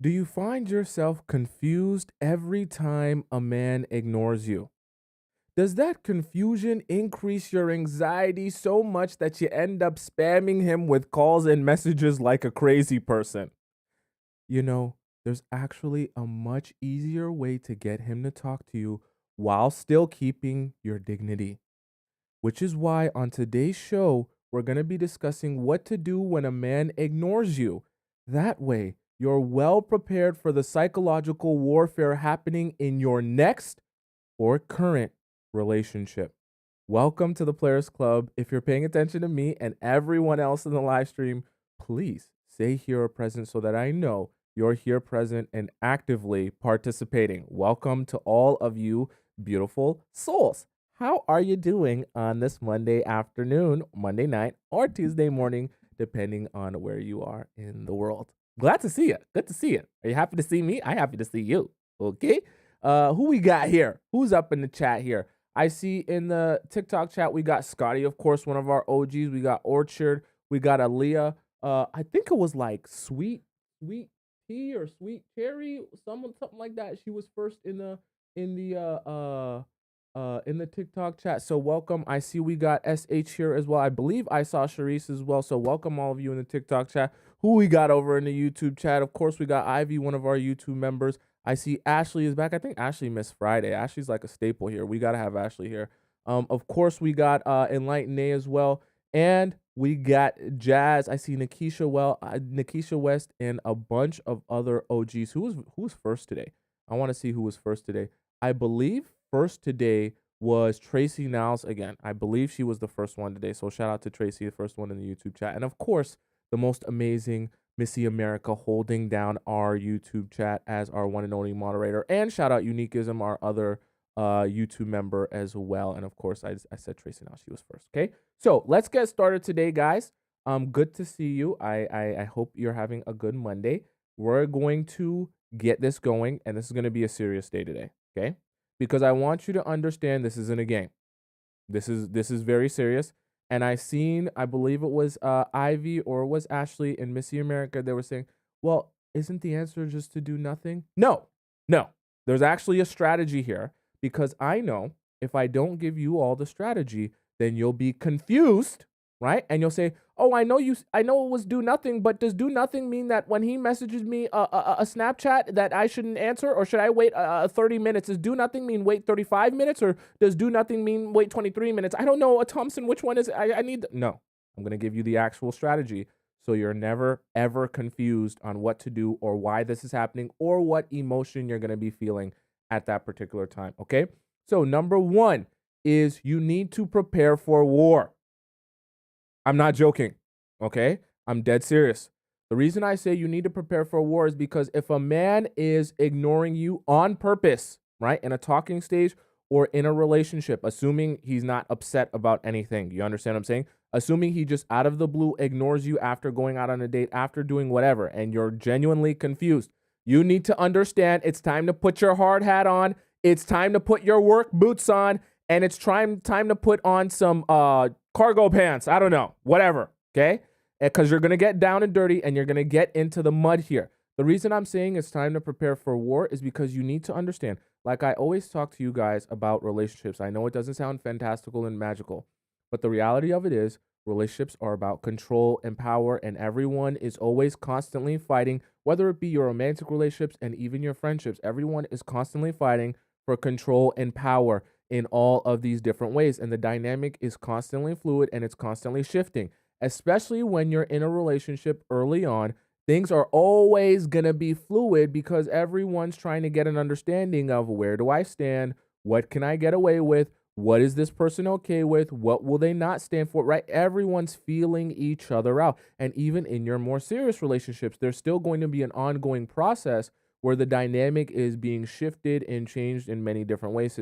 Do you find yourself confused every time a man ignores you? Does that confusion increase your anxiety so much that you end up spamming him with calls and messages like a crazy person? You know, there's actually a much easier way to get him to talk to you while still keeping your dignity. Which is why on today's show, we're going to be discussing what to do when a man ignores you. That way, you're well prepared for the psychological warfare happening in your next or current relationship. Welcome to the Players Club. If you're paying attention to me and everyone else in the live stream, please say here or present so that I know you're here present and actively participating. Welcome to all of you beautiful souls. How are you doing on this Monday afternoon, Monday night, or Tuesday morning, depending on where you are in the world? Glad to see you. Good to see you. Are you happy to see me? I'm happy to see you. Okay. Who we got here? Who's up in the chat here? I see in the TikTok chat we got Scotty, of course, one of our OGs. We got Orchard. We got Aaliyah. I think it was like sweet tea or sweet cherry, something like that. She was first in the in the TikTok chat. So welcome. I see we got SH here as well. I believe I saw Sharice as well. So welcome all of you in the TikTok chat. Who we got over in the YouTube chat? Of course, we got Ivy, one of our YouTube members. I see Ashley is back. I think Ashley missed Friday. Ashley's like a staple here. We gotta have Ashley here. Of course, we got Enlightened A as well, and we got Jazz. I see Nikisha West, and a bunch of other OGs. Who was first today? I want to see who was first today. I believe first today was Tracy Niles again. I believe she was the first one today. So shout out to Tracy, the first one in the YouTube chat, and of course, the most amazing Missy America holding down our YouTube chat as our one and only moderator. And shout out Uniqueism, our other YouTube member as well. And of course, I said Tracy now, she was first. Okay. So let's get started today, guys. Good to see you. I hope you're having a good Monday. We're going to get this going, and this is going to be a serious day today. Okay. Because I want you to understand this isn't a game. This is very serious. And I believe it was Ivy or it was Ashley in Missy America. They were saying, well, isn't the answer just to do nothing? No, no. There's actually a strategy here because I know if I don't give you all the strategy, then you'll be confused, right? And you'll say, "Oh, I know it was do nothing, but does do nothing mean that when he messages me a Snapchat that I shouldn't answer, or should I wait 30 minutes? Does do nothing mean wait 35 minutes, or does do nothing mean wait 23 minutes? I don't know, Thompson, which one is it? I need no. I'm gonna give you the actual strategy, so you're never ever confused on what to do or why this is happening or what emotion you're gonna be feeling at that particular time. Okay. So number one is you need to prepare for war. I'm not joking. Okay. I'm dead serious. The reason I say you need to prepare for a war is because if a man is ignoring you on purpose, right, in a talking stage or in a relationship, assuming he's not upset about anything, you understand what I'm saying? Assuming he just out of the blue ignores you after going out on a date, after doing whatever, and you're genuinely confused, you need to understand it's time to put your hard hat on. It's time to put your work boots on, and it's time to put on some cargo pants. I don't know, whatever. Okay. Because you're going to get down and dirty and you're going to get into the mud here. The reason I'm saying it's time to prepare for war is because you need to understand, like I always talk to you guys about relationships. I know it doesn't sound fantastical and magical, but the reality of it is relationships are about control and power, and everyone is always constantly fighting, whether it be your romantic relationships and even your friendships. Everyone is constantly fighting for control and power in all of these different ways. And the dynamic is constantly fluid and it's constantly shifting, especially when you're in a relationship early on. Things are always going to be fluid because everyone's trying to get an understanding of where do I stand? What can I get away with? What is this person okay with? What will they not stand for? Right? Everyone's feeling each other out. And even in your more serious relationships, there's still going to be an ongoing process where the dynamic is being shifted and changed in many different ways.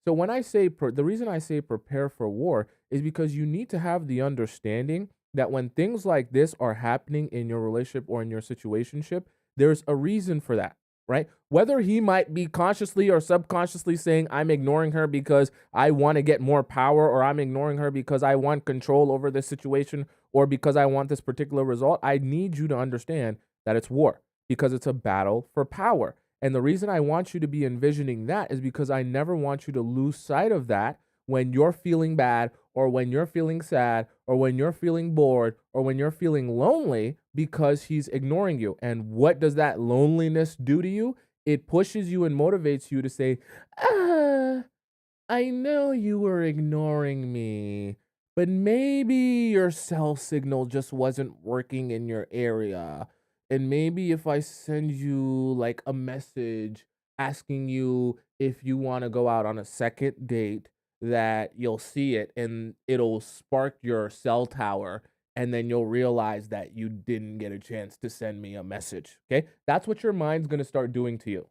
So when I say the reason I say prepare for war is because you need to have the understanding that when things like this are happening in your relationship or in your situationship, there's a reason for that, right? Whether he might be consciously or subconsciously saying, I'm ignoring her because I want to get more power, or I'm ignoring her because I want control over this situation, or because I want this particular result, I need you to understand that it's war, because it's a battle for power. And the reason I want you to be envisioning that is because I never want you to lose sight of that when you're feeling bad, or when you're feeling sad, or when you're feeling bored, or when you're feeling lonely because he's ignoring you. And what does that loneliness do to you? It pushes you and motivates you to say, ah, I know you were ignoring me, but maybe your cell signal just wasn't working in your area. And maybe if I send you like a message asking you if you want to go out on a second date, that you'll see it and it'll spark your cell tower. And then you'll realize that you didn't get a chance to send me a message. Okay. That's what your mind's going to start doing to you.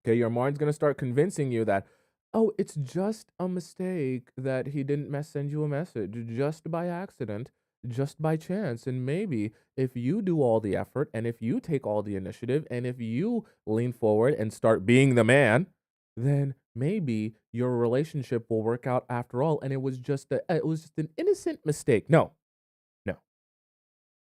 Okay, your mind's gonna start convincing you that, oh, it's just a mistake that he didn't send you a message just by accident, just by chance. And maybe if you do all the effort and if you take all the initiative and if you lean forward and start being the man, then maybe your relationship will work out after all. And it was just an innocent mistake. No, no,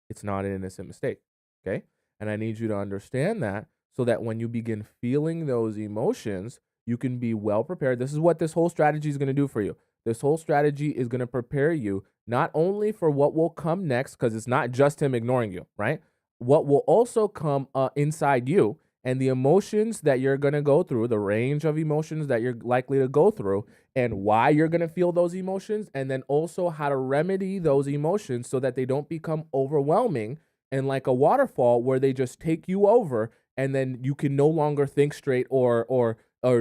it's not an innocent mistake. Okay. And I need you to understand that so that when you begin feeling those emotions, you can be well prepared. This is what this whole strategy is going to do for you. This whole strategy is going to prepare you not only for what will come next, because it's not just him ignoring you, right? What will also come inside you, and the emotions that you're going to go through, the range of emotions that you're likely to go through, and why you're going to feel those emotions, and then also how to remedy those emotions so that they don't become overwhelming and like a waterfall where they just take you over, and then you can no longer think straight or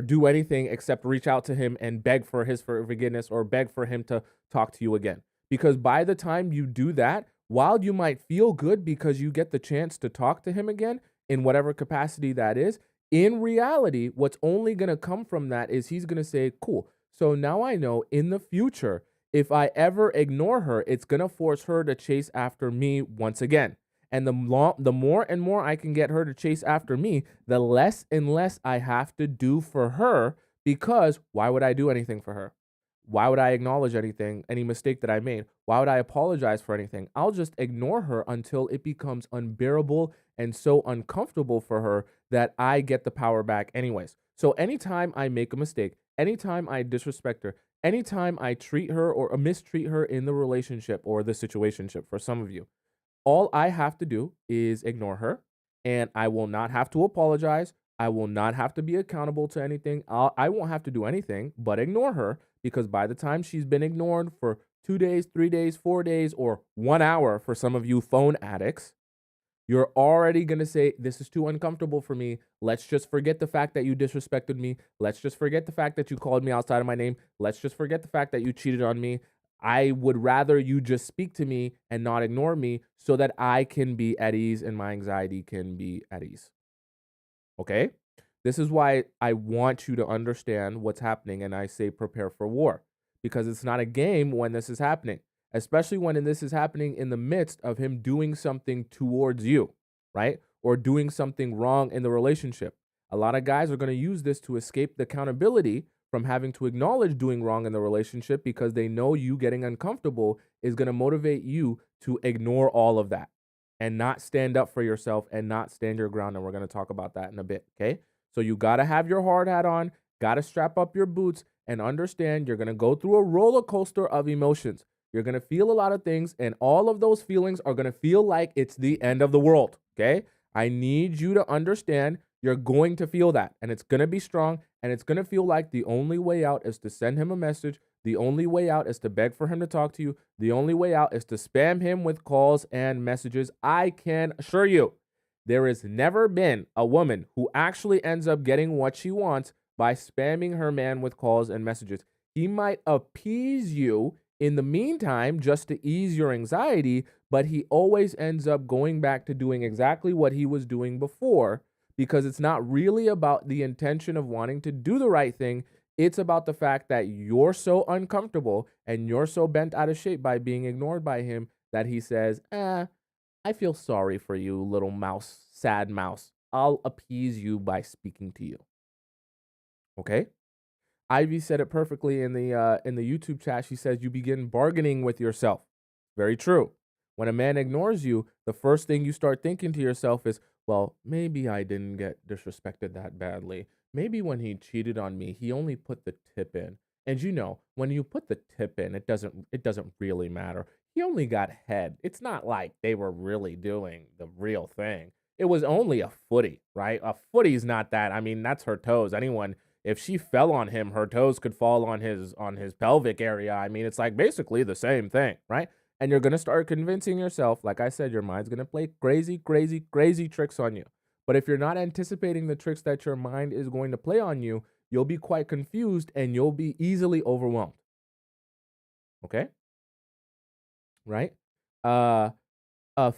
do anything except reach out to him and beg for his forgiveness or beg for him to talk to you again. Because by the time you do that, while you might feel good because you get the chance to talk to him again in whatever capacity that is, in reality, what's only going to come from that is he's going to say, cool. So now I know in the future, if I ever ignore her, it's going to force her to chase after me once again. And the more and more I can get her to chase after me, the less and less I have to do for her, because why would I do anything for her? Why would I acknowledge anything, any mistake that I made? Why would I apologize for anything? I'll just ignore her until it becomes unbearable and so uncomfortable for her that I get the power back anyways. So anytime I make a mistake, anytime I disrespect her, anytime I treat her or mistreat her in the relationship or the situationship for some of you, all I have to do is ignore her, and I will not have to apologize. I will not have to be accountable to anything. I won't have to do anything but ignore her, because by the time she's been ignored for 2 days, 3 days, 4 days, or 1 hour for some of you phone addicts, you're already going to say, this is too uncomfortable for me. Let's just forget the fact that you disrespected me. Let's just forget the fact that you called me outside of my name. Let's just forget the fact that you cheated on me. I would rather you just speak to me and not ignore me so that I can be at ease and my anxiety can be at ease. Okay? This is why I want you to understand what's happening, and I say prepare for war, because it's not a game when this is happening, especially when this is happening in the midst of him doing something towards you, right? Or doing something wrong in the relationship. A lot of guys are going to use this to escape the accountability from having to acknowledge doing wrong in the relationship, because they know you getting uncomfortable is going to motivate you to ignore all of that and not stand up for yourself and not stand your ground. And we're going to talk about that in a bit. Okay. So you got to have your hard hat on, got to strap up your boots, and understand you're going to go through a roller coaster of emotions. You're going to feel a lot of things, and all of those feelings are going to feel like it's the end of the world. Okay. I need you to understand you're going to feel that, and it's going to be strong, and it's going to feel like the only way out is to send him a message. The only way out is to beg for him to talk to you. The only way out is to spam him with calls and messages. I can assure you, there has never been a woman who actually ends up getting what she wants by spamming her man with calls and messages. He might appease you in the meantime just to ease your anxiety, but he always ends up going back to doing exactly what he was doing before, because it's not really about the intention of wanting to do the right thing. It's about the fact that you're so uncomfortable and you're so bent out of shape by being ignored by him that he says, I feel sorry for you, little mouse, sad mouse. I'll appease you by speaking to you. Okay? Ivy said it perfectly in the YouTube chat. She says you begin bargaining with yourself. Very true. When a man ignores you, the first thing you start thinking to yourself is, well, maybe I didn't get disrespected that badly. Maybe when he cheated on me, he only put the tip in. And when you put the tip in, it doesn't really matter. He only got head. It's not like they were really doing the real thing. It was only a footy, right? A footy's not that. I mean, that's her toes. Anyone, if she fell on him, her toes could fall on his pelvic area. I mean, it's like basically the same thing, right? And you're gonna start convincing yourself, like I said, your mind's gonna play crazy, crazy, crazy tricks on you. But if you're not anticipating the tricks that your mind is going to play on you, you'll be quite confused and you'll be easily overwhelmed. Okay? Right? Uh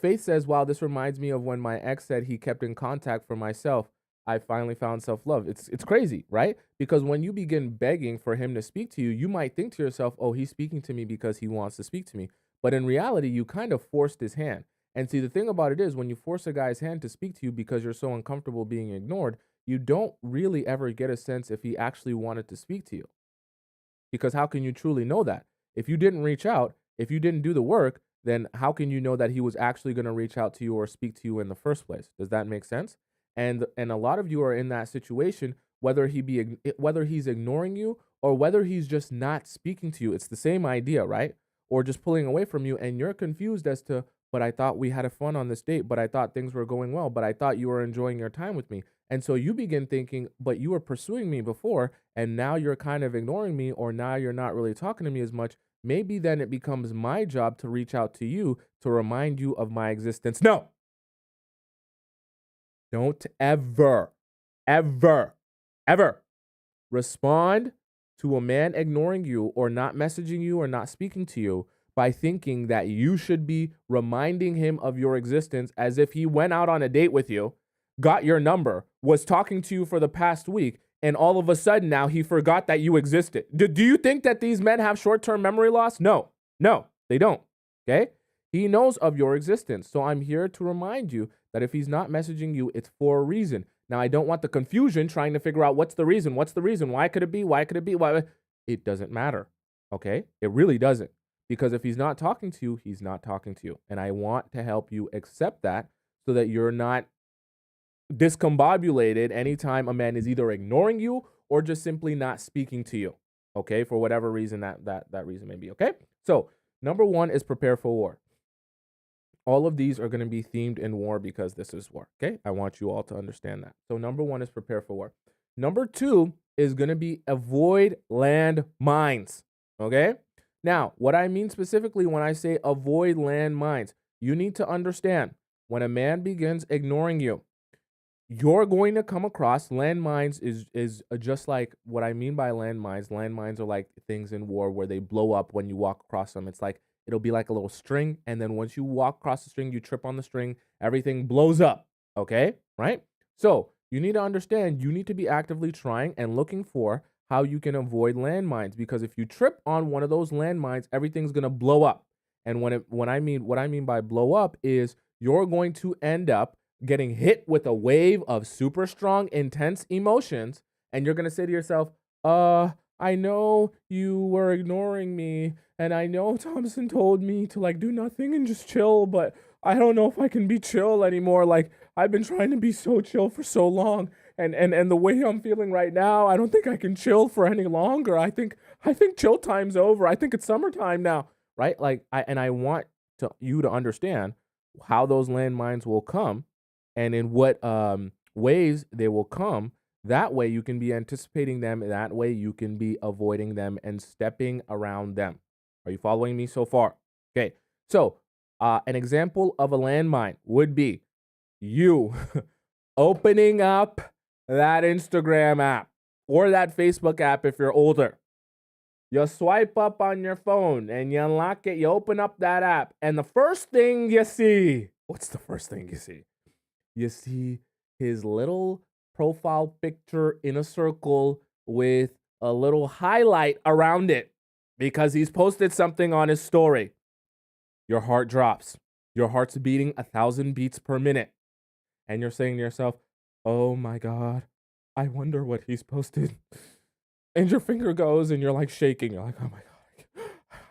Faith says, wow, this reminds me of when my ex said he kept in contact for myself. I finally found self love. It's crazy, right? Because when you begin begging for him to speak to you, you might think to yourself, oh, he's speaking to me because he wants to speak to me. But in reality, you kind of forced his hand. And see, the thing about it is, when you force a guy's hand to speak to you because you're so uncomfortable being ignored, you don't really ever get a sense if he actually wanted to speak to you. Because how can you truly know that? If you didn't reach out, if you didn't do the work, then how can you know that he was actually going to reach out to you or speak to you in the first place? Does that make sense? And a lot of you are in that situation, whether he's ignoring you or whether he's just not speaking to you. It's the same idea, right? Or just pulling away from you, and you're confused as to, but I thought we had a fun on this date, but I thought things were going well, but I thought you were enjoying your time with me. And so you begin thinking, but you were pursuing me before, and now you're kind of ignoring me, or now you're not really talking to me as much. Maybe then it becomes my job to reach out to you to remind you of my existence. No, don't ever, ever, ever respond to a man ignoring you or not messaging you or not speaking to you by thinking that you should be reminding him of your existence as if he went out on a date with you, got your number, was talking to you for the past week, and all of a sudden now he forgot that you existed. Do you think that these men have short-term memory loss? No, no, they don't. Okay? He knows of your existence. So I'm here to remind you that if he's not messaging you, it's for a reason. Now, I don't want the confusion trying to figure out what's the reason. What's the reason? Why could it be? Why could it be? Why? It doesn't matter. Okay? It really doesn't. Because if he's not talking to you, he's not talking to you. And I want to help you accept that so that you're not discombobulated anytime a man is either ignoring you or just simply not speaking to you. Okay? For whatever reason that reason may be. Okay? So, number one is prepare for war. All of these are going to be themed in war because this is war. Okay. I want you all to understand that. So, number one is prepare for war. Number two is going to be avoid land mines. Okay. Now, what I mean specifically when I say avoid land mines, you need to understand when a man begins ignoring you, you're going to come across landmines is just like what I mean by landmines. Landmines are like things in war where they blow up when you walk across them. It's like it'll be like a little string, and then once you walk across the string, you trip on the string, everything blows up. Okay? Right? So you need to understand you need to be actively trying and looking for how you can avoid landmines, because if you trip on one of those landmines, everything's gonna blow up. And what I mean by blow up is you're going to end up getting hit with a wave of super strong, intense emotions, and you're going to say to yourself, I know you were ignoring me, and I know Tomisin told me to like do nothing and just chill, but I don't know if I can be chill anymore. Like I've been trying to be so chill for so long, and the way I'm feeling right now, I don't think I can chill for any longer. I think chill time's over. I think it's summertime now, right? Like I want you to understand how those landmines will come and in what ways they will come. That way you can be anticipating them. That way you can be avoiding them and stepping around them. Are you following me so far? Okay. So an example of a landmine would be you opening up that Instagram app or that Facebook app if you're older. You swipe up on your phone and you unlock it. You open up that app, and the first thing you see, what's the first thing you see? You see his little profile picture in a circle with a little highlight around it because he's posted something on his story. Your heart drops. Your heart's beating 1,000 beats per minute. And you're saying to yourself, oh my God, I wonder what he's posted. And your finger goes and you're like shaking. You're like, oh my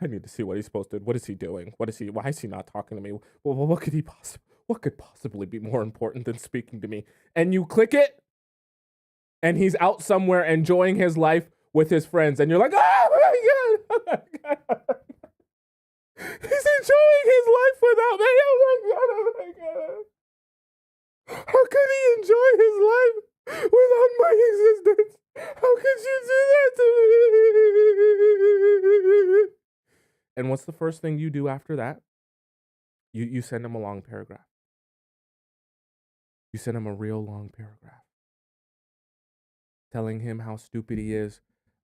God, I need to see what he's posted. What is he doing? Why is he not talking to me? Well, what could possibly be more important than speaking to me? And you click it, and he's out somewhere enjoying his life with his friends, and you're like, oh my God. He's enjoying his life without me. Oh my God. How could he enjoy his life without my existence? How could you do that to me? And what's the first thing you do after that? You send him a long paragraph. You send him a real long paragraph. Telling him how stupid he is,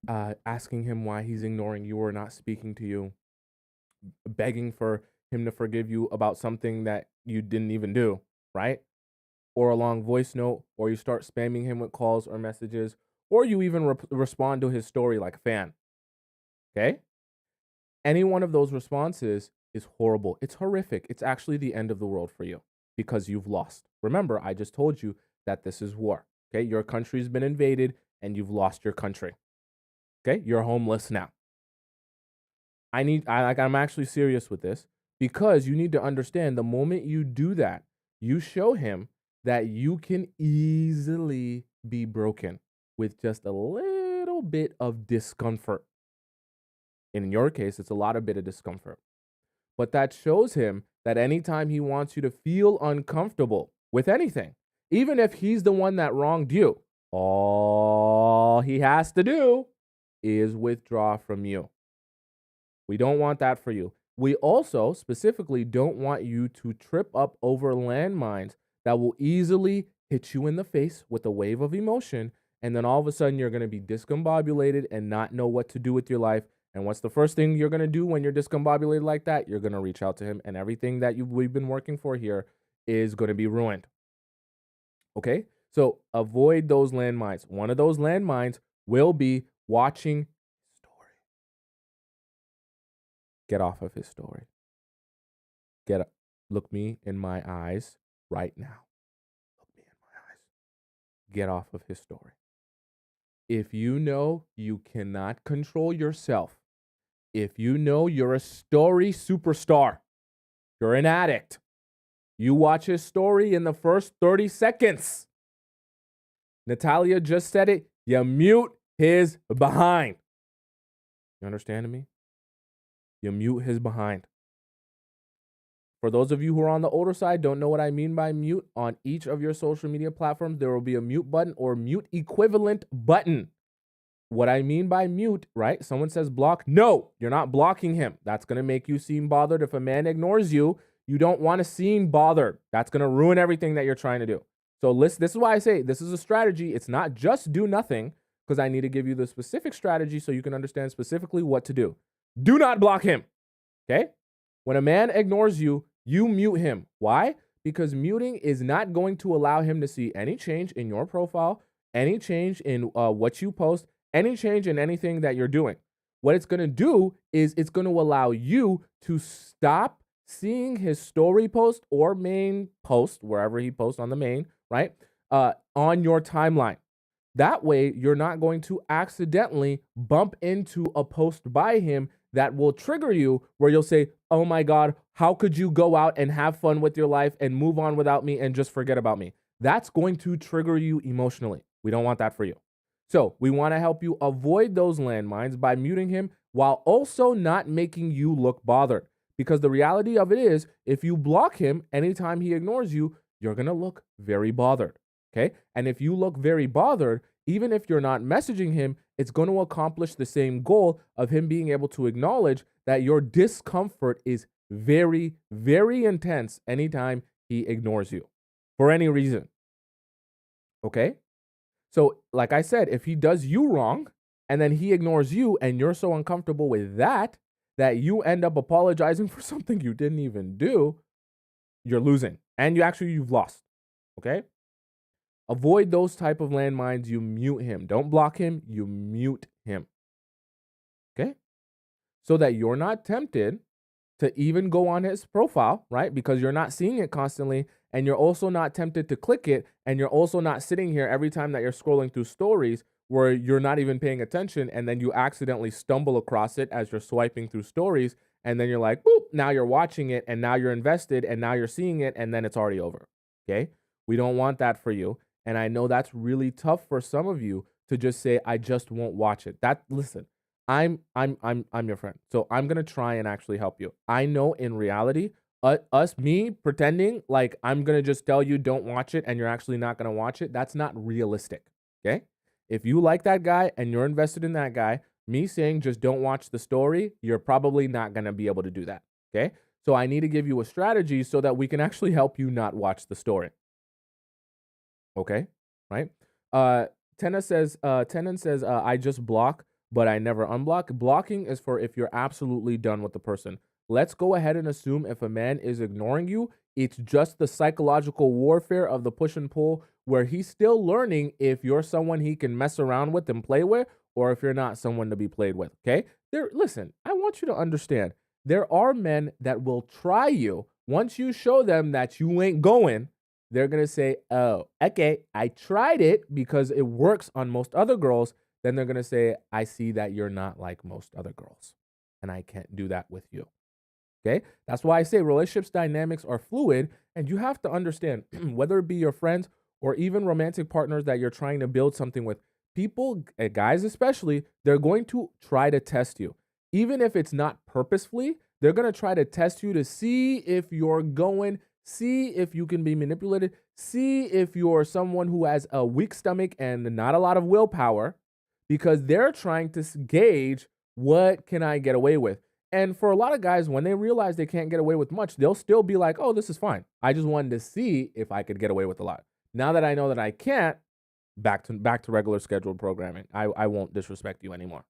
asking him why he's ignoring you or not speaking to you, begging for him to forgive you about something that you didn't even do, right? Or a long voice note, or you start spamming him with calls or messages, or you even respond to his story like a fan, okay? Any one of those responses is horrible. It's horrific. It's actually the end of the world for you because you've lost. Remember, I just told you that this is war, okay? Your country's been invaded and you've lost your country, okay? You're homeless now. I'm actually serious with this because you need to understand the moment you do that, you show him that you can easily be broken with just a little bit of discomfort. In your case, it's a lot of bit of discomfort. But that shows him that anytime he wants you to feel uncomfortable with anything, even if he's the one that wronged you, all he has to do is withdraw from you. We don't want that for you. We also specifically don't want you to trip up over landmines that will easily hit you in the face with a wave of emotion. And then all of a sudden you're going to be discombobulated and not know what to do with your life. And what's the first thing you're going to do when you're discombobulated like that? You're going to reach out to him, and everything that we've been working for here is going to be ruined. Okay? So avoid those landmines. One of those landmines will be watching his story. Get off of his story. Look me in my eyes right now. Look me in my eyes. Get off of his story. If you know you cannot control yourself, if you know you're a story superstar, you're an addict, you watch his story in the first 30 seconds. Natalia just said it. You mute his behind. You understand me? You mute his behind. For those of you who are on the older side, don't know what I mean by mute, on each of your social media platforms, there will be a mute button or mute equivalent button. What I mean by mute, right? Someone says block. No, you're not blocking him. That's going to make you seem bothered. If a man ignores you, you don't want to seem bothered. That's going to ruin everything that you're trying to do. So this is why I say this is a strategy. It's not just do nothing, because I need to give you the specific strategy so you can understand specifically what to do. Do not block him, okay? When a man ignores you, you mute him. Why? Because muting is not going to allow him to see any change in your profile, any change in what you post, any change in anything that you're doing. What it's going to do is it's going to allow you to stop seeing his story post or main post, wherever he posts on the main, right, on your timeline. That way, you're not going to accidentally bump into a post by him that will trigger you where you'll say, oh my God, how could you go out and have fun with your life and move on without me and just forget about me? That's going to trigger you emotionally. We don't want that for you. So we want to help you avoid those landmines by muting him while also not making you look bothered. Because the reality of it is, if you block him anytime he ignores you, you're going to look very bothered. Okay? And if you look very bothered, even if you're not messaging him, it's going to accomplish the same goal of him being able to acknowledge that your discomfort is very, very intense anytime he ignores you for any reason. Okay? So, like I said, if he does you wrong and then he ignores you and you're so uncomfortable with that you end up apologizing for something you didn't even do, you're losing. And you've lost. Okay? Avoid those type of landmines. You mute him. Don't block him. You mute him. Okay? So that you're not tempted to even go on his profile, right? Because you're not seeing it constantly, and you're also not tempted to click it, and you're also not sitting here every time that you're scrolling through stories where you're not even paying attention and then you accidentally stumble across it as you're swiping through stories, and then you're like, boop, now you're watching it and now you're invested and now you're seeing it and then it's already over. Okay? We don't want that for you. And I know that's really tough for some of you to just say, I just won't watch it. That listen, I'm your friend. So I'm gonna try and actually help you. I know in reality, me pretending like I'm gonna just tell you don't watch it and you're actually not gonna watch it, that's not realistic. Okay? If you like that guy and you're invested in that guy, me saying just don't watch the story, you're probably not gonna be able to do that. Okay? So I need to give you a strategy so that we can actually help you not watch the story. Okay, right? Uh, Tenon says, I just block, but I never unblock. Blocking is for if you're absolutely done with the person. Let's go ahead and assume if a man is ignoring you, it's just the psychological warfare of the push and pull where he's still learning if you're someone he can mess around with and play with, or if you're not someone to be played with. Okay? Listen, I want you to understand there are men that will try you once you show them that you ain't going. They're going to say, oh, okay, I tried it because it works on most other girls. Then they're going to say, I see that you're not like most other girls, and I can't do that with you. Okay? That's why I say relationships dynamics are fluid, and you have to understand whether it be your friends or even romantic partners that you're trying to build something with, people, guys especially, they're going to try to test you. Even if it's not purposefully, they're going to try to test you to see if you're going, see if you can be manipulated, see if you're someone who has a weak stomach and not a lot of willpower, because they're trying to gauge what can I get away with. And for a lot of guys, when they realize they can't get away with much, they'll still be like, oh, this is fine. I just wanted to see if I could get away with a lot. Now that I know that I can't, back to regular scheduled programming. I won't disrespect you anymore.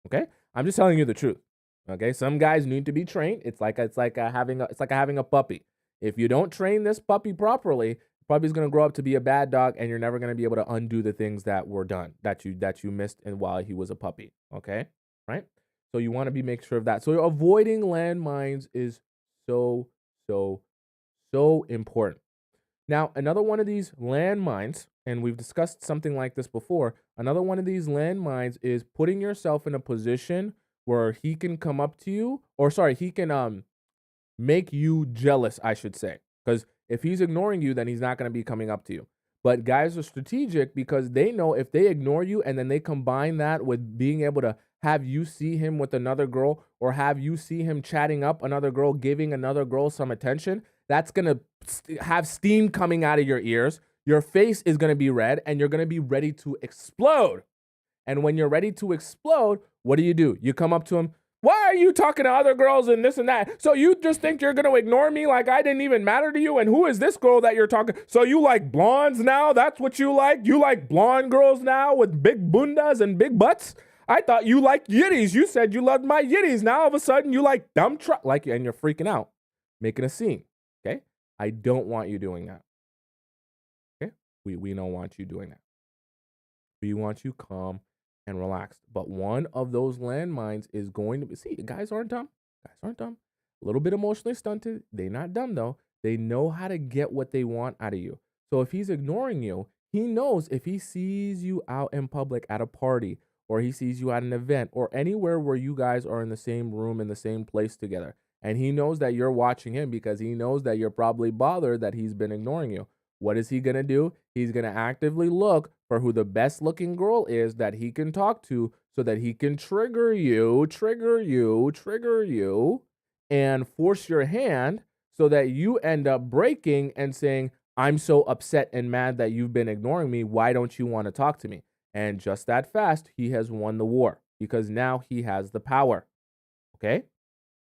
Okay? I'm just telling you the truth. Okay? Some guys need to be trained. It's like having a puppy. If you don't train this puppy properly, puppy's going to grow up to be a bad dog, and you're never going to be able to undo the things that were done that you missed and while he was a puppy. Okay? Right? So you want to make sure of that. So avoiding landmines is so, so, so important. Now, another one of these landmines, and we've discussed something like this before, another one of these landmines is putting yourself in a position where he can come up to you, or sorry, he can make you jealous, I should say. Because if he's ignoring you, then he's not going to be coming up to you. But guys are strategic because they know if they ignore you and then they combine that with being able to have you see him with another girl or have you see him chatting up another girl, giving another girl some attention, that's going to have steam coming out of your ears. Your face is going to be red and you're going to be ready to explode. And when you're ready to explode, what do? You come up to him. Why are you talking to other girls and this and that? So you just think you're going to ignore me like I didn't even matter to you? And who is this girl that you're talking? So you like blondes now? That's what you like? You like blonde girls now with big bundas and big butts? I thought you liked yitties. You said you loved my yitties. Now all of a sudden you like dumb truck, and you're freaking out, making a scene. Okay? I don't want you doing that. Okay? We don't want you doing that. We want you calm and relaxed. But one of those landmines is going to be, see, guys aren't dumb. Guys aren't dumb. A little bit emotionally stunted. They're not dumb though. They know how to get what they want out of you. So if he's ignoring you, he knows if he sees you out in public at a party or he sees you at an event or anywhere where you guys are in the same room, in the same place together, and he knows that you're watching him because he knows that you're probably bothered that he's been ignoring you. What is he going to do? He's going to actively look for who the best looking girl is that he can talk to so that he can trigger you, and force your hand so that you end up breaking and saying, I'm so upset and mad that you've been ignoring me. Why don't you want to talk to me? And just that fast, he has won the war because now he has the power. Okay?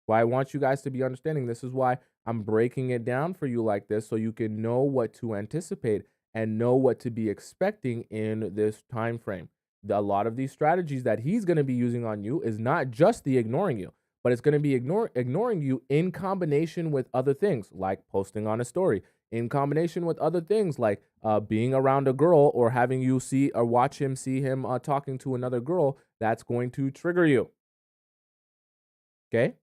Why I want you guys to be understanding. This is why I'm breaking it down for you like this so you can know what to anticipate and know what to be expecting in this time frame. A lot of these strategies that he's going to be using on you is not just the ignoring you, but it's going to be ignoring you in combination with other things like posting on a story, in combination with other things like being around a girl or having you see or watch him see him talking to another girl. That's going to trigger you. Okay?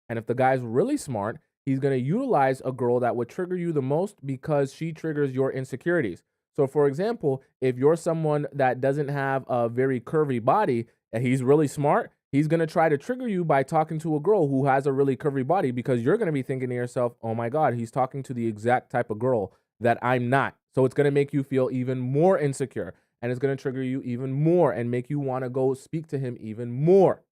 And if the guy's really smart, he's going to utilize a girl that would trigger you the most because she triggers your insecurities. So, for example, if you're someone that doesn't have a very curvy body and he's really smart, he's going to try to trigger you by talking to a girl who has a really curvy body because you're going to be thinking to yourself, oh my God, he's talking to the exact type of girl that I'm not. So, it's going to make you feel even more insecure and it's going to trigger you even more and make you want to go speak to him even more.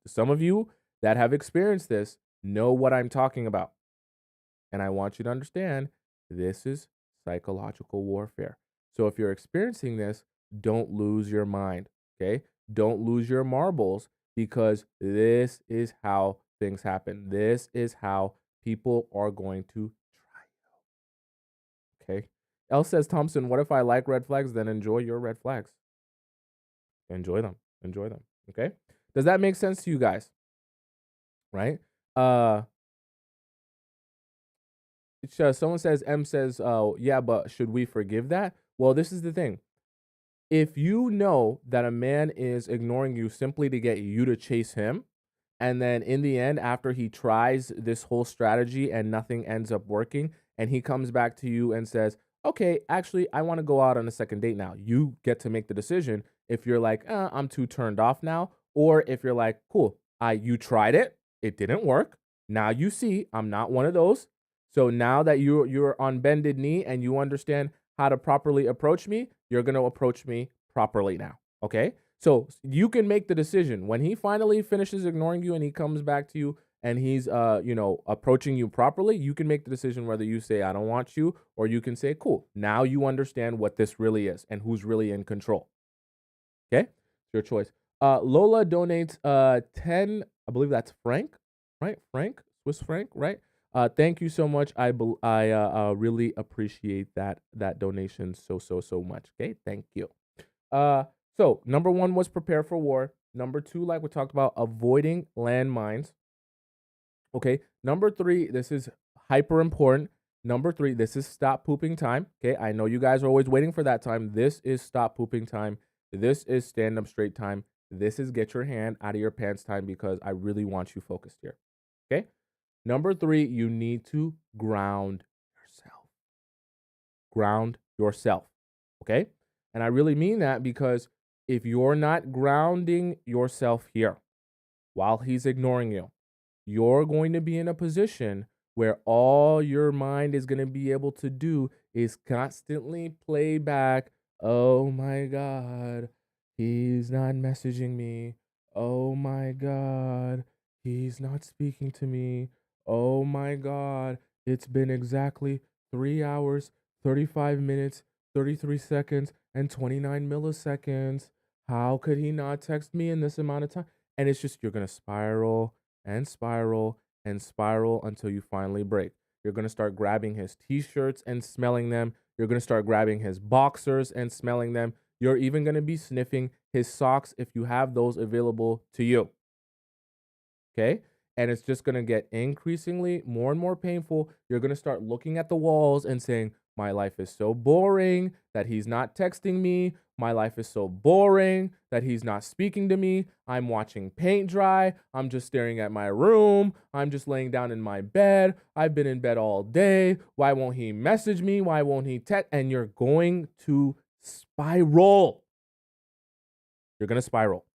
Some of you that have experienced this know what I'm talking about. And I want you to understand this is psychological warfare. So if you're experiencing this, don't lose your mind. Okay. Don't lose your marbles because this is how things happen. This is how people are going to try you. Okay. Elle says, Thompson, what if I like red flags? Then enjoy your red flags. Enjoy them. Enjoy them. Okay. Does that make sense to you guys? Right? Uh, Someone says, M says, yeah, but should we forgive that? Well, this is the thing. If you know that a man is ignoring you simply to get you to chase him, and then in the end, after he tries this whole strategy and nothing ends up working, and he comes back to you and says, okay, actually, I want to go out on a second date now. You get to make the decision if you're like, I'm too turned off now, or if you're like, cool, you tried it, it didn't work. Now you see, I'm not one of those. So now that you're on bended knee and you understand how to properly approach me, you're going to approach me properly now. Okay? So you can make the decision when he finally finishes ignoring you and he comes back to you and he's approaching you properly, you can make the decision whether you say I don't want you or you can say cool. Now you understand what this really is and who's really in control. Okay? It's your choice. Lola donates 10, I believe that's franc, right? Franc, Swiss franc, right? Thank you so much. I really appreciate that donation so much. Okay? Thank you. So number 1 was prepare for war. Number 2, like we talked about, avoiding landmines. Okay. Number 3, this is hyper important. Number 3, this is stop pooping time. Okay. I know you guys are always waiting for that time. This is stop pooping time. This is stand up straight time. This is get your hand out of your pants time because I really want you focused here. Okay. Number 3, you need to ground yourself. Ground yourself. Okay. And I really mean that because if you're not grounding yourself here while he's ignoring you, you're going to be in a position where all your mind is going to be able to do is constantly play back, oh my God, he's not messaging me. Oh my God, he's not speaking to me. Oh my God, it's been exactly 3 hours, 35 minutes, 33 seconds, and 29 milliseconds. How could he not text me in this amount of time? And it's just, you're going to spiral and spiral and spiral until you finally break. You're going to start grabbing his t-shirts and smelling them. You're going to start grabbing his boxers and smelling them. You're even going to be sniffing his socks if you have those available to you. Okay? And it's just going to get increasingly more and more painful. You're going to start looking at the walls and saying, my life is so boring that he's not texting me. My life is so boring that he's not speaking to me. I'm watching paint dry. I'm just staring at my room. I'm just laying down in my bed. I've been in bed all day. Why won't he message me? Why won't he text? And you're going to spiral. You're going to spiral.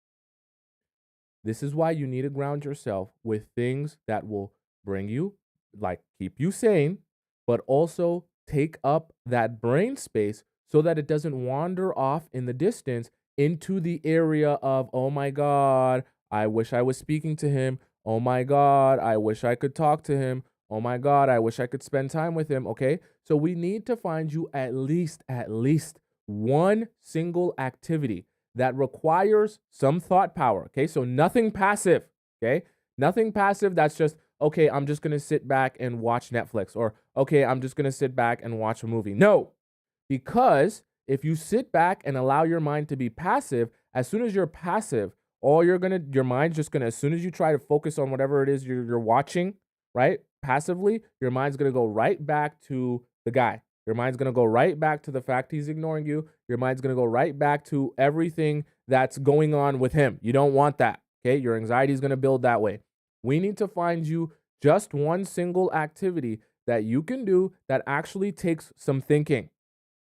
This is why you need to ground yourself with things that will bring you, like keep you sane, but also take up that brain space so that it doesn't wander off in the distance into the area of, oh my God, I wish I was speaking to him. Oh my God, I wish I could talk to him. Oh my God, I wish I could spend time with him. Okay. So we need to find you at least one single activity that requires some thought power. Okay. So nothing passive. Okay. Nothing passive. That's just, okay, I'm just going to sit back and watch Netflix, or, okay, I'm just going to sit back and watch a movie. No, because if you sit back and allow your mind to be passive, as soon as you're passive, your mind's just going to, as soon as you try to focus on whatever it is you're watching, right? Passively, your mind's going to go right back to the guy. Your mind's going to go right back to the fact he's ignoring you. Your mind's going to go right back to everything that's going on with him. You don't want that. Okay. Your anxiety is going to build that way. We need to find you Just one single activity that you can do that actually takes some thinking,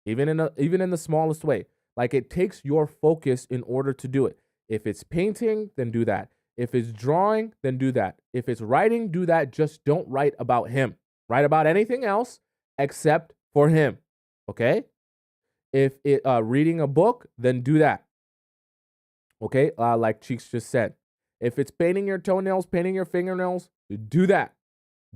even in the smallest way. Like it takes your focus in order to do it. If it's painting, then do that. If it's drawing, then do that. If it's writing, do that. Just don't write about him. Write about anything else except for him. Okay? If it reading a book, then do that. Okay? Like Cheeks just said. If it's painting your toenails, painting your fingernails, do that.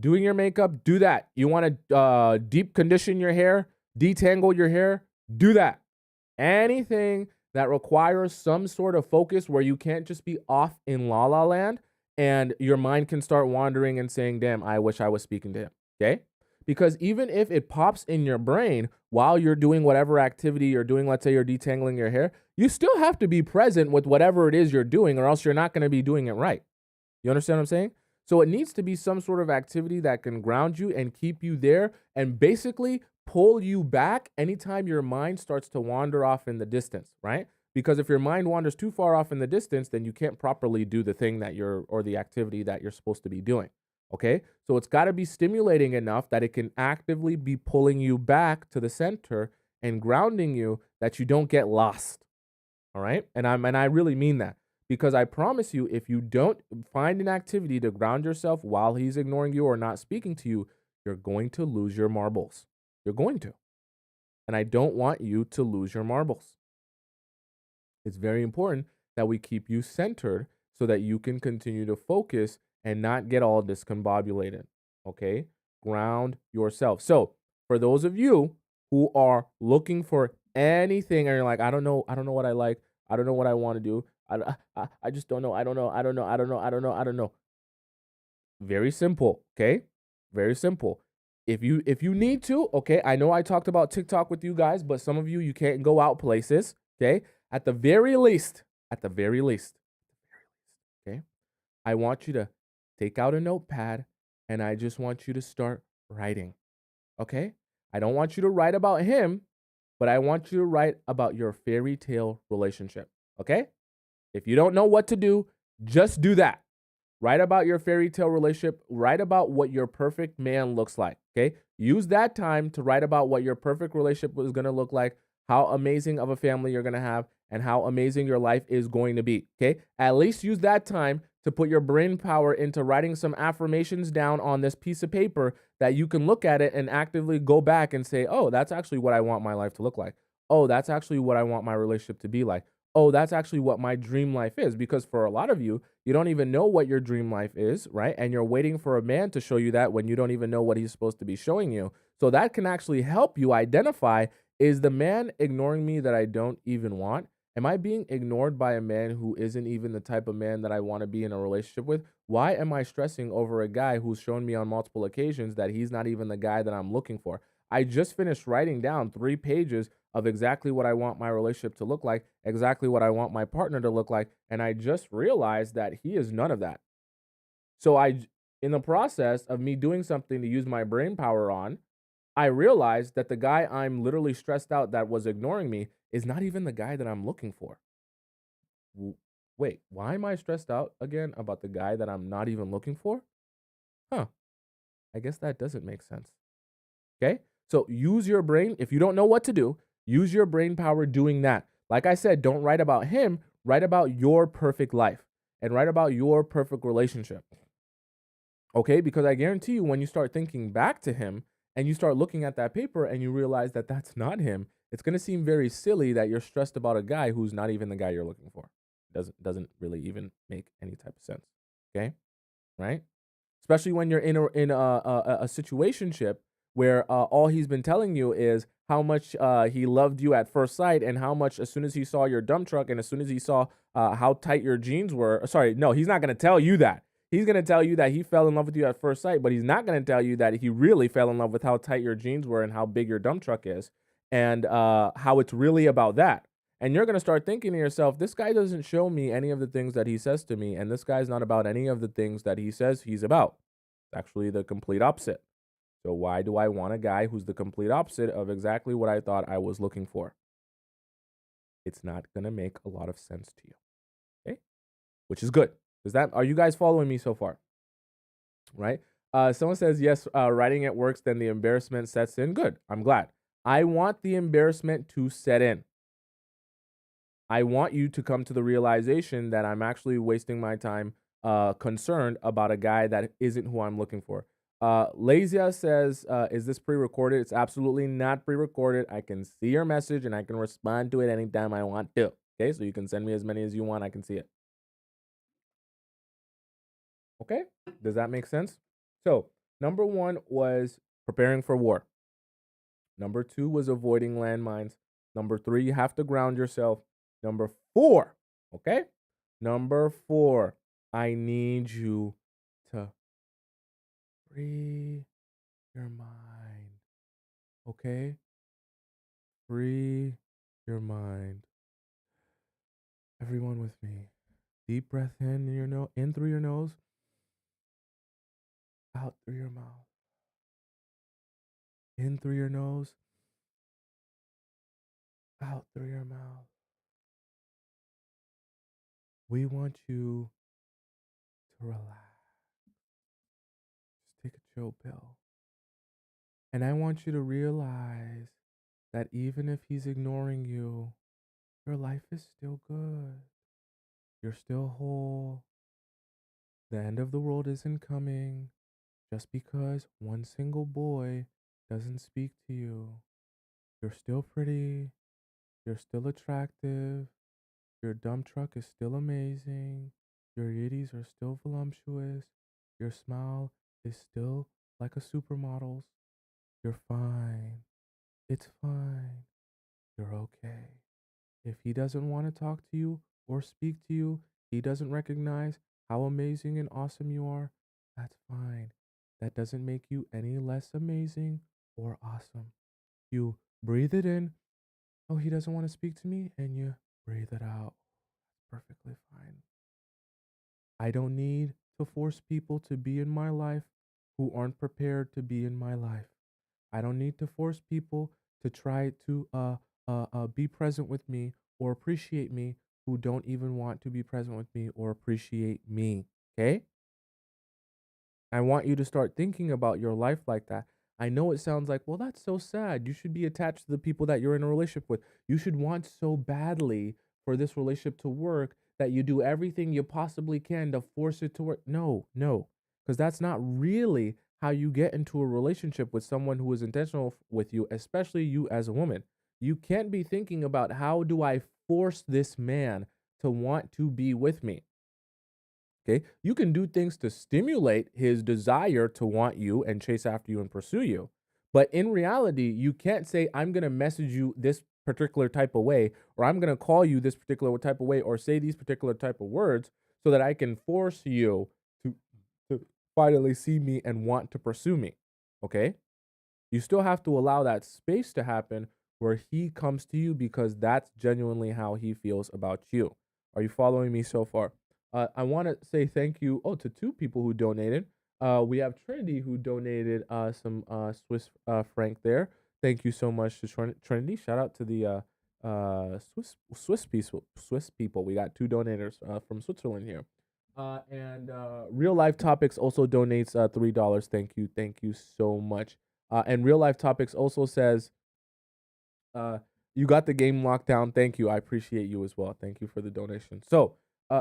Doing your makeup, do that. You want to deep condition your hair, detangle your hair, do that. Anything that requires some sort of focus where you can't just be off in la la land and your mind can start wandering and saying, damn, I wish I was speaking to him. Okay? Because even if it pops in your brain while you're doing whatever activity you're doing, let's say you're detangling your hair, you still have to be present with whatever it is you're doing, or else you're not going to be doing it right. You understand what I'm saying? So it needs to be some sort of activity that can ground you and keep you there and basically pull you back anytime your mind starts to wander off in the distance, right? Because if your mind wanders too far off in the distance, then you can't properly do the thing that you're or the activity that you're supposed to be doing. Okay? So it's got to be stimulating enough that it can actively be pulling you back to the center and grounding you that you don't get lost. All right? And I really mean that. Because I promise you, if you don't find an activity to ground yourself while he's ignoring you or not speaking to you, you're going to lose your marbles. You're going to. And I don't want you to lose your marbles. It's very important that we keep you centered so that you can continue to focus and not get all discombobulated. Okay? Ground yourself. So, for those of you who are looking for anything and you're like, I don't know what I like, I don't know what I want to do. I just don't know. I don't know. I don't know. I don't know. I don't know. I don't know. Very simple, okay? Very simple. If you need to, okay? I know I talked about TikTok with you guys, but some of you can't go out places, okay? At the very least, okay? I want you to take out a notepad and I just want you to start writing, okay? I don't want you to write about him, but I want you to write about your fairy tale relationship, okay? If you don't know what to do, just do that. Write about your fairy tale relationship. Write about what your perfect man looks like. Okay. Use that time to write about what your perfect relationship is going to look like, how amazing of a family you're going to have, and how amazing your life is going to be. Okay. At least use that time to put your brain power into writing some affirmations down on this piece of paper that you can look at it and actively go back and say, oh, that's actually what I want my life to look like. Oh, that's actually what I want my relationship to be like. Oh, that's actually what my dream life is. Because for a lot of you, you don't even know what your dream life is, right? And you're waiting for a man to show you that when you don't even know what he's supposed to be showing you. So that can actually help you identify, is the man ignoring me that I don't even want? Am I being ignored by a man who isn't even the type of man that I want to be in a relationship with? Why am I stressing over a guy who's shown me on multiple occasions that he's not even the guy that I'm looking for? I just finished writing down 3 pages of exactly what I want my relationship to look like, exactly what I want my partner to look like, and I just realized that he is none of that. So in the process of me doing something to use my brain power on, I realized that the guy I'm literally stressed out that was ignoring me is not even the guy that I'm looking for. Wait, why am I stressed out again about the guy that I'm not even looking for? Huh, I guess that doesn't make sense. Okay? So use your brain. If you don't know what to do, use your brain power doing that. Like I said, don't write about him, write about your perfect life and write about your perfect relationship. Okay? Because I guarantee you, when you start thinking back to him and you start looking at that paper and you realize that that's not him, it's going to seem very silly that you're stressed about a guy who's not even the guy you're looking for. Doesn't really even make any type of sense. Okay? Right? Especially when you're in a situationship where all he's been telling you is how much he loved you at first sight and how much as soon as he saw your dump truck and as soon as he saw how tight your jeans were. Sorry, no, he's not going to tell you that. He's going to tell you that he fell in love with you at first sight, but he's not going to tell you that he really fell in love with how tight your jeans were and how big your dump truck is and how it's really about that. And you're going to start thinking to yourself, this guy doesn't show me any of the things that he says to me. And this guy's not about any of the things that he says he's about. It's actually the complete opposite. So why do I want a guy who's the complete opposite of exactly what I thought I was looking for? It's not going to make a lot of sense to you. Okay? Which is good. Are you guys following me so far? Right? Someone says yes, writing it works, then the embarrassment sets in. Good. I'm glad. I want the embarrassment to set in. I want you to come to the realization that I'm actually wasting my time concerned about a guy that isn't who I'm looking for. Lazia says, is this pre recorded? It's absolutely not pre recorded. I can see your message and I can respond to it anytime I want to. Okay, so you can send me as many as you want. I can see it. Okay, does that make sense? So, number one was preparing for war. Number two was avoiding landmines. Number three, you have to ground yourself. Number four, okay? Number four, I need you to free your mind, okay? Free your mind. Everyone with me. Deep breath in your nose, in through your nose, out through your mouth. In through your nose, out through your mouth. We want you to relax. Just take a chill pill. And I want you to realize that even if he's ignoring you, your life is still good. You're still whole. The end of the world isn't coming just because one single boy doesn't speak to you. You're still pretty. You're still attractive. Your dump truck is still amazing. Your yitties are still voluptuous. Your smile is still like a supermodel's. You're fine. It's fine. You're okay. If he doesn't want to talk to you or speak to you, he doesn't recognize how amazing and awesome you are, that's fine. That doesn't make you any less amazing or awesome. You breathe it in. Oh, he doesn't want to speak to me. And you breathe it out. Perfectly fine. I don't need to force people to be in my life who aren't prepared to be in my life. I don't need to force people to try to be present with me or appreciate me who don't even want to be present with me or appreciate me. Okay? I want you to start thinking about your life like that. I know it sounds like, well, that's so sad. You should be attached to the people that you're in a relationship with. You should want so badly for this relationship to work that you do everything you possibly can to force it to work. No, no, because that's not really how you get into a relationship with someone who is intentional with you, especially you as a woman. You can't be thinking about how do I force this man to want to be with me. Okay. You can do things to stimulate his desire to want you and chase after you and pursue you. But in reality, you can't say, I'm going to message you this particular type of way, or I'm going to call you this particular type of way, or say these particular type of words so that I can force you to, to finally see me and want to pursue me. Okay. You still have to allow that space to happen where he comes to you because that's genuinely how he feels about you. Are you following me so far? I want to say thank you to two people who donated. We have Trinity who donated some Swiss franc there. Thank you so much to Trinity. Shout out to the Swiss people. We got two donators from Switzerland here. And Real Life Topics also donates $3. Thank you so much. And Real Life Topics also says, uh, you got the game locked down. Thank you. I appreciate you as well. Thank you for the donation. So,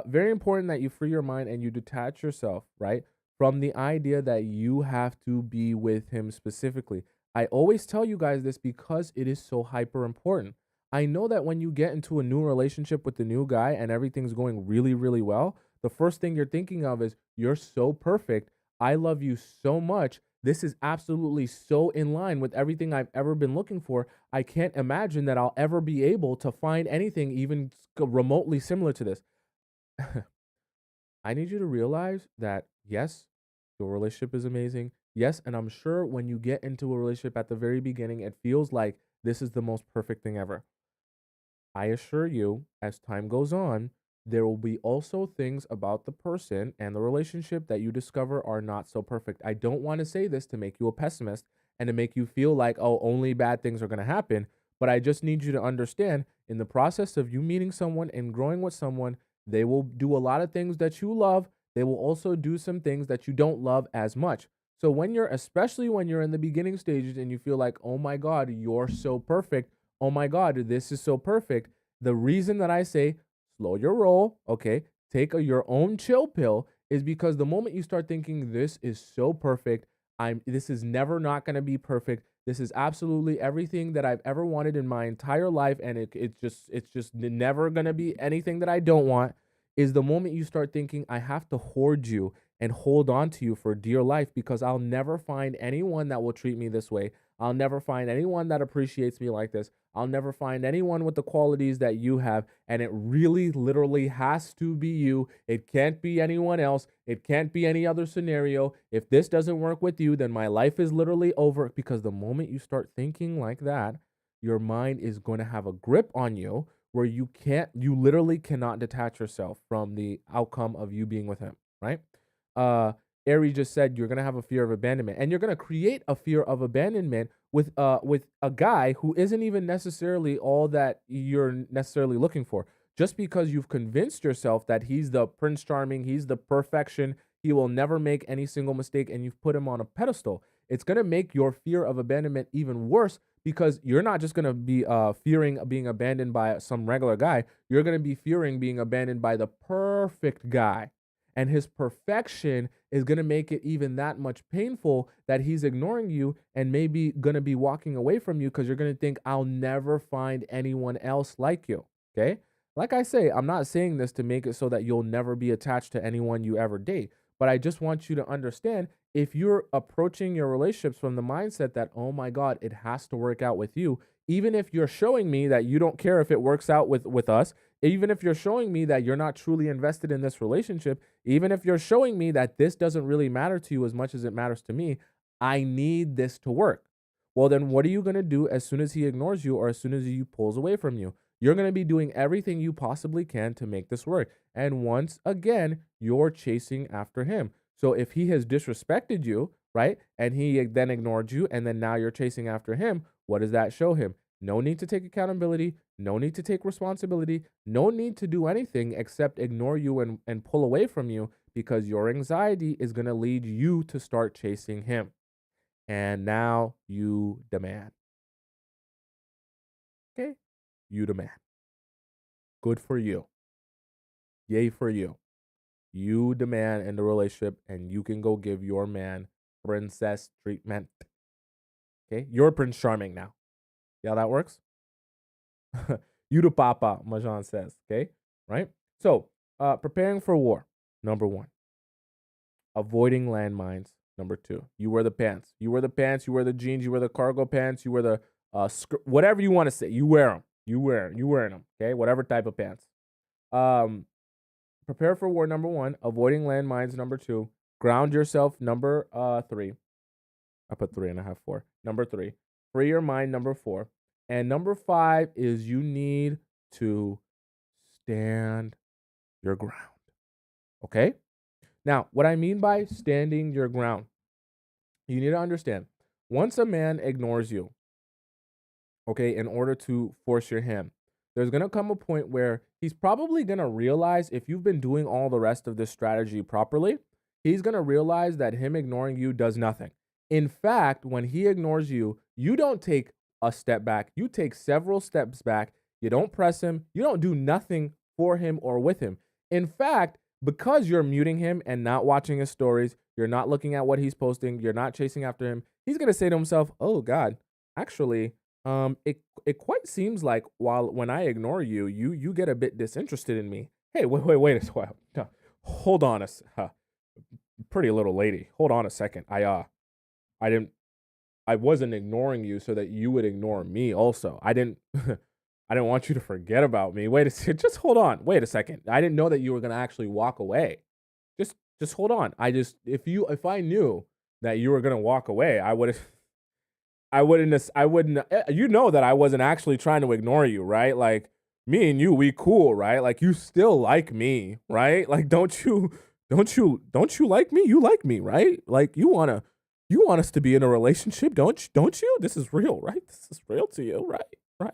very important that you free your mind and you detach yourself, right, from the idea that you have to be with him specifically. I always tell you guys this because it is so hyper important. I know that when you get into a new relationship with the new guy and everything's going really, really well, the first thing you're thinking of is, you're so perfect. I love you so much. This is absolutely so in line with everything I've ever been looking for. I can't imagine that I'll ever be able to find anything even remotely similar to this. I need you to realize that, yes, your relationship is amazing. Yes, and I'm sure when you get into a relationship at the very beginning, it feels like this is the most perfect thing ever. I assure you, as time goes on, there will be also things about the person and the relationship that you discover are not so perfect. I don't want to say this to make you a pessimist and to make you feel like, oh, only bad things are going to happen. But I just need you to understand, in the process of you meeting someone and growing with someone, they will do a lot of things that you love. They will also do some things that you don't love as much. So especially when you're in the beginning stages and you feel like, oh my God, you're so perfect. Oh my God, this is so perfect. The reason that I say slow your roll, okay, take your own chill pill is because the moment you start thinking this is so perfect, this is never not going to be perfect. This is absolutely everything that I've ever wanted in my entire life, and it's just never going to be anything that I don't want. Is the moment you start thinking I have to hoard you and hold on to you for dear life because I'll never find anyone that will treat me this way. I'll never find anyone that appreciates me like this. I'll never find anyone with the qualities that you have. And it really, literally has to be you. It can't be anyone else. It can't be any other scenario. If this doesn't work with you, then my life is literally over. Because the moment you start thinking like that, your mind is going to have a grip on you where you literally cannot detach yourself from the outcome of you being with him, right? uh Ari just said you're gonna have a fear of abandonment, and you're gonna create a fear of abandonment with a guy who isn't even necessarily all that you're necessarily looking for. Just because you've convinced yourself that he's the Prince Charming, he's the perfection, he will never make any single mistake, and you've put him on a pedestal, it's gonna make your fear of abandonment even worse because you're not just gonna be fearing being abandoned by some regular guy. You're gonna be fearing being abandoned by the perfect guy, and his perfection is going to make it even that much painful that he's ignoring you and maybe going to be walking away from you because you're going to think, I'll never find anyone else like you. Okay. Like I say, I'm not saying this to make it so that you'll never be attached to anyone you ever date, but I just want you to understand, if you're approaching your relationships from the mindset that, oh my God, it has to work out with you, even if you're showing me that you don't care if it works out with us, even if you're showing me that you're not truly invested in this relationship, even if you're showing me that this doesn't really matter to you as much as it matters to me, I need this to work. Well, then what are you going to do as soon as he ignores you or as soon as he pulls away from you? You're going to be doing everything you possibly can to make this work. And once again, you're chasing after him. So if he has disrespected you, right, and he then ignored you, and then now you're chasing after him, what does that show him? No need to take accountability, no need to take responsibility, no need to do anything except ignore you and pull away from you because your anxiety is going to lead you to start chasing him. And now you demand. Okay? You demand. Good for you. Yay for you. You demand in the relationship and you can go give your man princess treatment. Okay? You're Prince Charming now. See how that works? You the papa, Majan says. Okay? Right? So, preparing for war, number one. Avoiding landmines, number two. You wear the pants. You wear the pants, you wear the jeans, you wear the cargo pants, you wear the whatever you want to say. You wear them. You wearing them. Okay? Whatever type of pants. Um, Prepare for war, number one. Avoiding landmines, number two. Ground yourself, number three. I put 3.5, 4. Number three. Free your mind, number four. And number five is you need to stand your ground. Okay? Now, what I mean by standing your ground, you need to understand, once a man ignores you, okay, in order to force your hand, there's going to come a point where he's probably going to realize, if you've been doing all the rest of this strategy properly, he's going to realize that him ignoring you does nothing. In fact, when he ignores you, you don't take a step back, you take several steps back. You don't press him, you don't do nothing for him or with him. In fact, because you're muting him and not watching his stories, you're not looking at what he's posting, you're not chasing after him, he's going to say to himself, oh God, actually, it quite seems like when I ignore you, you get a bit disinterested in me. Hey, wait a while. Hold on pretty little lady. Hold on a second. I didn't I wasn't ignoring you so that you would ignore me also. I didn't I didn't want you to forget about me. Wait a second. Just hold on. Wait a second. I didn't know that you were gonna actually walk away. Just hold on. If I knew that you were gonna walk away, I wouldn't, you know that I wasn't actually trying to ignore you, right? Like, me and you, we cool, right? Like, you still like me, right? Like, don't you like me? You like me, right? Like, you want us to be in a relationship, don't you? This is real, right? This is real to you, right? Right?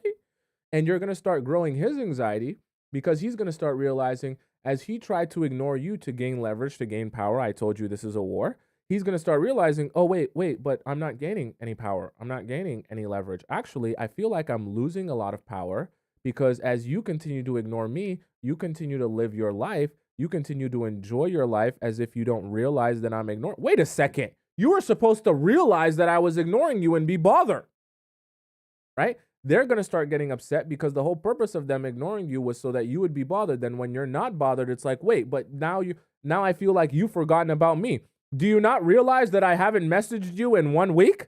And you're going to start growing his anxiety because he's going to start realizing, as he tried to ignore you to gain leverage, to gain power, I told you this is a war. he's going to start realizing, oh, wait, but I'm not gaining any power. I'm not gaining any leverage. Actually, I feel like I'm losing a lot of power because as you continue to ignore me, you continue to live your life. You continue to enjoy your life as if you don't realize that I'm ignoring. Wait a second. You were supposed to realize that I was ignoring you and be bothered, right? They're going to start getting upset because the whole purpose of them ignoring you was so that you would be bothered. Then when you're not bothered, it's like, wait, but now I feel like you've forgotten about me. Do you not realize that I haven't messaged you in 1 week?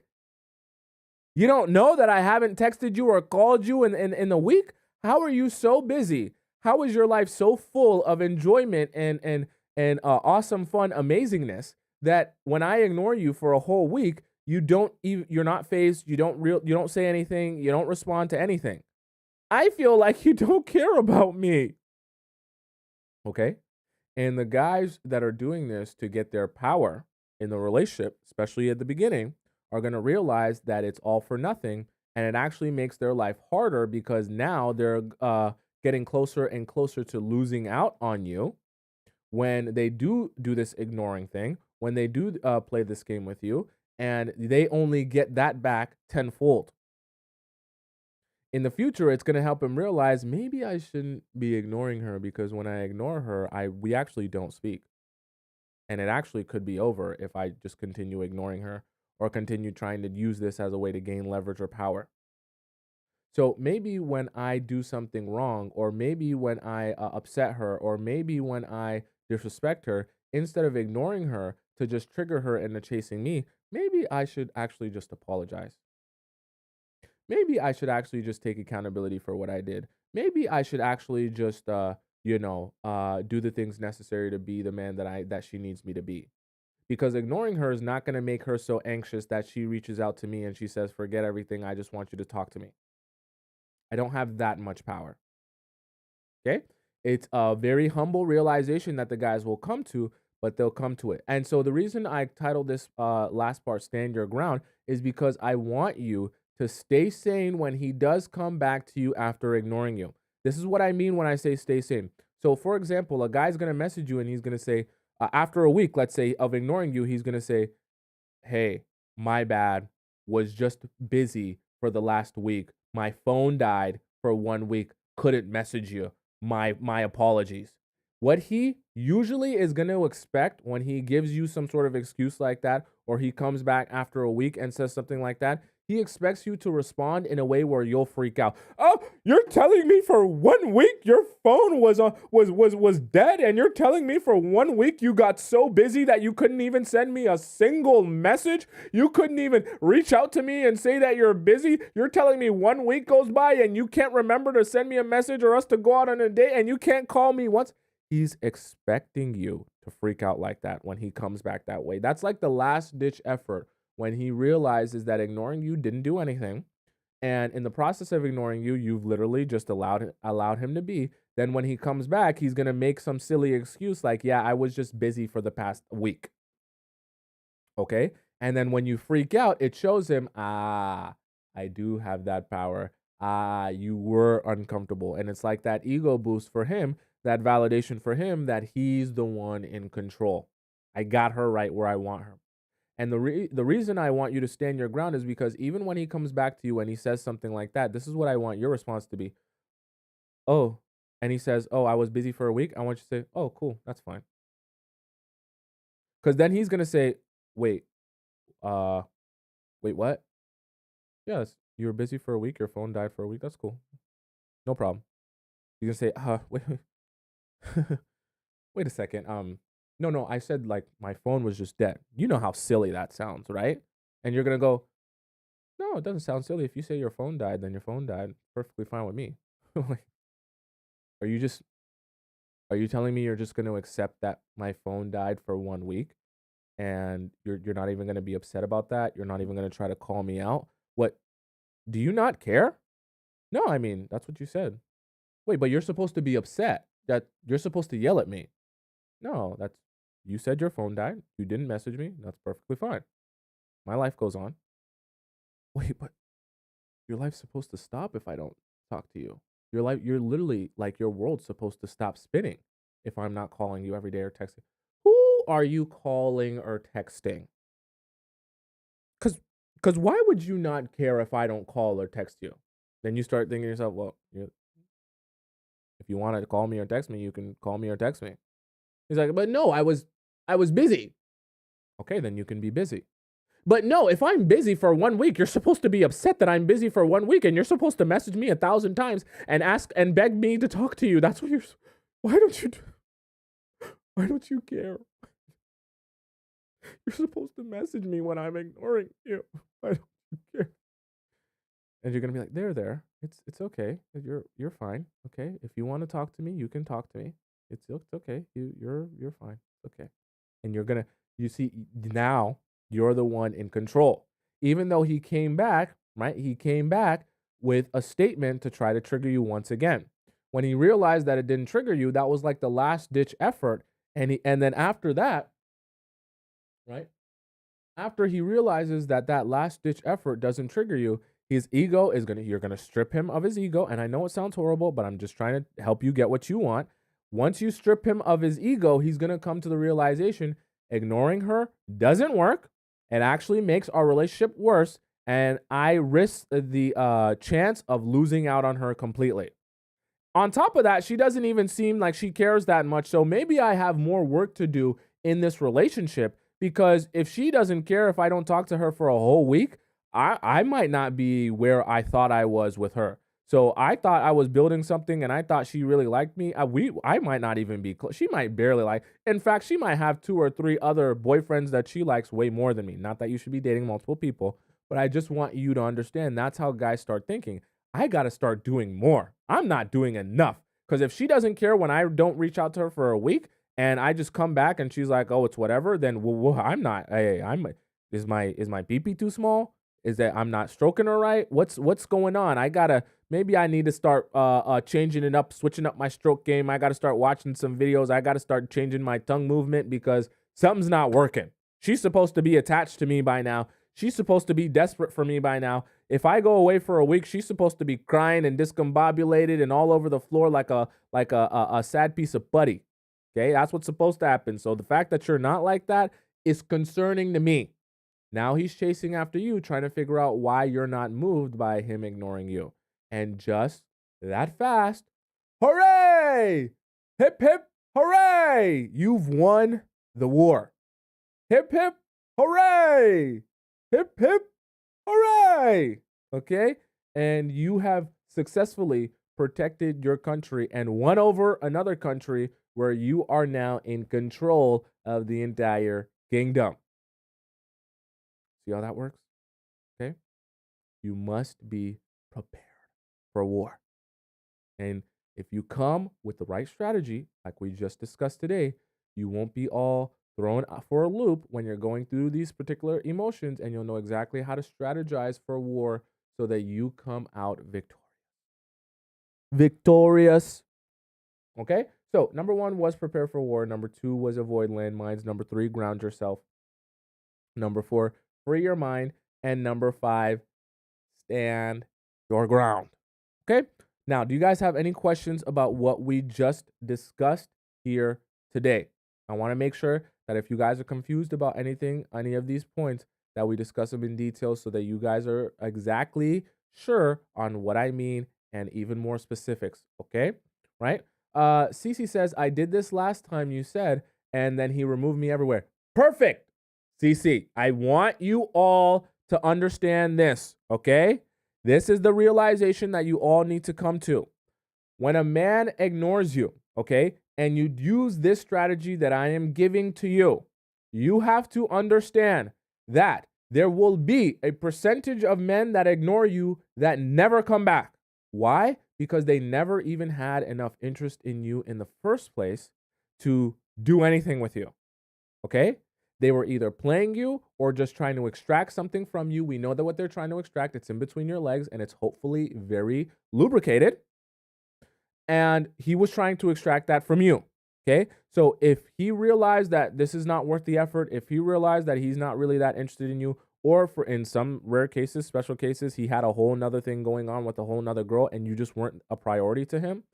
You don't know that I haven't texted you or called you in a week? How are you so busy? How is your life so full of enjoyment and awesome fun amazingness that when I ignore you for a whole week, you're not phased, you don't say anything, you don't respond to anything. I feel like you don't care about me. Okay? And the guys that are doing this to get their power in the relationship, especially at the beginning, are going to realize that it's all for nothing. And it actually makes their life harder because now they're getting closer and closer to losing out on you when they do this ignoring thing, when they do play this game with you, and they only get that back tenfold. In the future, it's going to help him realize maybe I shouldn't be ignoring her because when I ignore her, we actually don't speak. And it actually could be over if I just continue ignoring her or continue trying to use this as a way to gain leverage or power. So maybe when I do something wrong, or maybe when I upset her, or maybe when I disrespect her, instead of ignoring her to just trigger her into chasing me, maybe I should actually just apologize. Maybe I should actually just take accountability for what I did. Maybe I should actually just, do the things necessary to be the man that she needs me to be. Because ignoring her is not going to make her so anxious that she reaches out to me and she says, "Forget everything. I just want you to talk to me." I don't have that much power. Okay. It's a very humble realization that the guys will come to, but they'll come to it. And so the reason I titled this last part, Stand Your Ground, is because I want you to stay sane when he does come back to you after ignoring you. This is what I mean when I say stay sane. So, for example, a guy's going to message you and he's going to say, after a week, let's say, of ignoring you, he's going to say, "Hey, my bad. Was just busy for the last week. My phone died for 1 week. Couldn't message you. My apologies." What he usually is going to expect when he gives you some sort of excuse like that, or he comes back after a week and says something like that, he expects you to respond in a way where you'll freak out. "Oh, you're telling me for 1 week your phone was dead, and you're telling me for 1 week you got so busy that you couldn't even send me a single message? You couldn't even reach out to me and say that you're busy? You're telling me 1 week goes by and you can't remember to send me a message or us to go out on a date, and you can't call me once?" He's expecting you to freak out like that when he comes back that way. That's like the last ditch effort when he realizes that ignoring you didn't do anything. And in the process of ignoring you, you've literally just allowed him to be. Then when he comes back, he's gonna make some silly excuse like, "Yeah, I was just busy for the past week." Okay. And then when you freak out, it shows him, I do have that power. You were uncomfortable. And it's like that ego boost for him, that validation for him that he's the one in control. I got her right where I want her. And the reason I want you to stand your ground is because even when he comes back to you and he says something like that, this is what I want your response to be. "Oh," and he says, "Oh, I was busy for a week." I want you to say, "Oh, cool, that's fine." Because then he's gonna say, "Wait, uh, wait, what? Yes, you were busy for a week. Your phone died for a week. That's cool. No problem." He's gonna say, wait, wait a second. No, I said like my phone was just dead. You know how silly that sounds, right?" And you're gonna go, "No, it doesn't sound silly. If you say your phone died, then your phone died. Perfectly fine with me." Like, are you just are you telling me you're just gonna accept that my phone died for 1 week and you're not even gonna be upset about that? You're not even gonna try to call me out? What, do you not care? No, I mean, that's what you said. Wait, but you're supposed to be upset. That you're supposed to yell at me. No, that's you said your phone died. You didn't message me. That's perfectly fine. My life goes on. Wait, but your life's supposed to stop if I don't talk to you. You're literally like your world's supposed to stop spinning if I'm not calling you every day or texting. Who who are you calling or texting? Cause, cause why would you not care if I don't call or text you? Then you start thinking to yourself, well, if you want to call me or text me, you can call me or text me. He's like, but no, I was busy. Okay, then you can be busy. But no, if I'm busy for 1 week, you're supposed to be upset that I'm busy for 1 week, and you're supposed to message me 1,000 times and ask and beg me to talk to you. That's what you're. Why don't you? Why don't you care? You're supposed to message me when I'm ignoring you. Why don't you care? And you're gonna be like, there. It's okay. You're fine. Okay. If you want to talk to me, you can talk to me. It's okay. You're fine. Okay. And you see, now you're the one in control. Even though he came back, right? He came back with a statement to try to trigger you once again. When he realized that it didn't trigger you, that was like the last ditch effort. And then after that, right? After he realizes that that last ditch effort doesn't trigger you, his ego is you're gonna strip him of his ego. And I know it sounds horrible, but I'm just trying to help you get what you want. Once you strip him of his ego, he's gonna come to the realization ignoring her doesn't work. It actually makes our relationship worse, and I risk the chance of losing out on her completely. On top of that, she doesn't even seem like she cares that much. So maybe I have more work to do in this relationship, because if she doesn't care if I don't talk to her for a whole week, I might not be where I thought I was with her. So I thought I was building something, and I thought she really liked me. I might not even be close. She might barely like. In fact, she might have 2 or 3 other boyfriends that she likes way more than me. Not that you should be dating multiple people, but I just want you to understand that's how guys start thinking. I got to start doing more. I'm not doing enough. Because if she doesn't care when I don't reach out to her for a week and I just come back and she's like, "Oh, it's whatever," then I'm not. Hey, is my PP too small? Is that I'm not stroking her right? What's going on? Maybe I need to start changing it up, switching up my stroke game. I got to start watching some videos. I got to start changing my tongue movement because something's not working. She's supposed to be attached to me by now. She's supposed to be desperate for me by now. If I go away for a week, she's supposed to be crying and discombobulated and all over the floor like a sad piece of putty. Okay, that's what's supposed to happen. So the fact that you're not like that is concerning to me. Now he's chasing after you, trying to figure out why you're not moved by him ignoring you. And just that fast, hooray! Hip hip, hooray! You've won the war. Hip hip, hooray! Hip hip, hooray! Okay? And you have successfully protected your country and won over another country where you are now in control of the entire kingdom. See how that works? Okay? You must be prepared for war. And if you come with the right strategy, like we just discussed today, you won't be all thrown for a loop when you're going through these particular emotions, and you'll know exactly how to strategize for war so that you come out victorious. Victorious. Okay? So, number 1 was prepare for war. Number 2 was avoid landmines. Number 3, ground yourself. Number 4, free your mind. And number 5, stand your ground. Okay? Now, do you guys have any questions about what we just discussed here today? I want to make sure that if you guys are confused about anything, any of these points, that we discuss them in detail so that you guys are exactly sure on what I mean and even more specifics. Okay? Right? Cece says, I did this last time you said, and then he removed me everywhere. Perfect. Cece, I want you all to understand this. Okay? This is the realization that you all need to come to. When a man ignores you, okay, and you use this strategy that I am giving to you, you have to understand that there will be a percentage of men that ignore you that never come back. Why? Because they never even had enough interest in you in the first place to do anything with you. Okay? They were either playing you or just trying to extract something from you. We know that what they're trying to extract, it's in between your legs and it's hopefully very lubricated. And he was trying to extract that from you. Okay? So if he realized that this is not worth the effort, if he realized that he's not really that interested in you, or for in some rare cases, special cases, he had a whole nother thing going on with a whole nother girl and you just weren't a priority to him,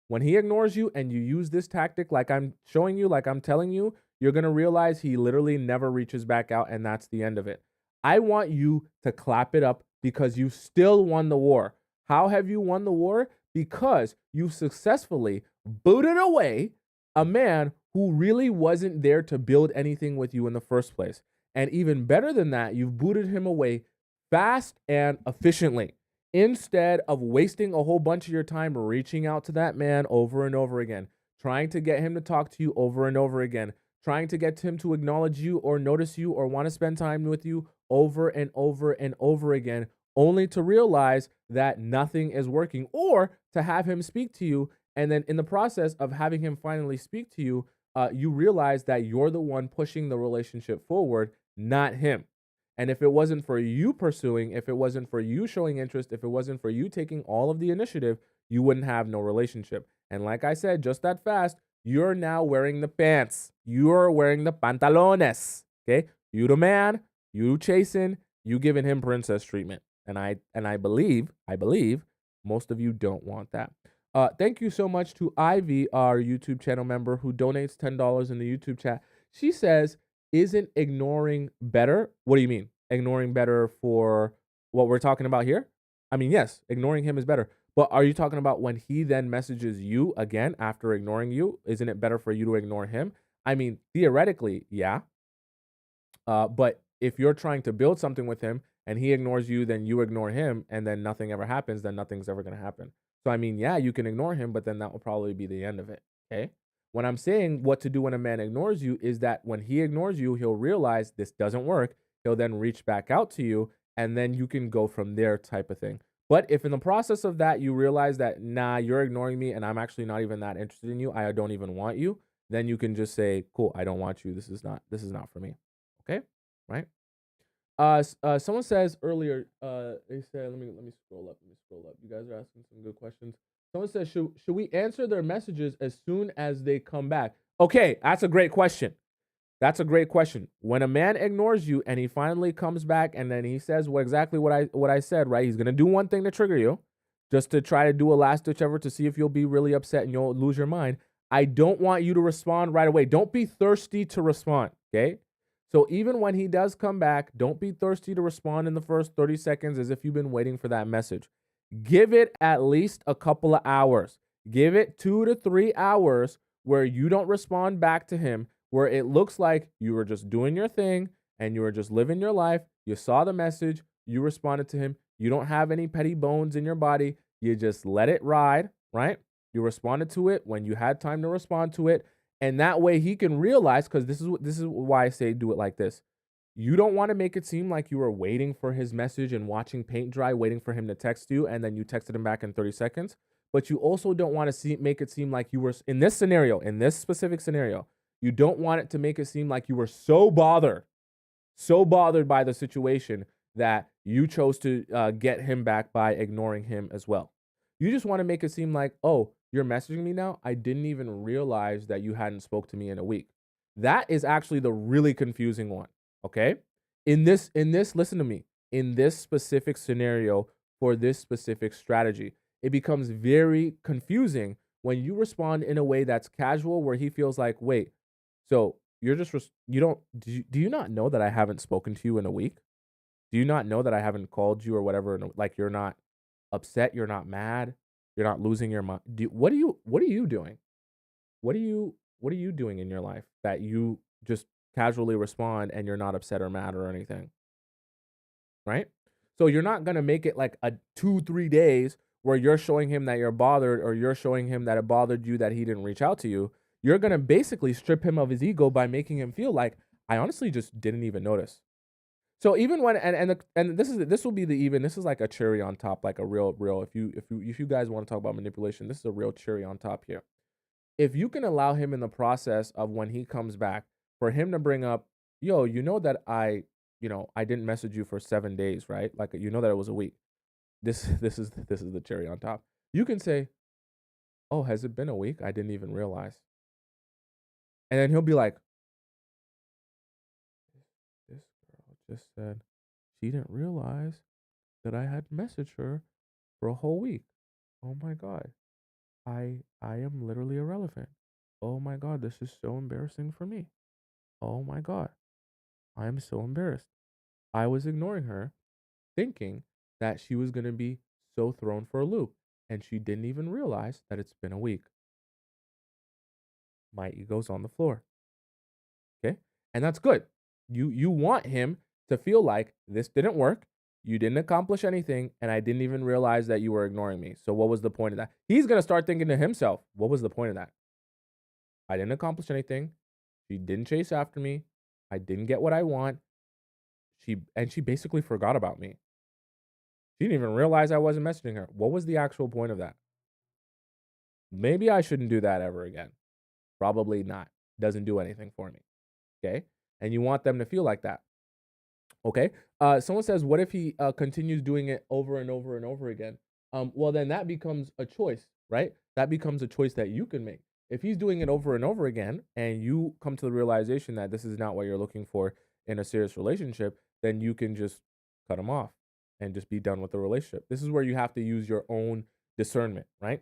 when he ignores you and you use this tactic like I'm showing you, like I'm telling you, you're going to realize he literally never reaches back out, and that's the end of it. I want you to clap it up because you still won the war. How have you won the war? Because you successfully booted away a man who really wasn't there to build anything with you in the first place. And even better than that, you've booted him away fast and efficiently instead of wasting a whole bunch of your time reaching out to that man over and over again, trying to get him to talk to you over and over again, trying to get him to acknowledge you or notice you or want to spend time with you over and over and over again, only to realize that nothing is working, or to have him speak to you. And then in the process of having him finally speak to you, you realize that you're the one pushing the relationship forward, not him. And if it wasn't for you pursuing, if it wasn't for you showing interest, if it wasn't for you taking all of the initiative, you wouldn't have no relationship. And like I said, just that fast, you're now wearing the pants. You're wearing the pantalones. Okay? You the man, you chasing, you giving him princess treatment. And I believe most of you don't want that. Thank you so much to Ivy, our YouTube channel member, who donates $10 in the YouTube chat. She says, isn't ignoring better? What do you mean? Ignoring better for what we're talking about here? I mean, yes, ignoring him is better. But are you talking about when he then messages you again after ignoring you? Isn't it better for you to ignore him? I mean, theoretically, yeah. But if you're trying to build something with him and he ignores you, then you ignore him, and then nothing ever happens, then nothing's ever going to happen. So, I mean, yeah, you can ignore him, but then that will probably be the end of it. Okay. When I'm saying what to do when a man ignores you, is that when he ignores you, he'll realize this doesn't work. He'll then reach back out to you, and then you can go from there, type of thing. But if in the process of that you realize that, nah, you're ignoring me and I'm actually not even that interested in you, I don't even want you, then you can just say, cool, I don't want you. This is not for me. Okay? Right? Someone says earlier, they said, let me scroll up. Let me scroll up. You guys are asking some good questions. Someone says, should we answer their messages as soon as they come back? Okay, that's a great question. That's a great question. When a man ignores you and he finally comes back and then he says exactly what I said, right? He's gonna do one thing to trigger you, just to try to do a last ditch effort to see if you'll be really upset and you'll lose your mind. I don't want you to respond right away. Don't be thirsty to respond. Okay. So even when he does come back, don't be thirsty to respond in the first 30 seconds as if you've been waiting for that message. Give it at least a couple of hours. Give it 2 to 3 hours where you don't respond back to him, where it looks like you were just doing your thing and you were just living your life. You saw the message, you responded to him. You don't have any petty bones in your body. You just let it ride, right? You responded to it when you had time to respond to it. And that way he can realize, because this is why I say do it like this. You don't want to make it seem like you were waiting for his message and watching paint dry, waiting for him to text you, and then you texted him back in 30 seconds. But you also don't want to make it seem like you were in this scenario, in this specific scenario. You don't want it to make it seem like you were so bothered by the situation that you chose to get him back by ignoring him as well. You just want to make it seem like, oh, you're messaging me now. I didn't even realize that you hadn't spoke to me in a week. That is actually the really confusing one. Okay. Listen to me. In this specific scenario for this specific strategy, it becomes very confusing when you respond in a way that's casual, where he feels like, wait, so you're just you don't do you not know that I haven't spoken to you in a week? Do you not know that I haven't called you or whatever? Like, you're not upset, you're not mad, you're not losing your mind. What are you doing? What are you doing in your life that you just casually respond and you're not upset or mad or anything, right? So you're not gonna make it like a 2, 3 days where you're showing him that you're bothered, or you're showing him that it bothered you that he didn't reach out to you. You're gonna basically strip him of his ego by making him feel like, I honestly just didn't even notice. So even when and this will be the even this is like a cherry on top, like a real if you guys want to talk about manipulation, this is a real cherry on top here. If you can allow him in the process of when he comes back, for him to bring up, yo, you know that I didn't message you for 7 days, right? Like, you know that it was a week. This is the cherry on top. You can say, oh, has it been a week? I didn't even realize. And then he'll be like, this girl just said she didn't realize that I had messaged her for a whole week. Oh my god. I am literally irrelevant. Oh my god, this is so embarrassing for me. Oh my God, I am so embarrassed. I was ignoring her, thinking that she was going to be so thrown for a loop. And she didn't even realize that it's been a week. My ego's on the floor. Okay. And that's good. You want him to feel like this didn't work. You didn't accomplish anything, and I didn't even realize that you were ignoring me. So what was the point of that? He's gonna start thinking to himself, what was the point of that? I didn't accomplish anything. She didn't chase after me. I didn't get what I want. She basically forgot about me. She didn't even realize I wasn't messaging her. What was the actual point of that? Maybe I shouldn't do that ever again. Probably not. Doesn't do anything for me. Okay. And you want them to feel like that. Okay. Someone says, what if he continues doing it over and over and over again? Well, then that becomes a choice, right? That becomes a choice that you can make. If he's doing it over and over again and you come to the realization that this is not what you're looking for in a serious relationship, then you can just cut him off and just be done with the relationship. This is where you have to use your own discernment, right?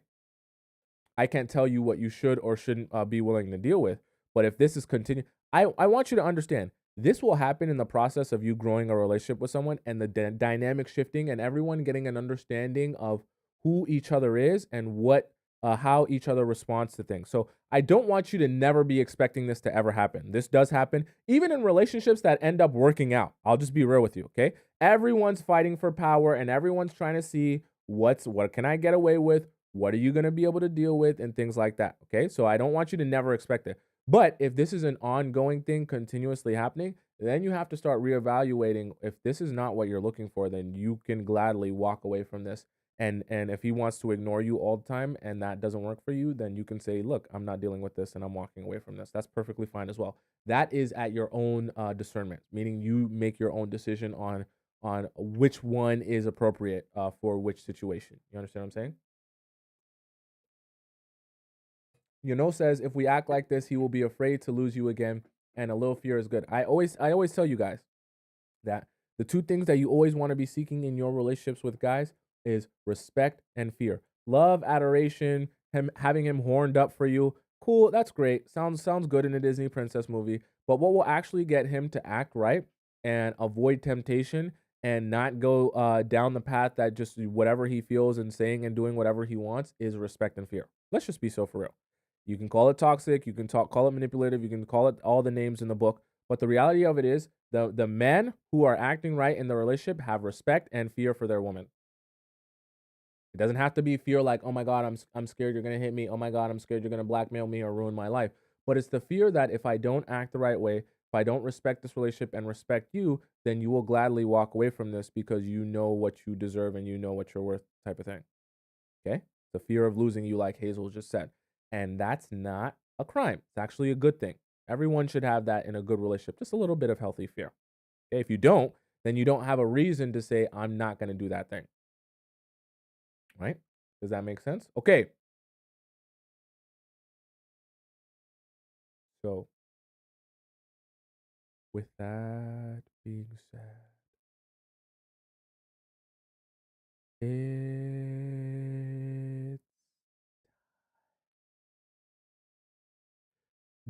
I can't tell you what you should or shouldn't be willing to deal with. But if this is continue, I want you to understand this will happen in the process of you growing a relationship with someone and the dynamic shifting and everyone getting an understanding of who each other is and what how each other responds to things. So I don't want you to never be expecting this to ever happen. This does happen even in relationships that end up working out. I'll just be real with you, okay? Everyone's fighting for power and everyone's trying to see what can I get away with? What are you going to be able to deal with and things like that, okay? So I don't want you to never expect it. But if this is an ongoing thing continuously happening, then you have to start reevaluating. If this is not what you're looking for, then you can gladly walk away from this. And if he wants to ignore you all the time and that doesn't work for you, then you can say, "Look, I'm not dealing with this and I'm walking away from this." That's perfectly fine as well. That is at your own discernment, meaning you make your own decision on which one is appropriate for which situation. You understand what I'm saying? Says if we act like this, he will be afraid to lose you again, and a little fear is good. I always tell you guys that the two things that you always want to be seeking in your relationships with guys is respect and fear. Love, adoration, him having him horned up for you. Cool, that's great. Sounds good in a Disney princess movie. But what will actually get him to act right and avoid temptation and not go down the path that just whatever he feels and saying and doing whatever he wants is respect and fear. Let's just be so for real. You can call it toxic, you can call it manipulative, you can call it all the names in the book, but the reality of it is the men who are acting right in the relationship have respect and fear for their woman. It doesn't have to be fear like, "Oh my god, I'm scared you're going to hit me. Oh my god, I'm scared you're going to blackmail me or ruin my life." But it's the fear that if I don't act the right way, if I don't respect this relationship and respect you, then you will gladly walk away from this because you know what you deserve and you know what you're worth type of thing. Okay? The fear of losing you, like Hazel just said. And that's not a crime. It's actually a good thing. Everyone should have that in a good relationship, just a little bit of healthy fear. Okay? If you don't, then you don't have a reason to say, I'm not going to do that thing. Right? Does that make sense? Okay. So, with that being said, it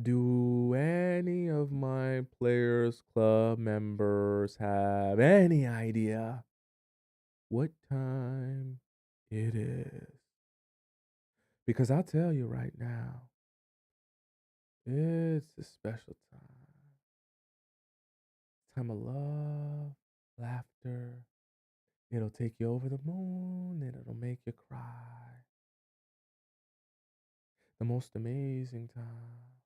do any of my Players Club members have any idea what time it is? Because I'll tell you right now, it's a special time of love, laughter. It'll take you over the moon and it'll make you cry. The most amazing time,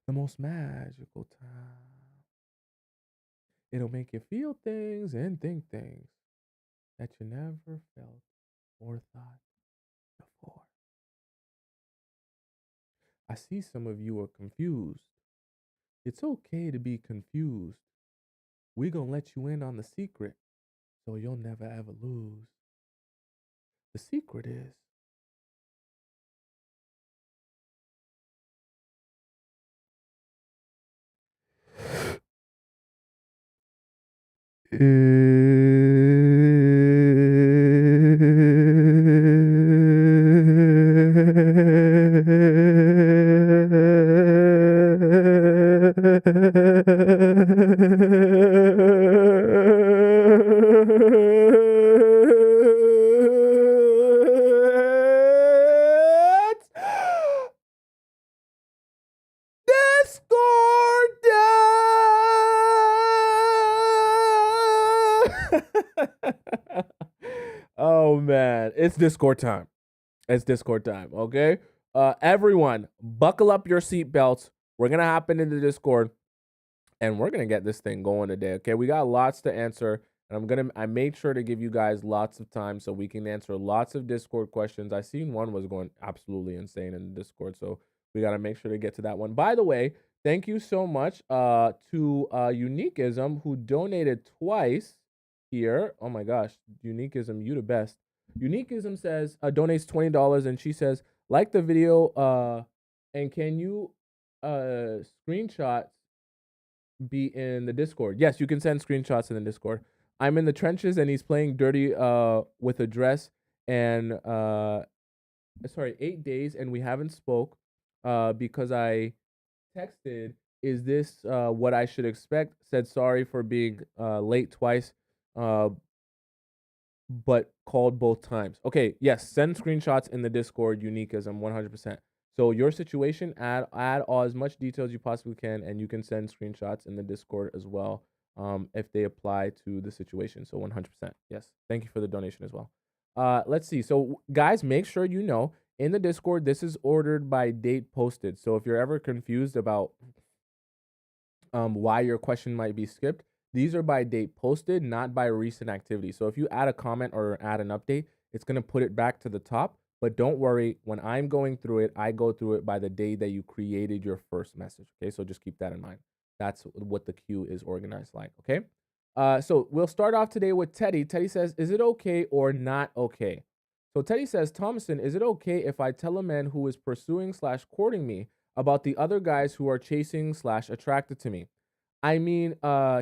the most magical time. It'll make you feel things and think things that you never felt or thought before. I see some of you are confused. It's okay to be confused. We gonna let you in on the secret so you'll never ever lose. The secret is Discord. Oh man, it's Discord time. It's Discord time, okay? Everyone, buckle up your seatbelts. We're gonna hop into the Discord and we're gonna get this thing going today. Okay, we got lots to answer, and I made sure to give you guys lots of time so we can answer lots of Discord questions. I seen one was going absolutely insane in the Discord, so we gotta make sure to get to that one. By the way, thank you so much to Uniqueism who donated twice here. Oh my gosh, Uniqueism, you the best. Uniqueism says donates $20 and she says like the video and can you screenshot be in the Discord. Yes, you can send screenshots in the Discord. I'm in the trenches and he's playing dirty with a dress and sorry, 8 days and we haven't spoke because I texted, is this what I should expect? Said sorry for being late twice. But called both times. Okay, yes, send screenshots in the Discord, Uniqueism, 100%. So your situation, add all as much detail as you possibly can, and you can send screenshots in the Discord as well, if they apply to the situation. So 100%. Yes, thank you for the donation as well. Let's see. So guys, make sure you know in the Discord this is ordered by date posted. So if you're ever confused about why your question might be skipped, these are by date posted, not by recent activity. So if you add a comment or add an update, it's going to put it back to the top. But don't worry, when I'm going through it, I go through it by the day that you created your first message. Okay, so just keep that in mind. That's what the queue is organized like. Okay, so we'll start off today with Teddy. Teddy says, is it okay or not okay? So Teddy says, Tomisin, is it okay if I tell a man who is pursuing slash courting me about the other guys who are chasing slash attracted to me? I mean,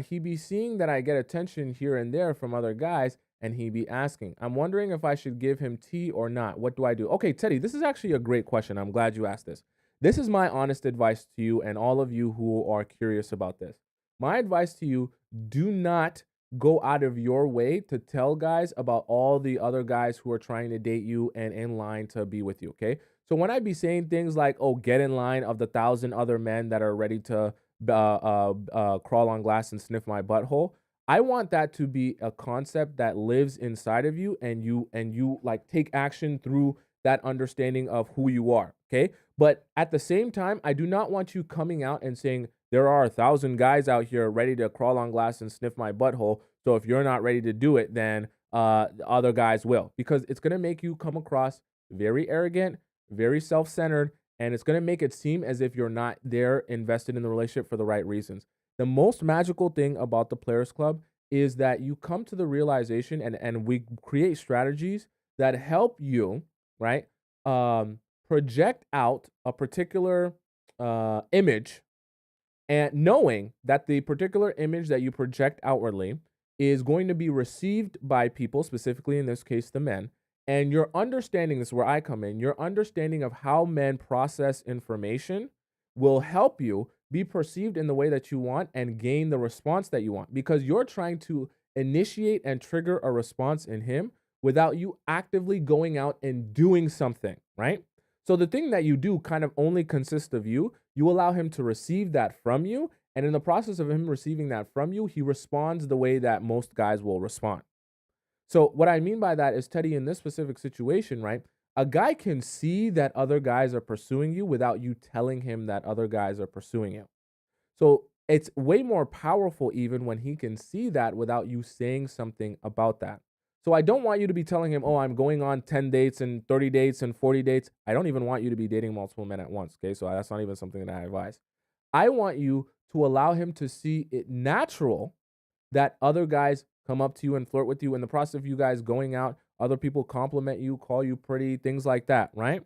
he be seeing that I get attention here and there from other guys, and he be asking. I'm wondering if I should give him tea or not. What do I do? Okay, Teddy, this is actually a great question. I'm glad you asked this. This is my honest advice to you and all of you who are curious about this. My advice to you, do not go out of your way to tell guys about all the other guys who are trying to date you and in line to be with you, okay? So when I be saying things like, oh, get in line of the 1,000 other men that are ready to crawl on glass and sniff my butthole. I want that to be a concept that lives inside of you, and you like take action through that understanding of who you are. Okay, but at the same time, I do not want you coming out and saying there are 1,000 guys out here ready to crawl on glass and sniff my butthole. So if you're not ready to do it, then other guys will, because it's gonna make you come across very arrogant, very self-centered, and it's going to make it seem as if you're not there invested in the relationship for the right reasons. The most magical thing about the Players Club is that you come to the realization, and we create strategies that help you, right, project out a particular image, and knowing that the particular image that you project outwardly is going to be received by people, specifically in this case, the men. And your understanding, this is where I come in, your understanding of how men process information will help you be perceived in the way that you want and gain the response that you want, because you're trying to initiate and trigger a response in him without you actively going out and doing something, right? So the thing that you do kind of only consists of you. You allow him to receive that from you. And in the process of him receiving that from you, he responds the way that most guys will respond. So what I mean by that is, Teddy, in this specific situation, right? A guy can see that other guys are pursuing you without you telling him that other guys are pursuing you. So it's way more powerful even when he can see that without you saying something about that. So I don't want you to be telling him, oh, I'm going on 10 dates and 30 dates and 40 dates. I don't even want you to be dating multiple men at once. Okay. So that's not even something that I advise. I want you to allow him to see it natural that other guys come up to you and flirt with you. In the process of you guys going out, other people compliment you, call you pretty, things like that, right?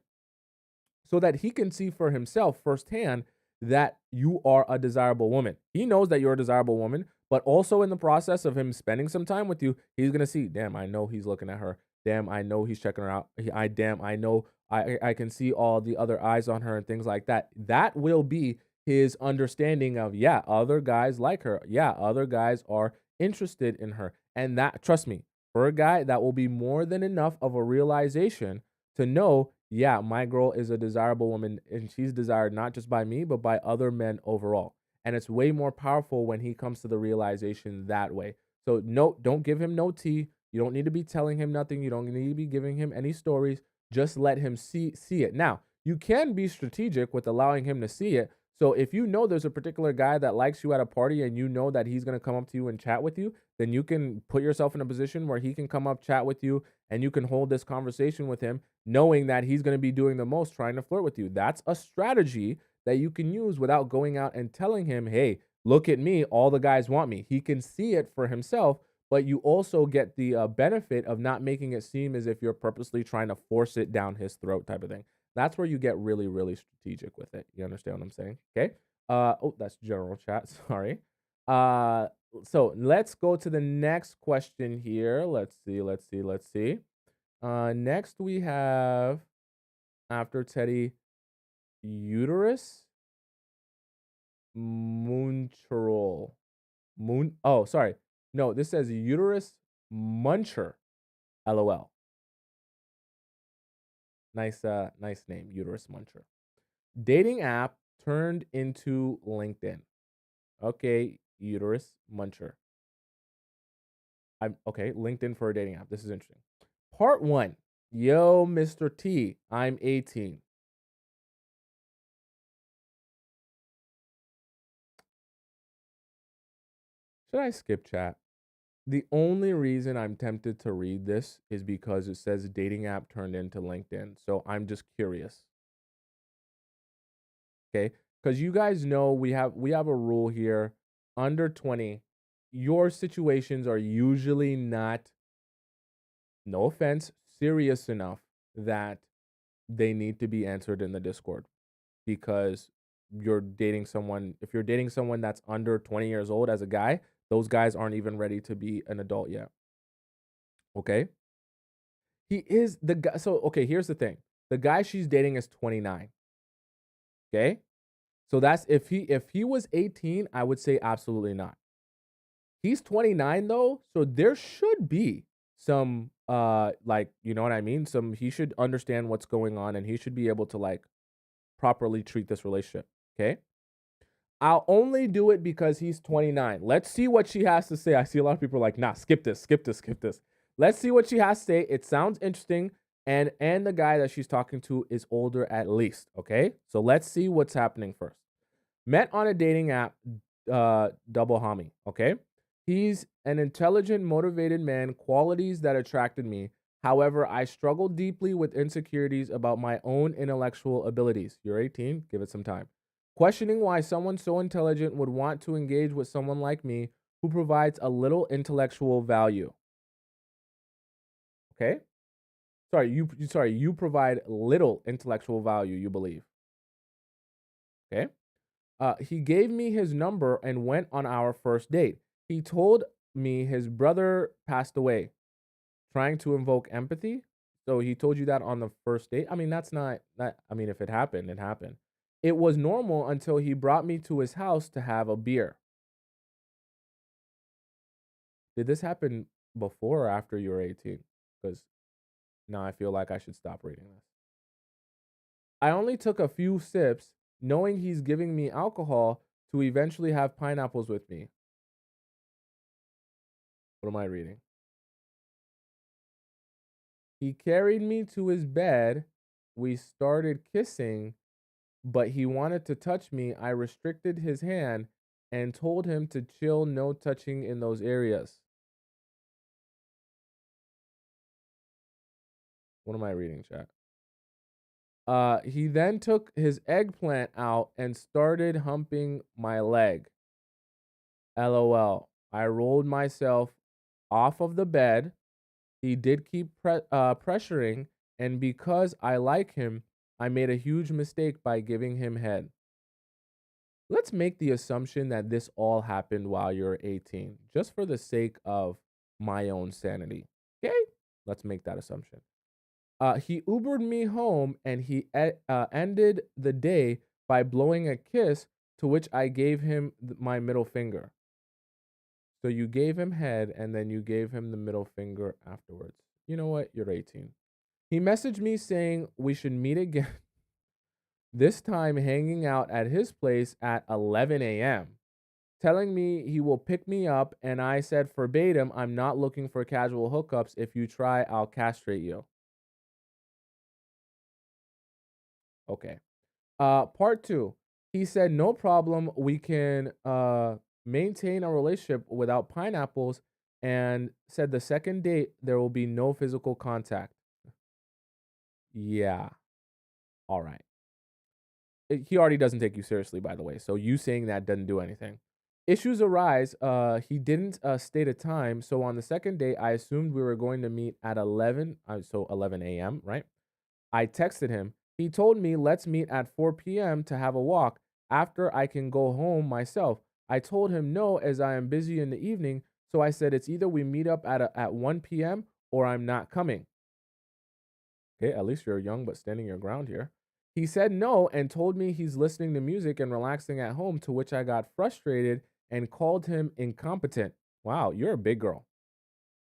So that he can see for himself firsthand that you are a desirable woman. He knows that you're a desirable woman, but also in the process of him spending some time with you, he's gonna see, damn, I know he's looking at her. Damn, I know he's checking her out. I know I can see all the other eyes on her and things like that. That will be his understanding of, yeah, other guys like her. Yeah, other guys are interested in her. And that, trust me, for a guy, that will be more than enough of a realization to know, yeah, my girl is a desirable woman and she's desired not just by me, but by other men overall. And it's way more powerful when he comes to the realization that way. So, no, don't give him no tea. You don't need to be telling him nothing. You don't need to be giving him any stories. Just let him see it. Now, you can be strategic with allowing him to see it. So if you know there's a particular guy that likes you at a party and you know that he's going to come up to you and chat with you, then you can put yourself in a position where he can come up, chat with you, and you can hold this conversation with him, knowing that he's going to be doing the most trying to flirt with you. That's a strategy that you can use without going out and telling him, hey, look at me, all the guys want me. He can see it for himself, but you also get the benefit of not making it seem as if you're purposely trying to force it down his throat, type of thing. That's where you get really, really strategic with it. You understand what I'm saying? Okay. Oh, that's general chat. Sorry. Uh, so let's go to the next question here. Let's see. Next we have, after Teddy, uterus muncherol. Oh, sorry. No, this says uterus muncher. LOL. Nice name, uterus muncher. Dating app turned into LinkedIn. Okay, uterus muncher. I'm okay, LinkedIn for a dating app. This is interesting. Part 1. Yo, Mr. T, I'm 18. Should I skip chat? The only reason I'm tempted to read this is because it says dating app turned into LinkedIn. So I'm just curious. Okay? Cuz you guys know we have a rule here, under 20, your situations are usually not, no offense, serious enough that they need to be answered in the Discord, because if you're dating someone that's under 20 years old as a guy, those guys aren't even ready to be an adult yet. Okay? He is the guy. So, okay, here's the thing. The guy she's dating is 29. Okay? So that's, if he was 18, I would say absolutely not. He's 29 though, so there should be some like, you know what I mean? He should understand what's going on and he should be able to like properly treat this relationship. Okay? I'll only do it because he's 29. Let's see what she has to say. I see a lot of people are like, nah, skip this, skip this, skip this. Let's see what she has to say. It sounds interesting. And the guy that she's talking to is older at least. Okay. So let's see what's happening first. Met on a dating app, double homie. Okay. He's an intelligent, motivated man, qualities that attracted me. However, I struggle deeply with insecurities about my own intellectual abilities. You're 18, give it some time. Questioning why someone so intelligent would want to engage with someone like me who provides a little intellectual value. Okay? You provide little intellectual value, you believe. Okay? He gave me his number and went on our first date. He told me his brother passed away, trying to invoke empathy. So he told you that on the first date? I mean, that's not that, I mean, if it happened, it happened. It was normal until he brought me to his house to have a beer. Did this happen before or after you were 18? Because now I feel like I should stop reading this. I only took a few sips, knowing he's giving me alcohol to eventually have pineapples with me. What am I reading? He carried me to his bed. We started kissing, but he wanted to touch me. I restricted his hand and told him to chill, no touching in those areas. What am I reading, chat? He then took his eggplant out and started humping my leg. LOL. I rolled myself off of the bed. He did keep pressuring, and because I like him, I made a huge mistake by giving him head. Let's make the assumption that this all happened while you're 18, just for the sake of my own sanity. Okay? Let's make that assumption. He Ubered me home and he ended the day by blowing a kiss to which I gave him my middle finger. So you gave him head and then you gave him the middle finger afterwards. You know what? You're 18. He messaged me saying we should meet again, this time hanging out at his place at 11 a.m., telling me he will pick me up. And I said verbatim, I'm not looking for casual hookups. If you try, I'll castrate you. Okay. Part two. He said, no problem. We can maintain a relationship without pineapples. And said the second date, there will be no physical contact. Yeah. All right. He already doesn't take you seriously, by the way. So you saying that doesn't do anything. Issues arise. He didn't state a time. So on the second day, I assumed we were going to meet at 11. So 11 a.m., right? I texted him. He told me, let's meet at 4 p.m. to have a walk after I can go home myself. I told him no, as I am busy in the evening. So I said, it's either we meet up at 1 p.m. or I'm not coming. Okay, at least you're young but standing your ground here. He said no and told me he's listening to music and relaxing at home, to which I got frustrated and called him incompetent. Wow, you're a big girl.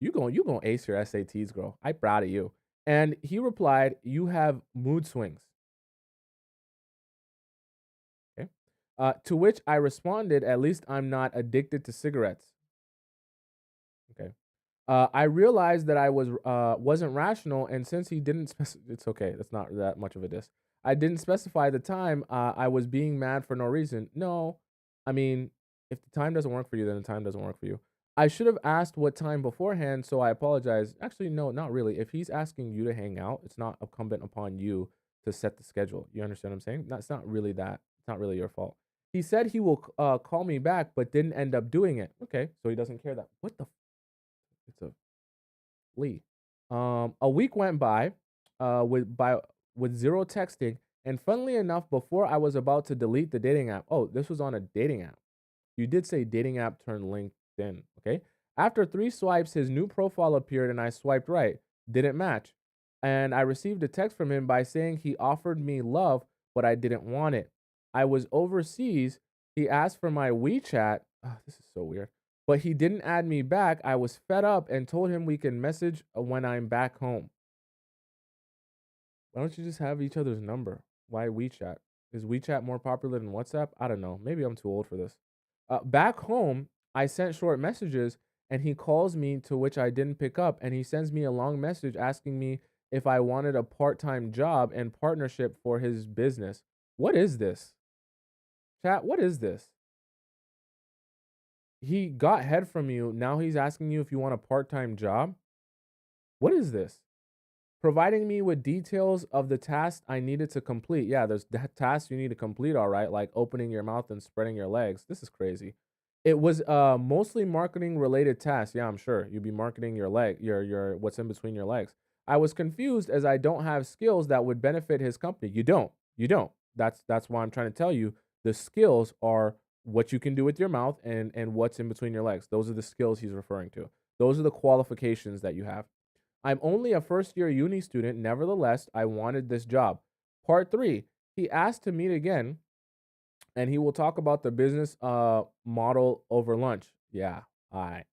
You going to ace your SATs, girl. I'm proud of you. And he replied, you have mood swings. Okay. To which I responded, at least I'm not addicted to cigarettes. Okay. I realized that I wasn't rational, and since he didn't it's okay. That's not that much of a diss. I didn't specify the time. I was being mad for no reason. No, I mean, if the time doesn't work for you, then the time doesn't work for you. I should have asked what time beforehand, so I apologize. Actually, no, not really. If he's asking you to hang out, it's not incumbent upon you to set the schedule. You understand what I'm saying? That's not really that. It's not really your fault. He said he will call me back, but didn't end up doing it. Okay, so he doesn't care that. What the? It's a Lee. A week went by, with zero texting, and funnily enough, before I was about to delete the dating app. Oh, this was on a dating app. You did say dating app turned LinkedIn. Okay. After three swipes, his new profile appeared, and I swiped right. Didn't match, and I received a text from him by saying he offered me love, but I didn't want it. I was overseas. He asked for my WeChat. Oh, this is so weird, but he didn't add me back. I was fed up and told him we can message when I'm back home. Why don't you just have each other's number? Why WeChat? Is WeChat more popular than WhatsApp? I don't know. Maybe I'm too old for this. Back home, I sent short messages and he calls me, to which I didn't pick up. And he sends me a long message asking me if I wanted a part time job and partnership for his business. What is this? Chat, what is this? He got head from you. Now he's asking you if you want a part time job. What is this? Providing me with details of the task I needed to complete. Yeah, there's tasks you need to complete, all right, like opening your mouth and spreading your legs. This is crazy. It was mostly marketing related tasks. Yeah, I'm sure. You'd be marketing your leg, your what's in between your legs. I was confused as I don't have skills that would benefit his company. You don't. You don't. That's why I'm trying to tell you the skills are what you can do with your mouth and what's in between your legs. Those are the skills he's referring to. Those are the qualifications that you have. I'm only a first year uni student. Nevertheless, I wanted this job. Part three, he asked to meet again and he will talk about the business model over lunch. Yeah, all right.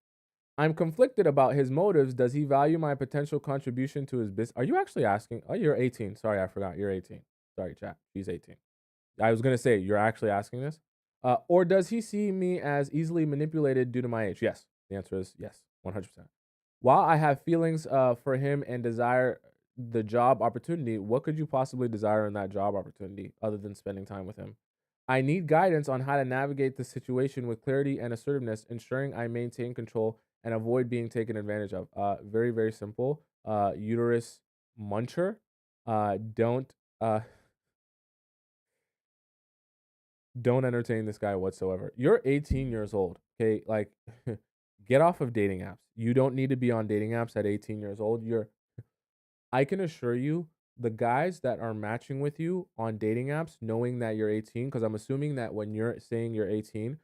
I'm conflicted about his motives. Does he value my potential contribution to his business? Are you actually asking? Oh, you're 18. Sorry, I forgot. You're 18. Sorry, chat. He's 18. I was going to say, you're actually asking this? Or does he see me as easily manipulated due to my age? Yes. The answer is yes, 100%. While I have feelings for him and desire the job opportunity, what could you possibly desire in that job opportunity other than spending time with him? I need guidance on how to navigate the situation with clarity and assertiveness, ensuring I maintain control and avoid being taken advantage of. Very, very simple. Uterus muncher. Don't don't entertain this guy whatsoever. You're 18 years old. Okay, like get off of dating apps. You don't need to be on dating apps at 18 years old. I can assure you, the guys that are matching with you on dating apps, knowing that you're 18, because I'm assuming that when you're saying you're 18,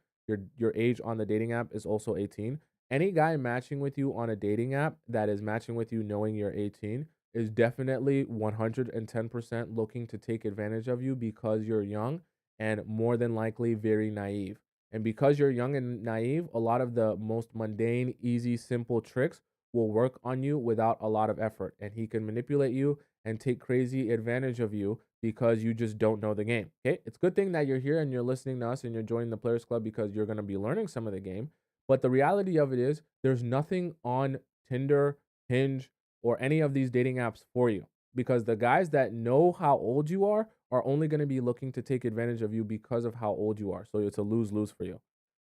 your age on the dating app is also 18. Any guy matching with you on a dating app that is matching with you knowing you're 18 is definitely 110% looking to take advantage of you because you're young and more than likely very naive. And because you're young and naive, a lot of the most mundane, easy, simple tricks will work on you without a lot of effort. And he can manipulate you and take crazy advantage of you because you just don't know the game. Okay. It's a good thing that you're here and you're listening to us and you're joining the Players Club because you're going to be learning some of the game. But the reality of it is, there's nothing on Tinder, Hinge, or any of these dating apps for you, because the guys that know how old you are only going to be looking to take advantage of you because of how old you are. So it's a lose lose for you.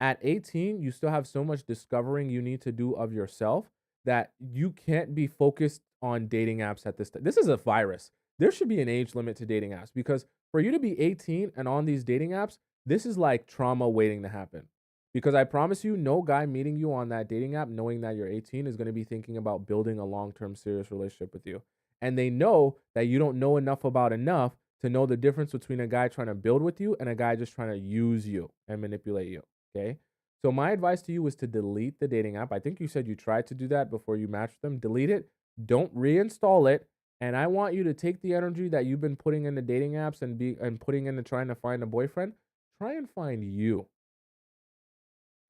At 18, you still have so much discovering you need to do of yourself that you can't be focused on dating apps at this time. This is a virus. There should be an age limit to dating apps, because for you to be 18 and on these dating apps, this is like trauma waiting to happen. Because I promise you, no guy meeting you on that dating app knowing that you're 18 is going to be thinking about building a long term serious relationship with you. And they know that you don't know enough about enough to know the difference between a guy trying to build with you and a guy just trying to use you and manipulate you. Okay. So my advice to you is to delete the dating app. I think you said you tried to do that before you matched them. Delete it. Don't reinstall it. And I want you to take the energy that you've been putting into dating apps and putting into trying to find a boyfriend. Try and find you.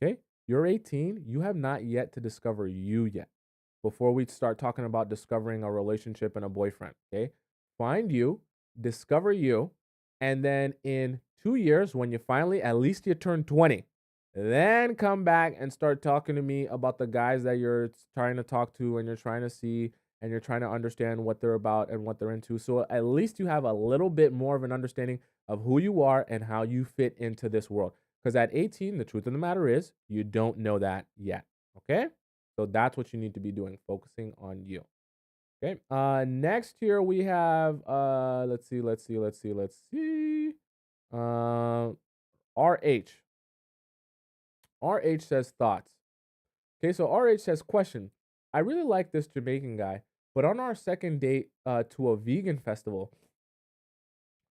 Okay? You're 18. You have not yet to discover you yet before we start talking about discovering a relationship and a boyfriend. Okay? Find you, discover you, and then in 2 years, when you finally, at least you turn 20, then come back and start talking to me about the guys that you're trying to talk to and you're trying to see and you're trying to understand what they're about and what they're into. So at least you have a little bit more of an understanding of who you are and how you fit into this world. Because at 18, the truth of the matter is, you don't know that yet. Okay? So that's what you need to be doing, focusing on you. Okay. Next here we have let's see. Uh RH. RH says thoughts. Okay, so RH says question. I really like this Jamaican guy, but on our second date to a vegan festival,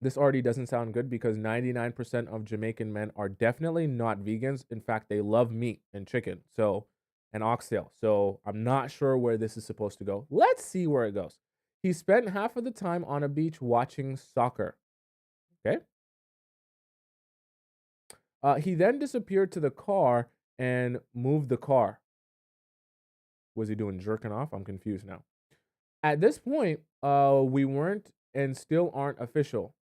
this already doesn't sound good because 99% of Jamaican men are definitely not vegans. In fact, they love meat and chicken, so and oxtail. So I'm not sure where this is supposed to go. Let's see where it goes. He spent half of the time on a beach watching soccer. Okay. He then disappeared to the car and moved the car. Was he doing jerking off? I'm confused now. At this point, we weren't and still aren't official.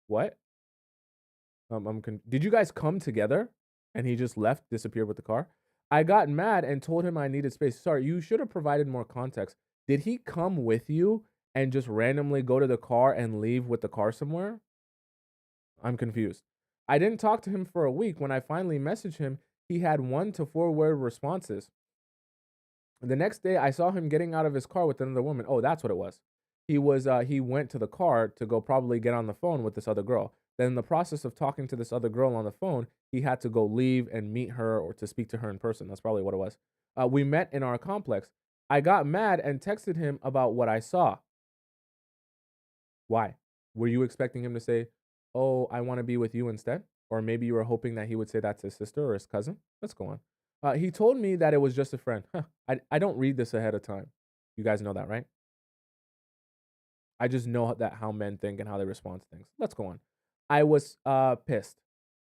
What? Did you guys come together? And he just left, disappeared with the car. I got mad and told him I needed space. Sorry, you should have provided more context. Did he come with you and just randomly go to the car and leave with the car somewhere? I'm confused. I didn't talk to him for a week. When I finally messaged him, he had 1 to 4 word responses. The next day, I saw him getting out of his car with another woman. Oh, that's what it was. He went to the car to go probably get on the phone with this other girl. Then in the process of talking to this other girl on the phone, he had to go leave and meet her or to speak to her in person. That's probably what it was. We met in our complex. I got mad and texted him about what I saw. Why? Were you expecting him to say, "Oh, I want to be with you instead"? Or maybe you were hoping that he would say that to his sister or his cousin? Let's go on. He told me that it was just a friend. Huh. I don't read this ahead of time. You guys know that, right? I just know that how men think and how they respond to things. Let's go on. I was pissed.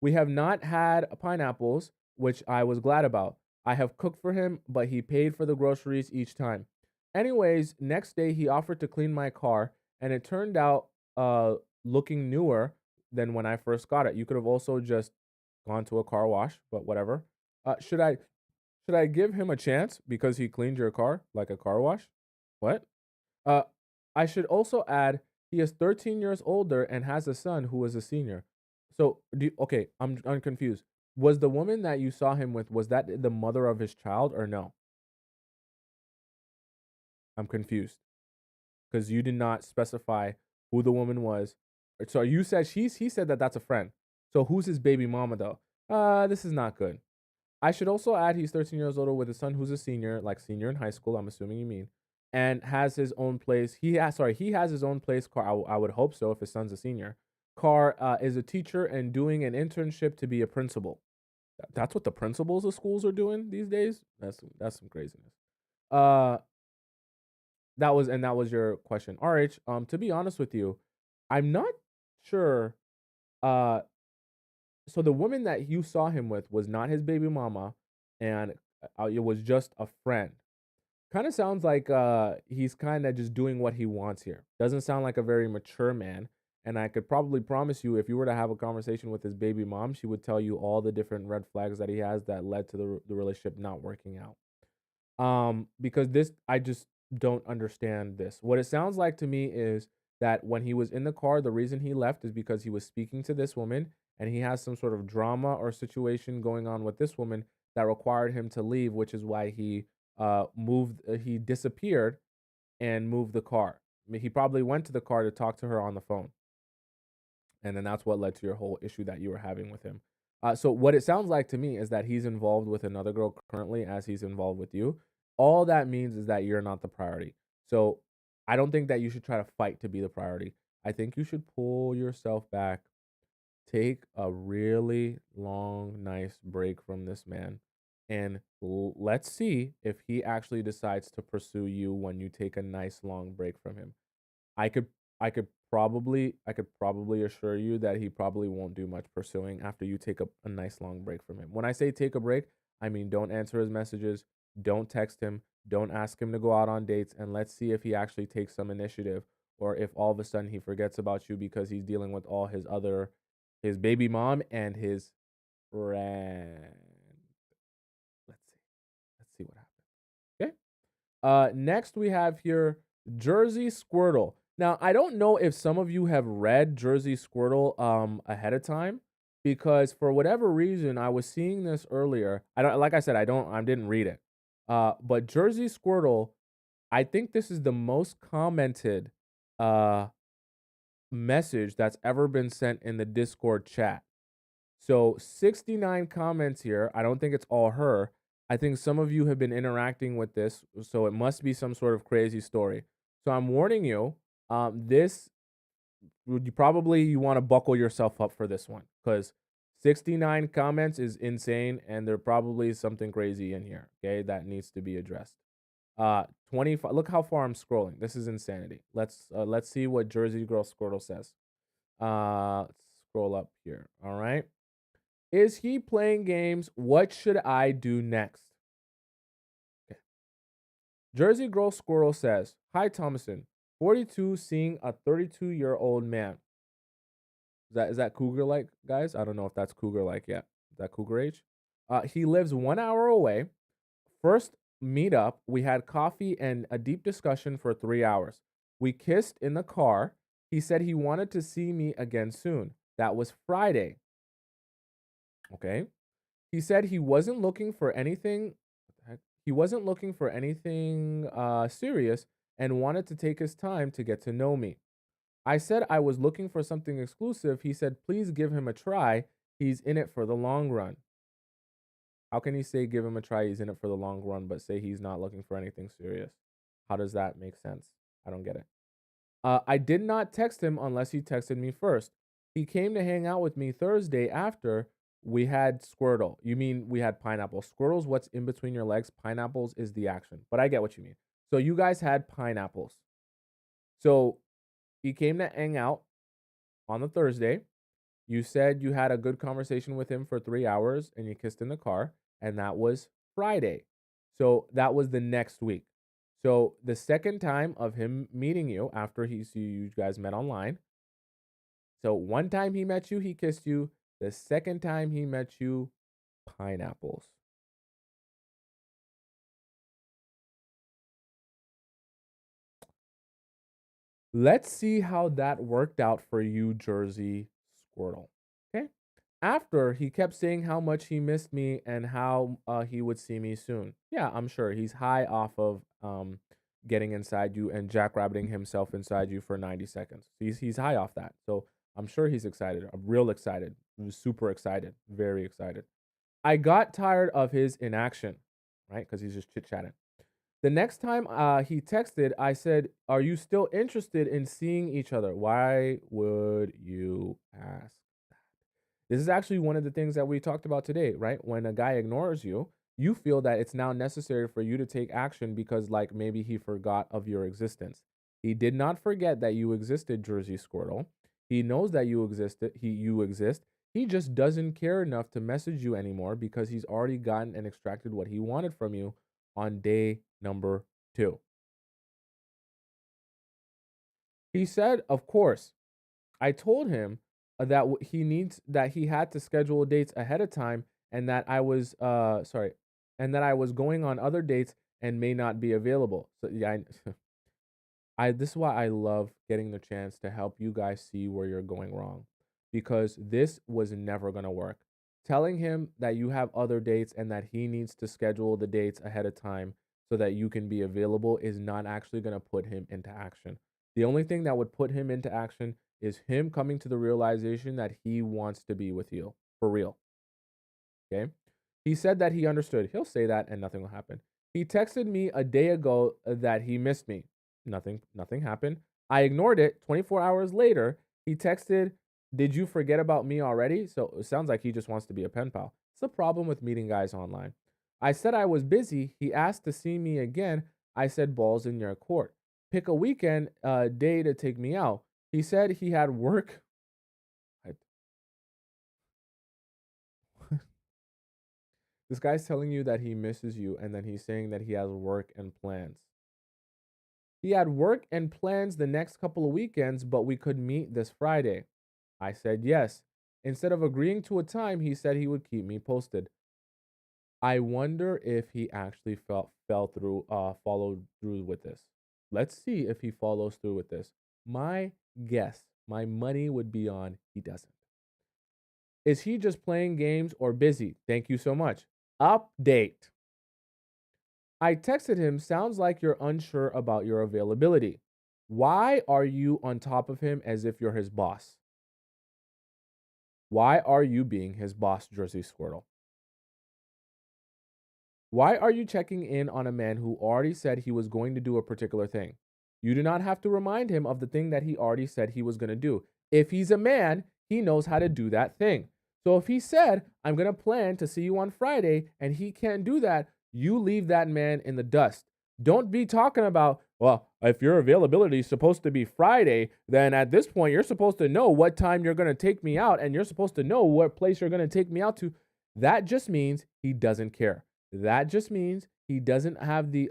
We have not had pineapples, which I was glad about. I have cooked for him, but he paid for the groceries each time. Anyways, next day he offered to clean my car, and it turned out looking newer than when I first got it. You could have also just gone to a car wash, but whatever. Should I give him a chance because he cleaned your car like a car wash? What? Uh, I should also add he is 13 years older and has a son who is a senior. So, okay, I'm confused. Was the woman that you saw him with, was that the mother of his child or no? I'm confused because you did not specify who the woman was. So you said he said that that's a friend. So who's his baby mama though? This is not good. I should also add he's 13 years older with a son who's a senior, like senior in high school, I'm assuming you mean, and has his own place. He has his own place car. I would hope so if his son's a senior. Car is a teacher and doing an internship to be a principal. That's what the principals of schools are doing these days. That's some craziness. Uh, that was your question. RH, to be honest with you, I'm not sure. Uh, so the woman that you saw him with was not his baby mama, and it was just a friend. Kind of sounds like he's kind of just doing what he wants here. Doesn't sound like a very mature man. And I could probably promise you, if you were to have a conversation with his baby mom, she would tell you all the different red flags that he has that led to the relationship not working out. Because this, I just don't understand this. What it sounds like to me is that when he was in the car, the reason he left is because he was speaking to this woman and he has some sort of drama or situation going on with this woman that required him to leave, which is why he disappeared and moved the car. I mean, he probably went to the car to talk to her on the phone. And then that's what led to your whole issue that you were having with him. So what it sounds like to me is that he's involved with another girl currently as he's involved with you. All that means is that you're not the priority. So I don't think that you should try to fight to be the priority. I think you should pull yourself back, take a really long, nice break from this man, and let's see if he actually decides to pursue you when you take a nice long break from him. I could I could probably assure you that he probably won't do much pursuing after you take a nice long break from him. When I say take a break, I mean don't answer his messages, don't text him, don't ask him to go out on dates, and let's see if he actually takes some initiative or if all of a sudden he forgets about you because he's dealing with all his baby mom and his friend. Let's see. Let's see what happens. Okay. Next we have here Jersey Squirtle. Now, I don't know if some of you have read Jersey Squirtle ahead of time because for whatever reason I was seeing this earlier. I don't like I said I didn't read it. But Jersey Squirtle, I think this is the most commented uh message that's ever been sent in the Discord chat. So 69 comments here. I don't think it's all her. I think some of you have been interacting with this, so it must be some sort of crazy story. So I'm warning you, this you want to buckle yourself up for this one because 69 comments is insane and there probably is something crazy in here, okay, that needs to be addressed. 25, look how far I'm scrolling. This is insanity. Let's see what Jersey Girl Squirtle says. Let's scroll up here. All right. Is he playing games? What should I do next? Okay. Jersey Girl Squirrel says, Hi, Tomisin. 42 seeing a 32-year-old man. Is that cougar like, guys? I don't know if that's cougar like yet. Is that cougar age? He lives 1 hour away. First meetup, we had coffee and a deep discussion for 3 hours. We kissed in the car. He said he wanted to see me again soon. That was Friday. Okay. He said he wasn't looking for anything. What the heck? He wasn't looking for anything serious and wanted to take his time to get to know me. I said I was looking for something exclusive. He said, please give him a try. He's in it for the long run. How can he say give him a try? He's in it for the long run, but say he's not looking for anything serious? How does that make sense? I don't get it. I did not text him unless he texted me first. He came to hang out with me Thursday after we had Squirtle. You mean we had pineapple? Squirtle's what's in between your legs. Pineapples is the action. But I get what you mean. So you guys had pineapples. So he came to hang out on the Thursday. You said you had a good conversation with him for 3 hours and you kissed in the car, and that was Friday. So that was the next week. So the second time of him meeting you after you guys met online. So one time he met you, he kissed you. The second time he met you, pineapples. Let's see how that worked out for you, Jersey Squirtle. Okay. After he kept saying how much he missed me and how he would see me soon. Yeah, I'm sure he's high off of getting inside you and jackrabbiting himself inside you for 90 seconds. He's high off that. So I'm sure he's excited. I'm real excited. Super excited. Very excited. I got tired of his inaction, right? Because he's just chit chatting. The next time he texted, I said, Are you still interested in seeing each other? Why would you ask that? This is actually one of the things that we talked about today, right? When a guy ignores you, you feel that it's now necessary for you to take action because, like, maybe he forgot of your existence. He did not forget that you existed, Jersey Squirtle. He knows that you exist. He just doesn't care enough to message you anymore because he's already gotten and extracted what he wanted from you on day number 2. He said, "Of course." I told him that he had to schedule dates ahead of time and that I was going on other dates and may not be available. So yeah, I this is why I love getting the chance to help you guys see where you're going wrong because this was never going to work. Telling him that you have other dates and that he needs to schedule the dates ahead of time so that you can be available is not actually going to put him into action. The only thing that would put him into action is him coming to the realization that he wants to be with you for real. Okay. He said that he understood. He'll say that and nothing will happen. He texted me a day ago that he missed me. Nothing happened. I ignored it. 24 hours later, he texted, "Did you forget about me already?" So it sounds like he just wants to be a pen pal. It's the problem with meeting guys online. I said I was busy. He asked to see me again. I said, "Balls in your court. Pick a weekend day to take me out." He said he had work. I- This guy's telling you that he misses you, and then he's saying that he has work and plans. He had work and plans the next couple of weekends, but we could meet this Friday. I said yes. Instead of agreeing to a time, he said he would keep me posted. I wonder if he actually followed through with this. Let's see if he follows through with this. My guess, my money would be on he doesn't. Is he just playing games or busy? Thank you so much. Update. I texted him, "Sounds like you're unsure about your availability. Why are you on top of him as if you're his boss? Why are you being his boss, Jersey Squirtle? Why are you checking in on a man who already said he was going to do a particular thing? You do not have to remind him of the thing that he already said he was going to do. If he's a man, he knows how to do that thing. So if he said, "I'm going to plan to see you on Friday," and he can't do that, you leave that man in the dust. Don't be talking about, "Well, if your availability is supposed to be Friday, then at this point, you're supposed to know what time you're going to take me out and you're supposed to know what place you're going to take me out to." That just means he doesn't care. That just means he doesn't have the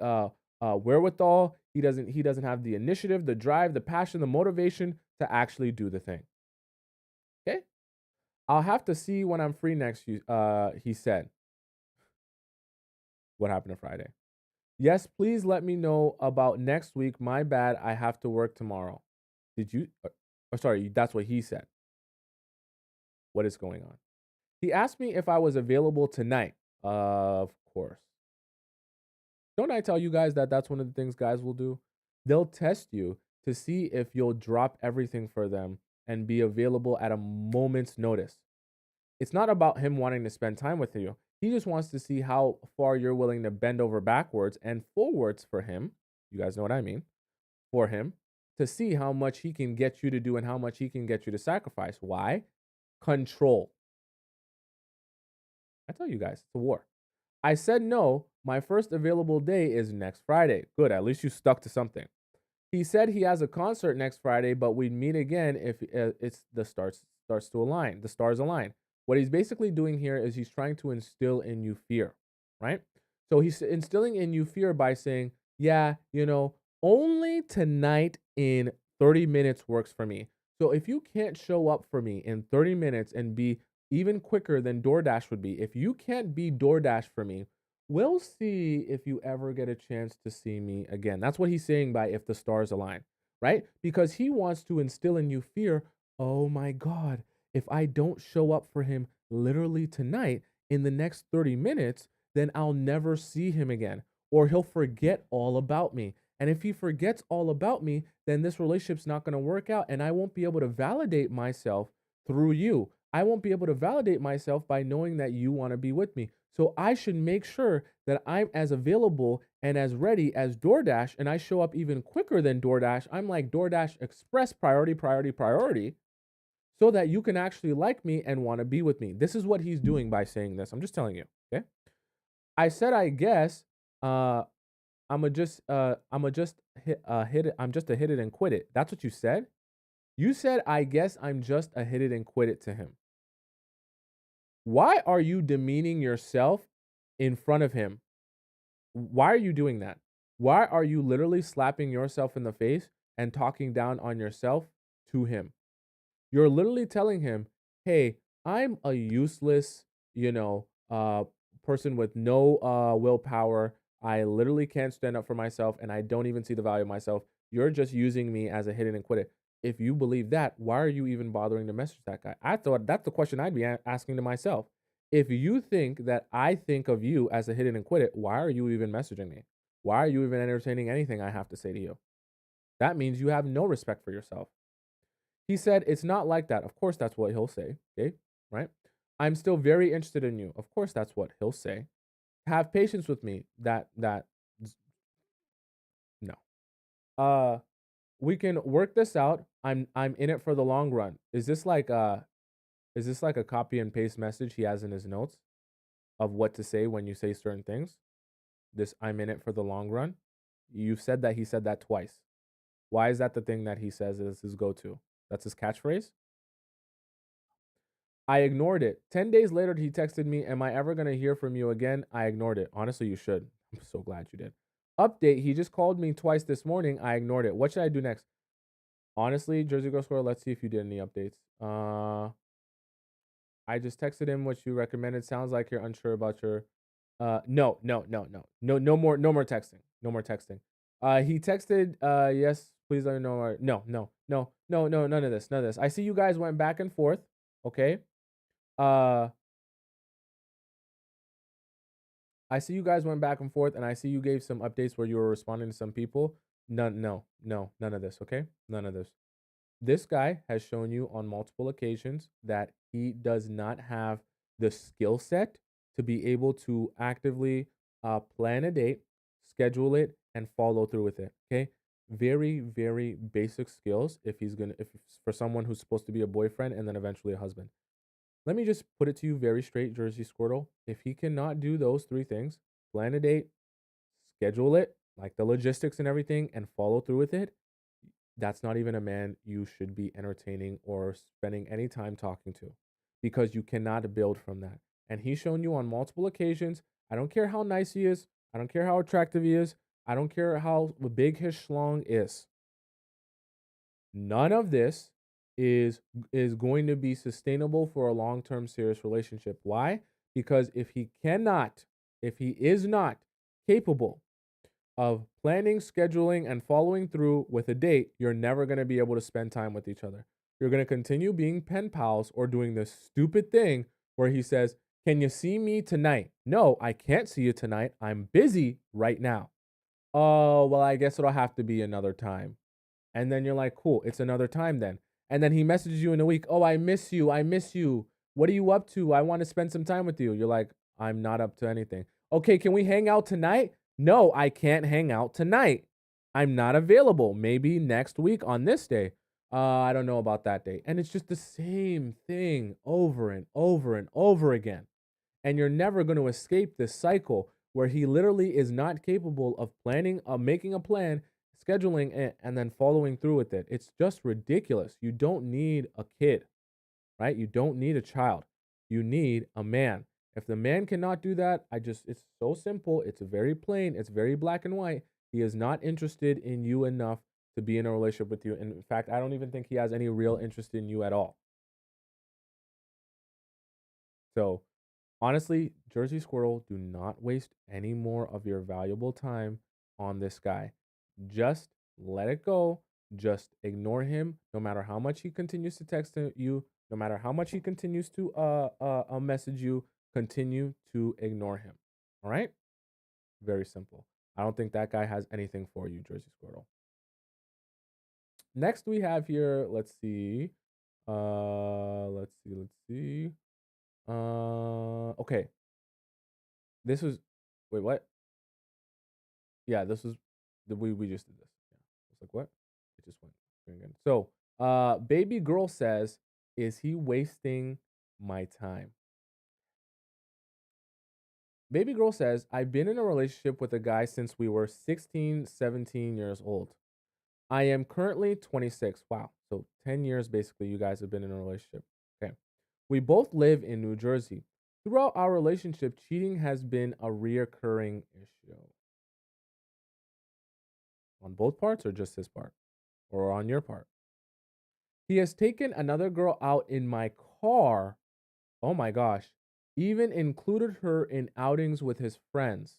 wherewithal. He doesn't have the initiative, the drive, the passion, the motivation to actually do the thing. Okay, I'll have to see when I'm free next. He said, "What happened to Friday?" Yes, please let me know about next week. My bad. I have to work tomorrow. Did you? Sorry, that's what he said. What is going on? He asked me if I was available tonight. Of course. Don't I tell you guys that that's one of the things guys will do? They'll test you to see if you'll drop everything for them and be available at a moment's notice. It's not about him wanting to spend time with you. He just wants to see how far you're willing to bend over backwards and forwards for him. You guys know what I mean? For him to see how much he can get you to do and how much he can get you to sacrifice. Why? Control. I tell you guys, it's a war. I said no. My first available day is next Friday. Good. At least you stuck to something. He said he has a concert next Friday, but we'd meet again if it's the starts to align. The stars align. What he's basically doing here is he's trying to instill in you fear, right? So he's instilling in you fear by saying, "Yeah, only tonight in 30 minutes works for me. So if you can't show up for me in 30 minutes and be even quicker than DoorDash would be, if you can't be DoorDash for me, we'll see if you ever get a chance to see me again." That's what he's saying by "if the stars align," right? Because he wants to instill in you fear. Oh my God, if I don't show up for him literally tonight in the next 30 minutes, then I'll never see him again, or he'll forget all about me. And if he forgets all about me, then this relationship's not going to work out, and I won't be able to validate myself through you. I won't be able to validate myself by knowing that you want to be with me. So I should make sure that I'm as available and as ready as DoorDash, and I show up even quicker than DoorDash. I'm like DoorDash Express priority, priority, priority, so that you can actually like me and want to be with me. This is what he's doing by saying this. I'm just telling you. Okay. I said, I guess, I'ma just hit it. I'm just a hit it and quit it. That's what you said. You said, I guess I'm just a hit it and quit it to him. Why are you demeaning yourself in front of him? Why are you doing that? Why are you literally slapping yourself in the face and talking down on yourself to him? You're literally telling him, "Hey, I'm a useless, you know, person with no willpower. I literally can't stand up for myself and I don't even see the value of myself. You're just using me as a hit it and quit it." If you believe that, why are you even bothering to message that guy? I thought that's the question I'd be asking to myself. If you think that I think of you as a hit it and quit it, why are you even messaging me? Why are you even entertaining anything I have to say to you? That means you have no respect for yourself. He said, "It's not like that." Of course, that's what he'll say. Okay. Right. "I'm still very interested in you." Of course, that's what he'll say. "Have patience with me." No. Uh, we can work this out. I'm in it for the long run. Is this like a copy and paste message he has in his notes of what to say when you say certain things? This "I'm in it for the long run." You've said that he said that twice. Why is that the thing that he says is his go-to? That's his catchphrase? I ignored it. 10 days later, he texted me, "Am I ever going to hear from you again?" I ignored it. Honestly, you should. I'm so glad you did. Update, he just called me twice this morning. I ignored it. What should I do next? Honestly, Jersey Girl Squirrel, let's see if you did any updates. I just texted him what you recommended. Sounds like you're unsure about your no, no, no, no. No, no more texting. No more texting. He texted, yes, please let me know. No, no, no, no, no, none of this. None of this. I see you guys went back and forth. Okay. Uh I see you guys went back and forth, and I see you gave some updates where you were responding to some people. None of this, okay? None of this. This guy has shown you on multiple occasions that he does not have the skill set to be able to actively plan a date, schedule it, and follow through with it. Okay, very very basic skills. If it's for someone who's supposed to be a boyfriend and then eventually a husband. Let me just put it to you very straight, Jersey Squirtle. If he cannot do those three things, plan a date, schedule it, like the logistics and everything, and follow through with it, that's not even a man you should be entertaining or spending any time talking to because you cannot build from that. And he's shown you on multiple occasions. I don't care how nice he is. I don't care how attractive he is. I don't care how big his schlong is. None of this is going to be sustainable for a long-term serious relationship. Why? Because if he is not capable of planning, scheduling, and following through with a date, you're never going to be able to spend time with each other. You're going to continue being pen pals or doing this stupid thing where he says, "Can you see me tonight?" "No, I can't see you tonight. I'm busy right now." "Oh, well, I guess it'll have to be another time." And then you're like, "Cool, it's another time then." And then he messages you in a week, "Oh, I miss you. I miss you. What are you up to? I want to spend some time with you." You're like, "I'm not up to anything." "Okay, can we hang out tonight?" "No, I can't hang out tonight. I'm not available. Maybe next week on this day." I don't know about that day." And it's just the same thing over and over and over again. And you're never going to escape this cycle where he literally is not capable of planning, making a plan, scheduling it, and then following through with it. It's just ridiculous. You don't need a kid, right? You don't need a child. You need a man. If the man cannot do that, it's so simple. It's very plain. It's very black and white. He is not interested in you enough to be in a relationship with you. And in fact, I don't even think he has any real interest in you at all. So, honestly, Jersey Squirrel, do not waste any more of your valuable time on this guy. Just let it go. Just ignore him. No matter how much he continues to text you, no matter how much he continues to message you, continue to ignore him. All right? Very simple. I don't think that guy has anything for you, Jersey Squirrel. Next we have here, let's see. Let's see. Okay. This was wait, what? Yeah, this was we just did this. Yeah. It's like what? It just went again. So, baby girl says, "Is he wasting my time?" Baby girl says, "I've been in a relationship with a guy since we were 16, 17 years old. I am currently 26. Wow. So 10 years basically you guys have been in a relationship. Okay. We both live in New Jersey. Throughout our relationship, cheating has been a reoccurring issue on both parts or just his part or on your part. He has taken another girl out in my car. Oh my gosh. Even included her in outings with his friends.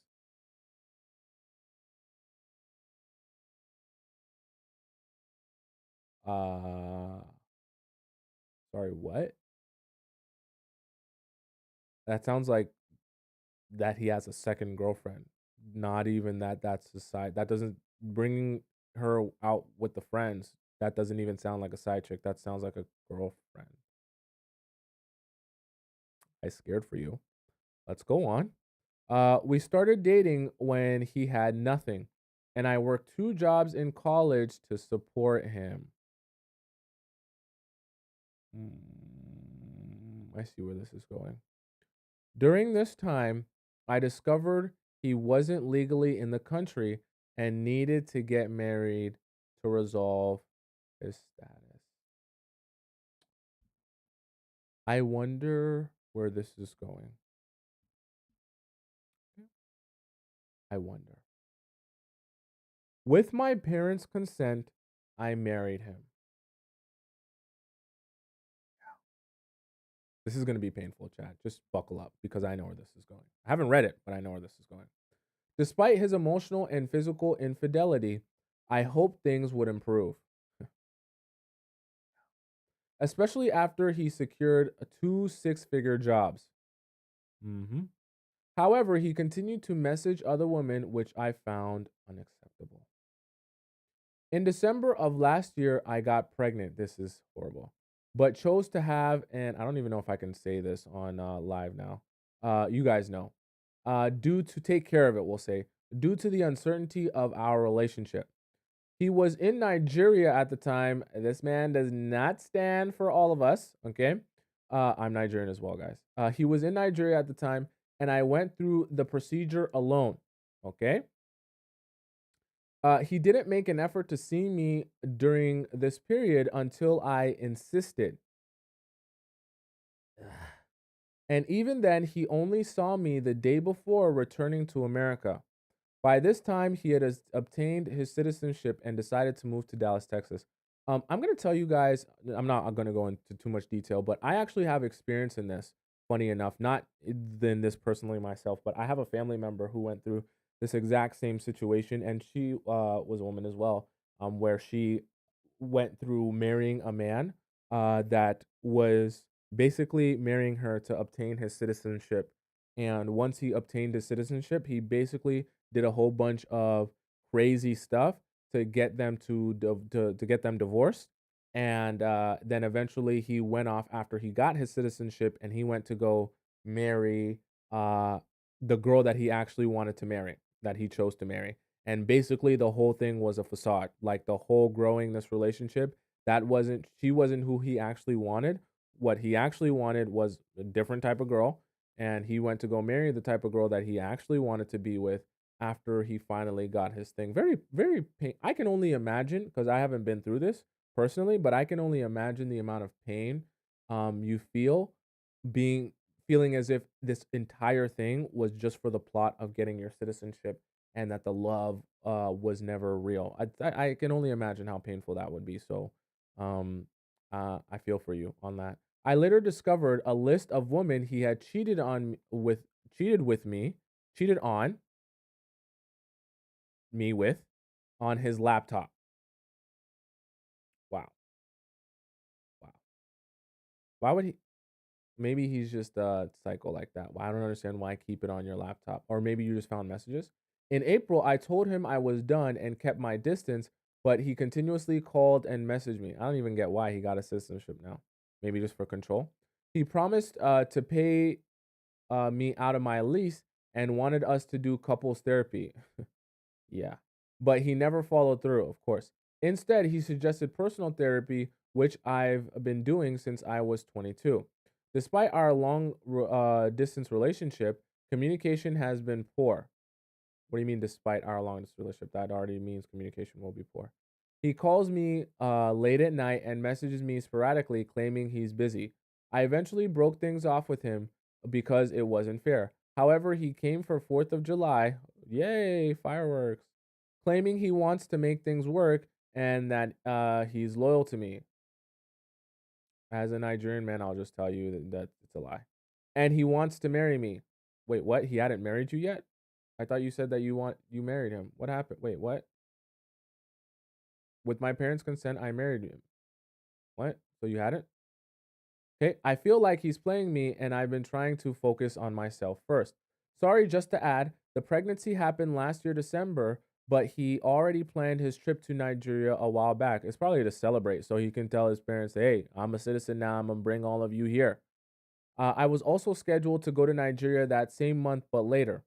Uh, sorry, what? That sounds like that he has a second girlfriend. Not even that that's a side. That doesn't bringing her out with the friends. That doesn't even sound like a side chick. That sounds like a girlfriend. I scared for you. Let's go on. We started dating when he had nothing, and I worked two jobs in college to support him. I see where this is going. During this time, I discovered he wasn't legally in the country and needed to get married to resolve his status. I wonder where this is going. I wonder. With my parents' consent, I married him. This is going to be painful, Chad. Just buckle up because I know where this is going. I haven't read it, but I know where this is going. Despite his emotional and physical infidelity, I hoped things would improve, especially after he secured two six-figure jobs. hmm However, he continued to message other women, which I found unacceptable. In December of last year, I got pregnant. This is horrible, but chose to have, and I don't even know if I can say this on live now. You guys know. Due to take care of it, we'll say, due to the uncertainty of our relationship. He was in Nigeria at the time. This man does not stand for all of us. Okay. I'm Nigerian as well, guys. He was in Nigeria at the time, and I went through the procedure alone. Okay. He didn't make an effort to see me during this period until I insisted. And even then, he only saw me the day before returning to America. By this time, he had obtained his citizenship and decided to move to Dallas, Texas. I'm going to tell you guys, I'm not going to go into too much detail, but I actually have experience in this. Funny enough, not in this personally myself, but I have a family member who went through this exact same situation, and she was a woman as well, where she went through marrying a man that was basically marrying her to obtain his citizenship. And once he obtained his citizenship, he basically did a whole bunch of crazy stuff to get them to get them divorced. And then eventually he went off after he got his citizenship, and he went to go marry uh, the girl that he actually wanted to marry, that he chose to marry. And basically the whole thing was a facade. Like the whole growing this relationship, that wasn't she wasn't who he actually wanted. What he actually wanted was a different type of girl, and he went to go marry the type of girl that he actually wanted to be with after he finally got his thing. Very, very pain. I can only imagine because I haven't been through this personally, but I can only imagine the amount of pain you feel being feeling as if this entire thing was just for the plot of getting your citizenship and that the love was never real. I can only imagine how painful that would be. So um I feel for you on that. I later discovered a list of women he had cheated with me, cheated on me with on his laptop. Wow. Wow. Why would he maybe he's just psycho like that. Well, I don't understand why keep it on your laptop. Or maybe you just found messages. In April, I told him I was done and kept my distance, but he continuously called and messaged me. I don't even get why he got a citizenship now. Maybe just for control. He promised to pay me out of my lease and wanted us to do couples therapy. Yeah. But he never followed through, of course. Instead, he suggested personal therapy, which I've been doing since I was 22. Despite our long distance relationship, communication has been poor. What do you mean, despite our long distance relationship? That already means communication will be poor. He calls me late at night and messages me sporadically claiming he's busy. I eventually broke things off with him because it wasn't fair. However, he came for 4th of July. Yay, fireworks. Claiming he wants to make things work and that he's loyal to me. As a Nigerian man, I'll just tell you that it's a lie. And he wants to marry me. Wait, what? He hadn't married you yet? I thought you said that you married him. What happened? Wait, what? With my parents' consent, I married him. What? So you hadn't? Okay. I feel like he's playing me and I've been trying to focus on myself first. Sorry, just to add, the pregnancy happened last year, December, but he already planned his trip to Nigeria a while back. It's probably to celebrate so he can tell his parents, hey, I'm a citizen now. I'm going to bring all of you here. I was also scheduled to go to Nigeria that same month, but later.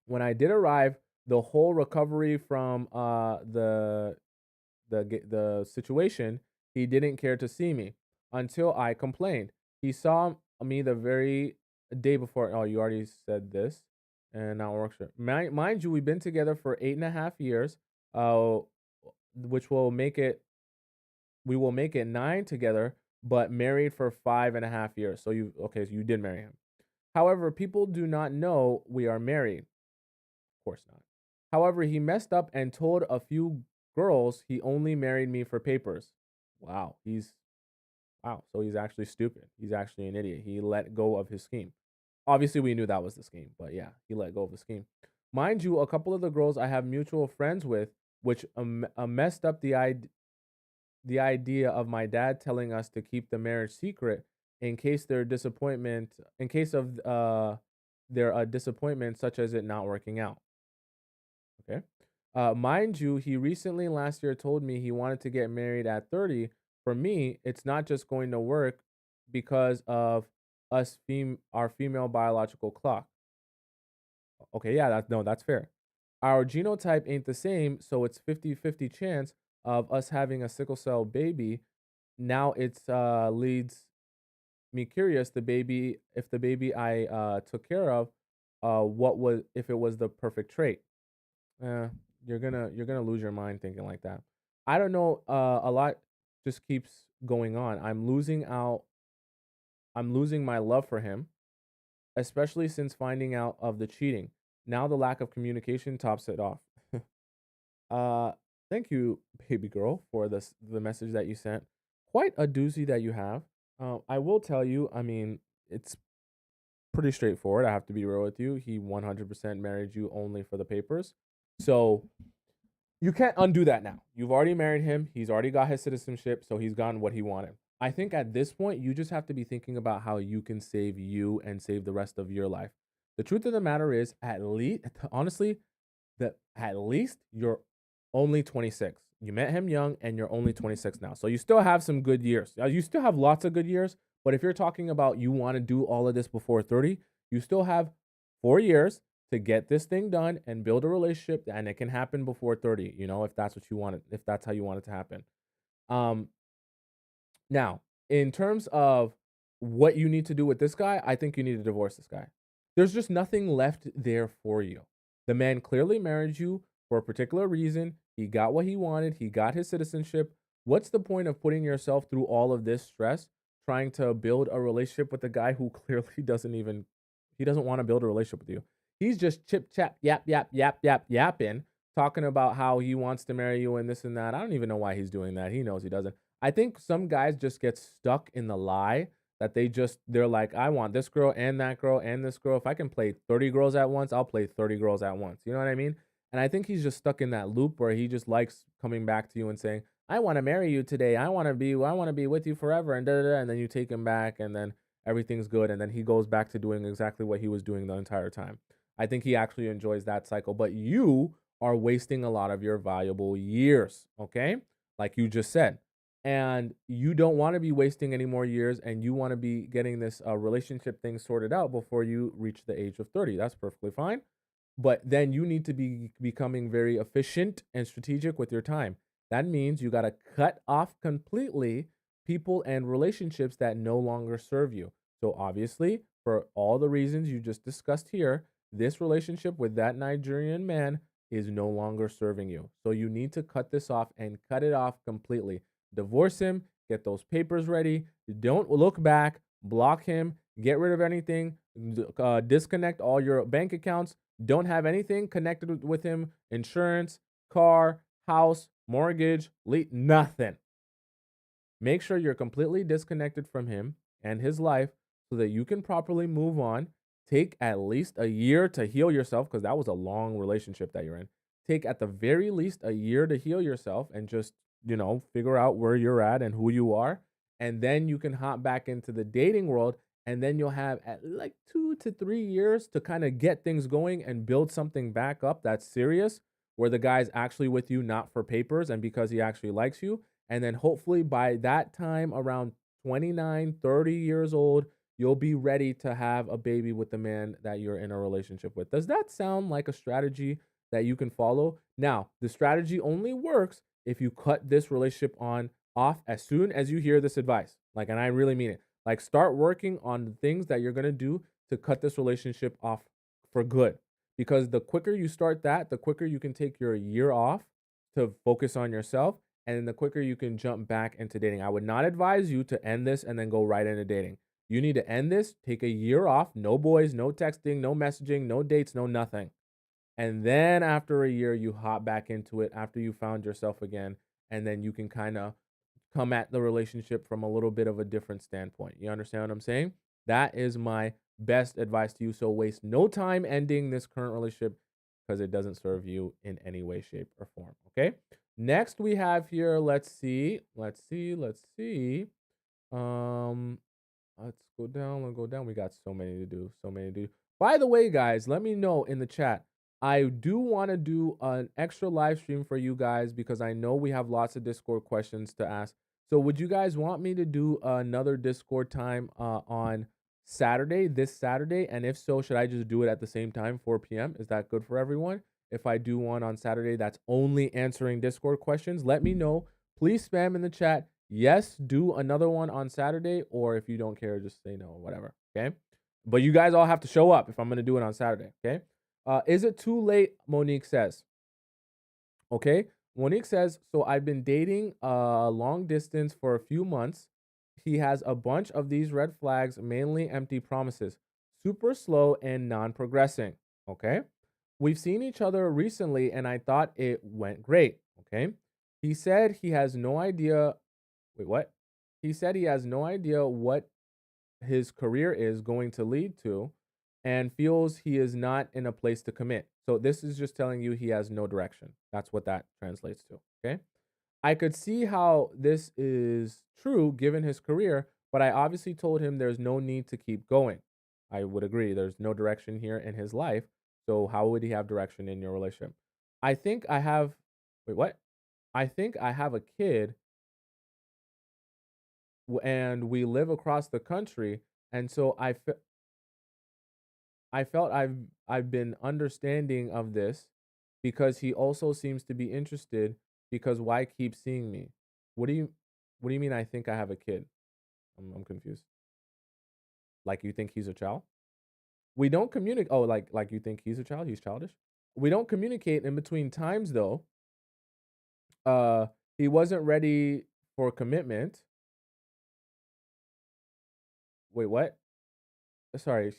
When I did arrive, the whole recovery from the situation, he didn't care to see me until I complained. He saw me the very day before. Oh, you already said this, and now works. Mind you, we've been together for 8.5 years, uh, which will make it we will make it 9 together, but married for 5.5 years. So so you did marry him. However, people do not know we are married. Of course not. However, he messed up and told a few girls he only married me for papers. Wow, wow. So he's actually stupid. He's actually an idiot. He let go of his scheme. Obviously, we knew that was the scheme, but yeah, he let go of the scheme. Mind you, a couple of the girls I have mutual friends with, which messed up the idea of my dad telling us to keep the marriage secret in case of their disappointment, such as it not working out. Okay. Mind you, he recently last year told me he wanted to get married at 30. For me, it's not just going to work because of our female biological clock. Okay, yeah, that's fair. Our genotype ain't the same, so it's 50-50 chance of us having a sickle cell baby. Now it's leads me curious the baby I took care of, what was if it was the perfect trait. Uh, you're gonna lose your mind thinking like that. I don't know. A lot just keeps going on. I'm losing my love for him, especially since finding out of the cheating. Now the lack of communication tops it off. uh, Thank you, baby girl, for the message that you sent. Quite a doozy that you have. I will tell you. I mean, it's pretty straightforward. I have to be real with you. He 100% married you only for the papers. So you can't undo that now. You've already married him. He's already got his citizenship, so he's gotten what he wanted. I think at this point, you just have to be thinking about how you can save you and save the rest of your life. The truth of the matter is, at least, honestly, that at least you're only 26. You met him young and you're only 26 now. So you still have some good years. You still have lots of good years, but if you're talking about you want to do all of this before 30, you still have 4 years to get this thing done and build a relationship, and it can happen before 30, if that's what you want it, if that's how you want it to happen. Um Now, in terms of what you need to do with this guy, I think you need to divorce this guy. There's just nothing left there for you. The man clearly married you for a particular reason. He got what he wanted, he got his citizenship. What's the point of putting yourself through all of this stress trying to build a relationship with a guy who clearly he doesn't want to build a relationship with you. He's just chip chap yap yap yap yap yapping, talking about how he wants to marry you and this and that. I don't even know why he's doing that. He knows he doesn't. I think some guys just get stuck in the lie that they're like, I want this girl and that girl and this girl. If I can play 30 girls at once, I'll play 30 girls at once. You know what I mean? And I think he's just stuck in that loop where he just likes coming back to you and saying, I want to marry you today. I want to be with you forever and da da da. And then you take him back and then everything's good. And then he goes back to doing exactly what he was doing the entire time. I think he actually enjoys that cycle, but you are wasting a lot of your valuable years. Okay. Like you just said, and you don't want to be wasting any more years, and you want to be getting this relationship thing sorted out before you reach the age of 30. That's perfectly fine, but then you need to be becoming very efficient and strategic with your time. That means you got to cut off completely people and relationships that no longer serve you. So obviously, for all the reasons you just discussed here, this relationship with that Nigerian man is no longer serving you. So you need to cut this off and cut it off completely. Divorce him, get those papers ready. Don't look back, block him, get rid of anything, disconnect all your bank accounts. Don't have anything connected with him, insurance, car, house, mortgage, nothing. Make sure you're completely disconnected from him and his life so that you can properly move on. Take at least a year to heal yourself because that was a long relationship that you're in. Take at the very least a year to heal yourself and just, figure out where you're at and who you are. And then you can hop back into the dating world. And then you'll have at like 2 to 3 years to kind of get things going and build something back up that's serious, where the guy's actually with you, not for papers and because he actually likes you. And then hopefully by that time, around 29, 30 years old, you'll be ready to have a baby with the man that you're in a relationship with. Does that sound like a strategy that you can follow? Now, the strategy only works if you cut this relationship on off as soon as you hear this advice. Like, and I really mean it. Like, start working on the things that you're gonna do to cut this relationship off for good. Because the quicker you start that, the quicker you can take your year off to focus on yourself, and then the quicker you can jump back into dating. I would not advise you to end this and then go right into dating. You need to end this, take a year off, no boys, no texting, no messaging, no dates, no nothing. And then after a year, you hop back into it after you found yourself again. And then you can kind of come at the relationship from a little bit of a different standpoint. You understand what I'm saying? That is my best advice to you. So waste no time ending this current relationship because it doesn't serve you in any way, shape, or form. Okay. Next we have here, let's see. Um, let's go down. Let's go down. We got so many to do. So many to do. By the way, guys, let me know in the chat. I do want to do an extra live stream for you guys because I know we have lots of Discord questions to ask. So would you guys want me to do another Discord time on Saturday, this Saturday? And if so, should I just do it at the same time, 4 p.m.? Is that good for everyone? If I do one on Saturday that's only answering Discord questions, let me know. Please spam in the chat. Yes, do another one on Saturday, or if you don't care, just say no, whatever. Okay. But you guys all have to show up if I'm going to do it on Saturday. Okay. Is it too late? Monique says. Okay. Monique says, so I've been dating long distance for a few months. He has a bunch of these red flags, mainly empty promises, super slow and non progressing. Okay. We've seen each other recently and I thought it went great. Okay. He said he has no idea. Wait, what? He said he has no idea what his career is going to lead to and feels he is not in a place to commit. So this is just telling you he has no direction. That's what that translates to. Okay. I could see how this is true given his career, but I obviously told him there's no need to keep going. I would agree. There's no direction here in his life. So how would he have direction in your relationship? I think I have, wait, what? I think I have a kid and we live across the country. And so I felt I've been understanding of this because he also seems to be interested because why keep seeing me? What do you what do you mean I think I have a kid? I'm confused. Like you think he's a child? We don't communicate. Oh, like you think he's a child? He's childish? We don't communicate in between times though. Uh he wasn't ready for commitment. Wait, what? Sorry,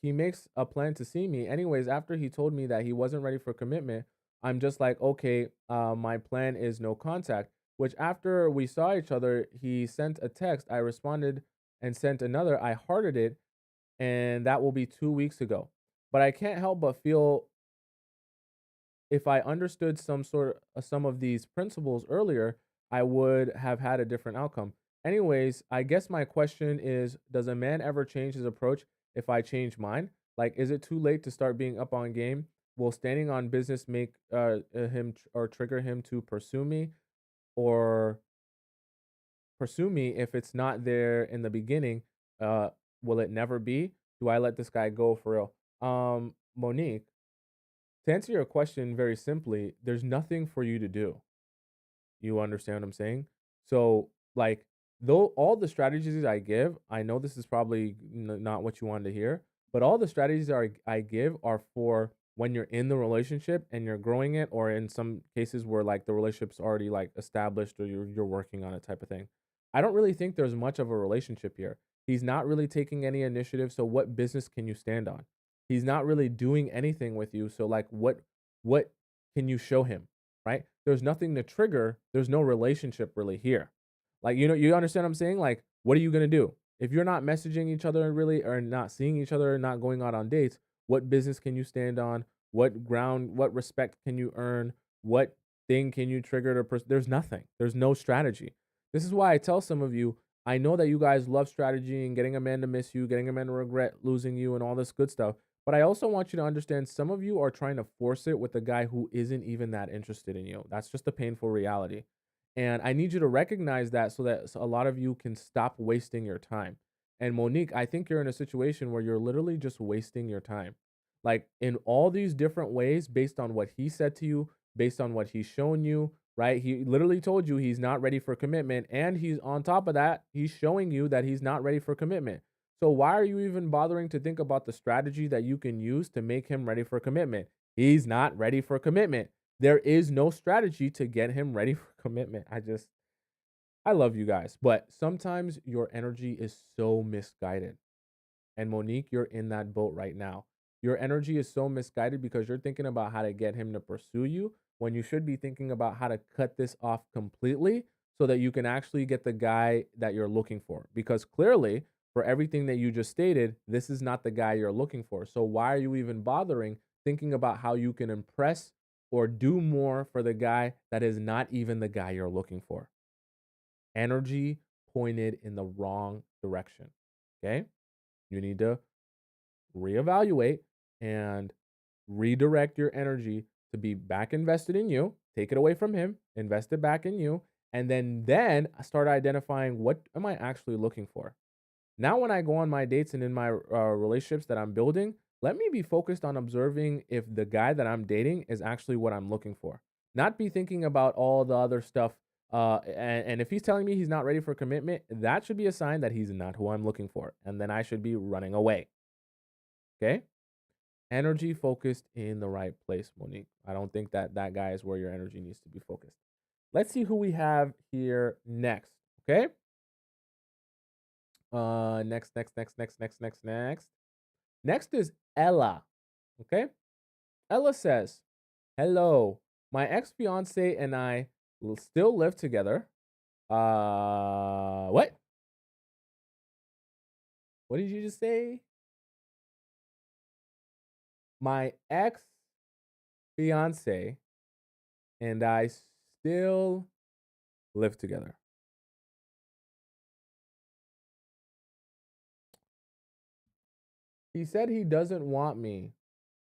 he makes a plan to see me. Anyways, after he told me that he wasn't ready for commitment, I'm just like, okay, my plan is no contact. Which after we saw each other, he sent a text. I responded and sent another. I hearted it, and that will be 2 weeks ago. But I can't help but feel if I understood some of these principles earlier, I would have had a different outcome. Anyways, I guess my question is, does a man ever change his approach if I change mine? Like, is it too late to start being up on game? Will standing on business make or trigger him to or pursue me if it's not there in the beginning? Uh, will it never be? Do I let this guy go for real? Monique, to answer your question very simply, there's nothing for you to do. You understand what I'm saying? So, like, though all the strategies I give, I know this is probably not what you wanted to hear, but all the strategies I give are for when you're in the relationship and you're growing it, or in some cases where like the relationship's already like established or you're working on it type of thing. I don't really think there's much of a relationship here. He's not really taking any initiative, so what business can you stand on? He's not really doing anything with you, so like what can you show him, right? There's nothing to trigger. There's no relationship really here. Like, you understand what I'm saying? Like, what are you gonna do? If you're not messaging each other really, or not seeing each other, not going out on dates, what business can you stand on? What ground, what respect can you earn? What thing can you trigger to there's nothing. There's no strategy. This is why I tell some of you, I know that you guys love strategy and getting a man to miss you, getting a man to regret losing you and all this good stuff. But I also want you to understand some of you are trying to force it with a guy who isn't even that interested in you. That's just a painful reality. And I need you to recognize that so that a lot of you can stop wasting your time. And Monique, I think you're in a situation where you're literally just wasting your time. Like in all these different ways, based on what he said to you, based on what he's shown you, right? He literally told you he's not ready for commitment. And he's on top of that, he's showing you that he's not ready for commitment. So why are you even bothering to think about the strategy that you can use to make him ready for commitment? He's not ready for commitment. There is no strategy to get him ready for commitment. I love you guys, but sometimes your energy is so misguided. And Monique, you're in that boat right now. Your energy is so misguided because you're thinking about how to get him to pursue you when you should be thinking about how to cut this off completely so that you can actually get the guy that you're looking for. Because clearly, for everything that you just stated, this is not the guy you're looking for. So why are you even bothering thinking about how you can impress or do more for the guy that is not even the guy you're looking for? Energy pointed in the wrong direction. Okay? You need to reevaluate and redirect your energy to be back invested in you. Take it away from him, invest it back in you, and then start identifying what am I actually looking for. Now, when I go on my dates and in my relationships that I'm building, let me be focused on observing if the guy that I'm dating is actually what I'm looking for. Not be thinking about all the other stuff. And if he's telling me he's not ready for commitment, that should be a sign that he's not who I'm looking for. And then I should be running away. Okay? Energy focused in the right place, Monique. I don't think that that guy is where your energy needs to be focused. Let's see who we have here next. Okay? Next. Next is Ella. Okay? Ella says, "Hello. My ex-fiance and I still live together." What? What did you just say? My ex-fiance and I still live together. He said he doesn't want me,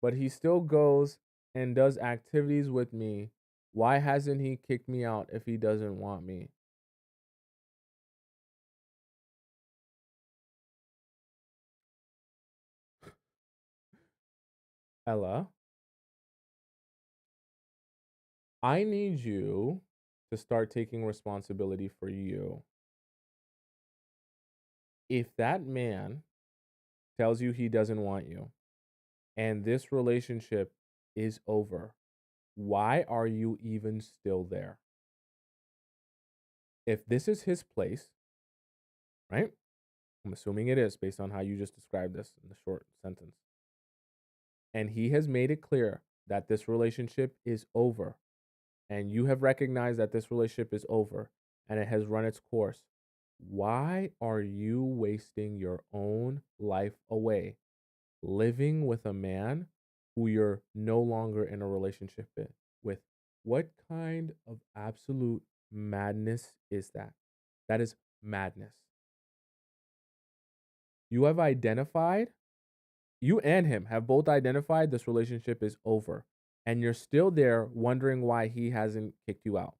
but he still goes and does activities with me. Why hasn't he kicked me out if he doesn't want me? Ella, I need you to start taking responsibility for you. If that man tells you he doesn't want you and this relationship is over, why are you even still there? If this is his place, right? I'm assuming it is based on how you just described this in the short sentence. And he has made it clear that this relationship is over, and you have recognized that this relationship is over and it has run its course. Why are you wasting your own life away living with a man who you're no longer in a relationship with? What kind of absolute madness is that? That is madness. You have identified, you and him have both identified this relationship is over, and you're still there wondering why he hasn't kicked you out.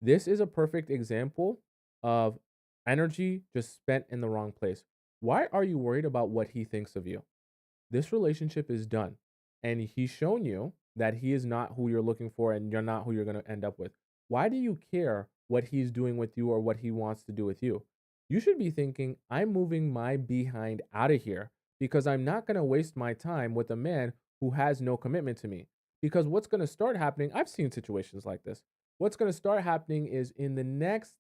This is a perfect example of energy just spent in the wrong place. Why are you worried about what he thinks of you? This relationship is done. And he's shown you that he is not who you're looking for and you're not who you're going to end up with. Why do you care what he's doing with you or what he wants to do with you? You should be thinking, I'm moving my behind out of here because I'm not going to waste my time with a man who has no commitment to me. Because what's going to start happening, I've seen situations like this. What's going to start happening is in the next,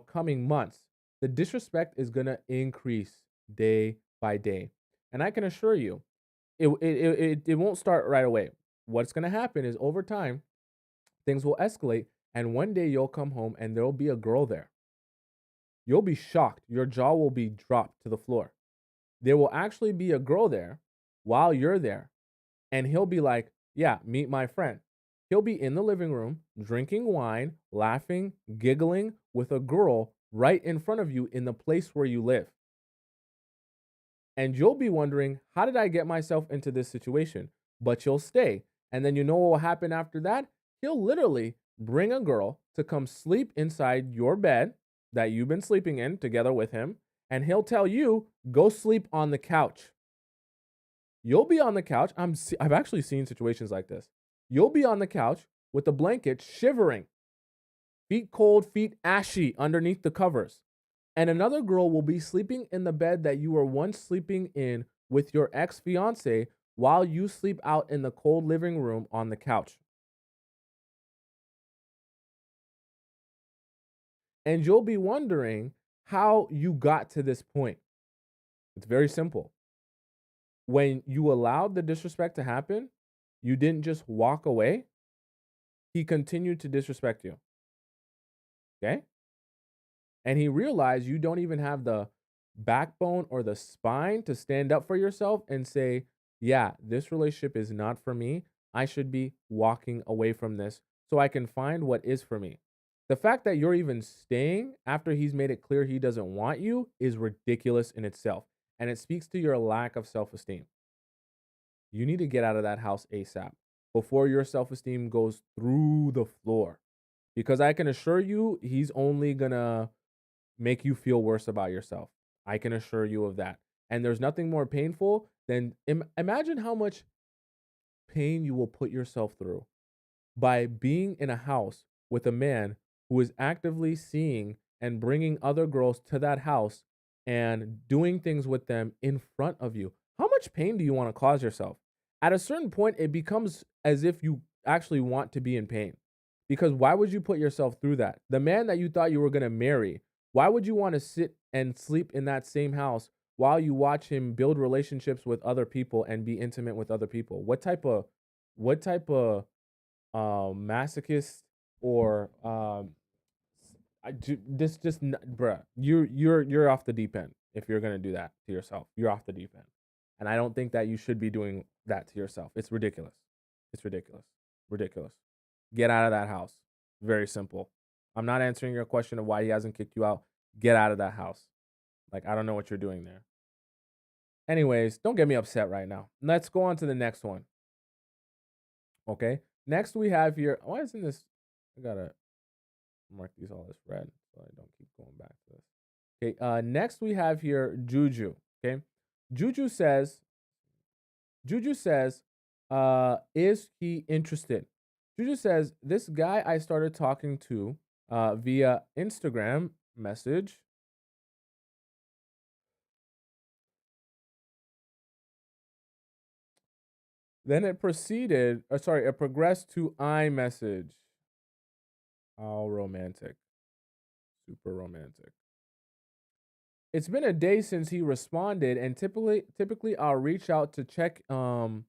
coming months, the disrespect is going to increase day by day. And I can assure you, it won't start right away. What's going to happen is over time, things will escalate. And one day you'll come home and there'll be a girl there. You'll be shocked. Your jaw will be dropped to the floor. There will actually be a girl there while you're there. And he'll be like, yeah, meet my friend. He'll be in the living room, drinking wine, laughing, giggling with a girl right in front of you in the place where you live. And you'll be wondering, how did I get myself into this situation? But you'll stay. And then you know what will happen after that? He'll literally bring a girl to come sleep inside your bed that you've been sleeping in together with him. And he'll tell you, go sleep on the couch. You'll be on the couch. I've actually seen situations like this. You'll be on the couch with the blanket shivering, feet cold, feet ashy underneath the covers. And another girl will be sleeping in the bed that you were once sleeping in with your ex fiance while you sleep out in the cold living room on the couch. And you'll be wondering how you got to this point. It's very simple. When you allowed the disrespect to happen, you didn't just walk away, he continued to disrespect you. Okay? And he realized you don't even have the backbone or the spine to stand up for yourself and say, yeah, this relationship is not for me. I should be walking away from this so I can find what is for me. The fact that you're even staying after he's made it clear he doesn't want you is ridiculous in itself. And it speaks to your lack of self esteem. You need to get out of that house ASAP before your self esteem goes through the floor. Because I can assure you, he's only gonna make you feel worse about yourself. I can assure you of that. And there's nothing more painful than imagine how much pain you will put yourself through by being in a house with a man who is actively seeing and bringing other girls to that house and doing things with them in front of you. How much pain do you want to cause yourself? At a certain point, it becomes as if you actually want to be in pain. Because why would you put yourself through that? The man that you thought you were going to marry, why would you want to sit and sleep in that same house while you watch him build relationships with other people and be intimate with other people? What type of masochist or this just bruh, you're off the deep end if you're gonna do that to yourself. You're off the deep end, and I don't think that you should be doing that to yourself. It's ridiculous. It's ridiculous. Ridiculous. Get out of that house. Very simple. I'm not answering your question of why he hasn't kicked you out. Get out of that house. Like, I don't know what you're doing there. Anyways, don't get me upset right now. Let's go on to the next one. Okay. Next we have here. Why isn't this? I gotta mark these all as red so I don't keep going back to this. Okay. Next we have here Juju. Okay. Juju says. Juju says, is he interested? Juju says, this guy I started talking to via Instagram message. Then it it progressed to iMessage. How romantic. Super romantic. It's been a day since he responded, and typically I'll reach out to check in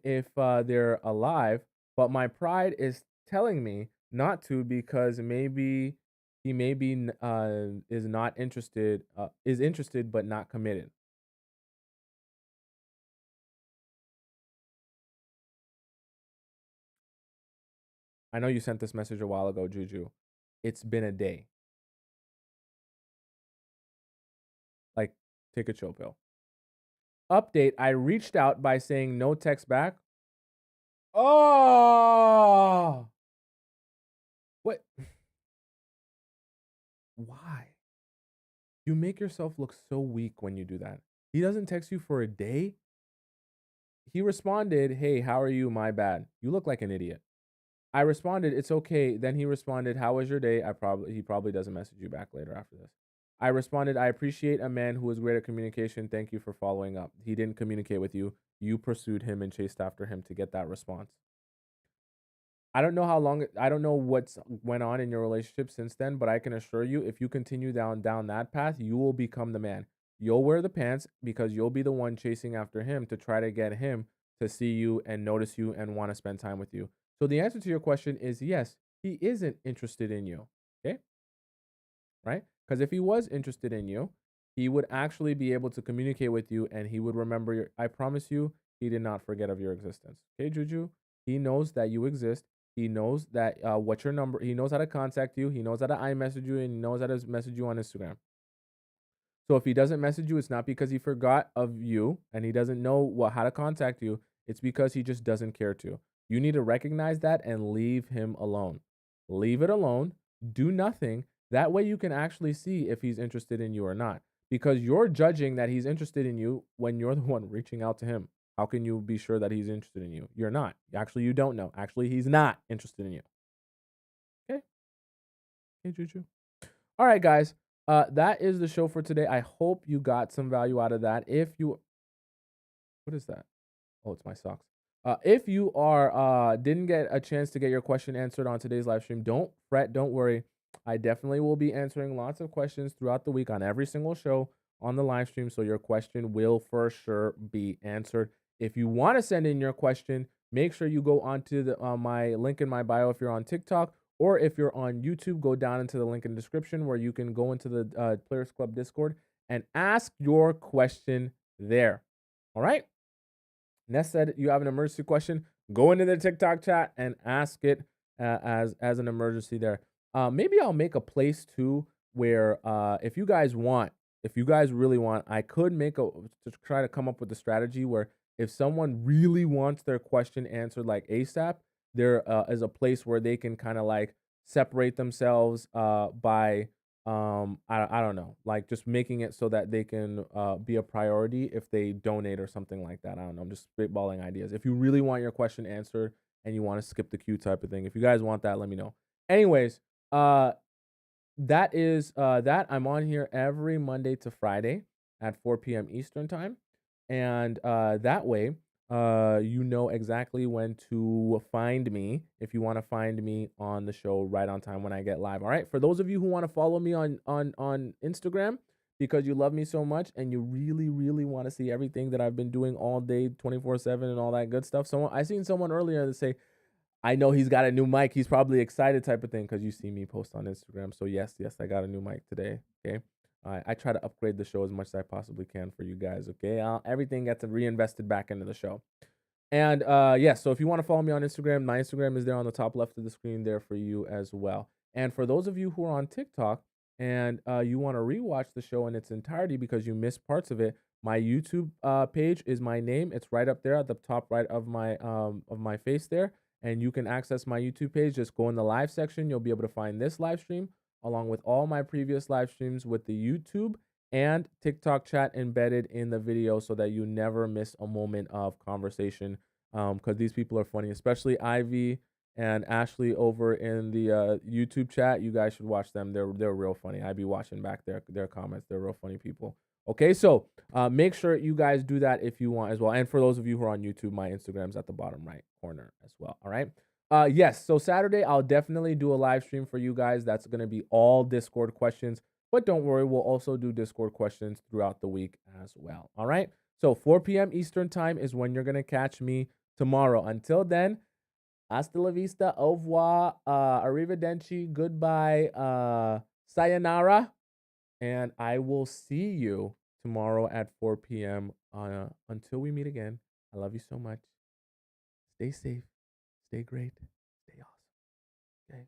if they're alive, but my pride is telling me not to because maybe he maybe is not interested is interested but not committed. I know you sent this message a while ago, Juju. It's been a day. Like, take a chill pill. Update, I reached out by saying no text back. Oh, what? Why? You make yourself look so weak when you do that. He doesn't text you for a day. He responded, "Hey, how are you? My bad. You look like an idiot." I responded, "It's okay." Then he responded, "How was your day?" He probably doesn't message you back later after this. I responded, "I appreciate a man who is great at communication. Thank you for following up." He didn't communicate with you. you pursued him and chased after him to get that response. I don't know what's went on in your relationship since then, but I can assure you if you continue down that path, you will become the man. You'll wear the pants because you'll be the one chasing after him to try to get him to see you and notice you and want to spend time with you. So the answer to your question is yes, he isn't interested in you. Okay? Right? Because if he was interested in you, he would actually be able to communicate with you and he would remember your. I promise you, he did not forget of your existence. Okay, Juju? He knows that you exist. He knows that what's your number. He knows how to contact you. He knows how to iMessage you and he knows how to message you on Instagram. So if he doesn't message you, it's not because he forgot of you and he doesn't know how to contact you. It's because he just doesn't care to. You need to recognize that and leave him alone. Leave it alone. Do nothing. That way you can actually see if he's interested in you or not. Because you're judging that he's interested in you when you're the one reaching out to him. How can you be sure that he's interested in you? You're not. Actually, you don't know. Actually, he's not interested in you. Okay? Okay, Juju. All right, guys. That is the show for today. I hope you got some value out of that. If you, what is that? Oh, it's my socks. If you are didn't get a chance to get your question answered on today's live stream, don't fret, don't worry. I definitely will be answering lots of questions throughout the week on every single show on the live stream, so your question will for sure be answered. If you want to send in your question, make sure you go onto the my link in my bio if you're on TikTok, or if you're on YouTube, go down into the link in the description where you can go into the Players Club Discord and ask your question there. All right. Ness said you have an emergency question, go into the TikTok chat and ask it as an emergency there. Maybe I'll make a place too where if you guys want, if you guys really want, I could make to try to come up with a strategy where if someone really wants their question answered like ASAP, there is a place where they can kind of like separate themselves by I don't know, like just making it so that they can be a priority if they donate or something like that. I don't know, I'm just spitballing ideas. If you really want your question answered and you want to skip the queue type of thing, if you guys want that, let me know. Anyways, that is that I'm on here every Monday to Friday at 4 p.m. Eastern time, and that way you know exactly when to find me if you want to find me on the show right on time when I get live. All right, for those of you who want to follow me on Instagram because you love me so much and you really want to see everything that I've been doing all day 24/7 and all that good stuff. I seen someone earlier that say, I know he's got a new mic. He's probably excited type of thing because you see me post on Instagram. So yes, I got a new mic today. Okay. I try to upgrade the show as much as I possibly can for you guys. Okay. Everything gets reinvested back into the show. And so if you want to follow me on Instagram, my Instagram is there on the top left of the screen there for you as well. And for those of you who are on TikTok and you want to rewatch the show in its entirety because you missed parts of it, my YouTube page is my name. It's right up there at the top right of my face there, and you can access my YouTube page. Just go in the live section. You'll be able to find this live stream along with all my previous live streams with the YouTube and TikTok chat embedded in the video so that you never miss a moment of conversation. Because these people are funny, especially Ivy and Ashley over in the YouTube chat. You guys should watch them. They're real funny. I be watching back their comments. They're real funny people. Okay, so make sure you guys do that if you want as well. And for those of you who are on YouTube, my Instagram's at the bottom right corner as well. All right. Yes, so Saturday I'll definitely do a live stream for you guys. That's gonna be all Discord questions. But don't worry, we'll also do Discord questions throughout the week as well. All right. So 4 p.m. Eastern time is when you're gonna catch me tomorrow. Until then, hasta la vista, au revoir, arrivederci, goodbye, sayonara, and I will see you tomorrow at 4 p.m. Until we meet again. I love you so much. Stay safe, stay great, stay awesome. Okay.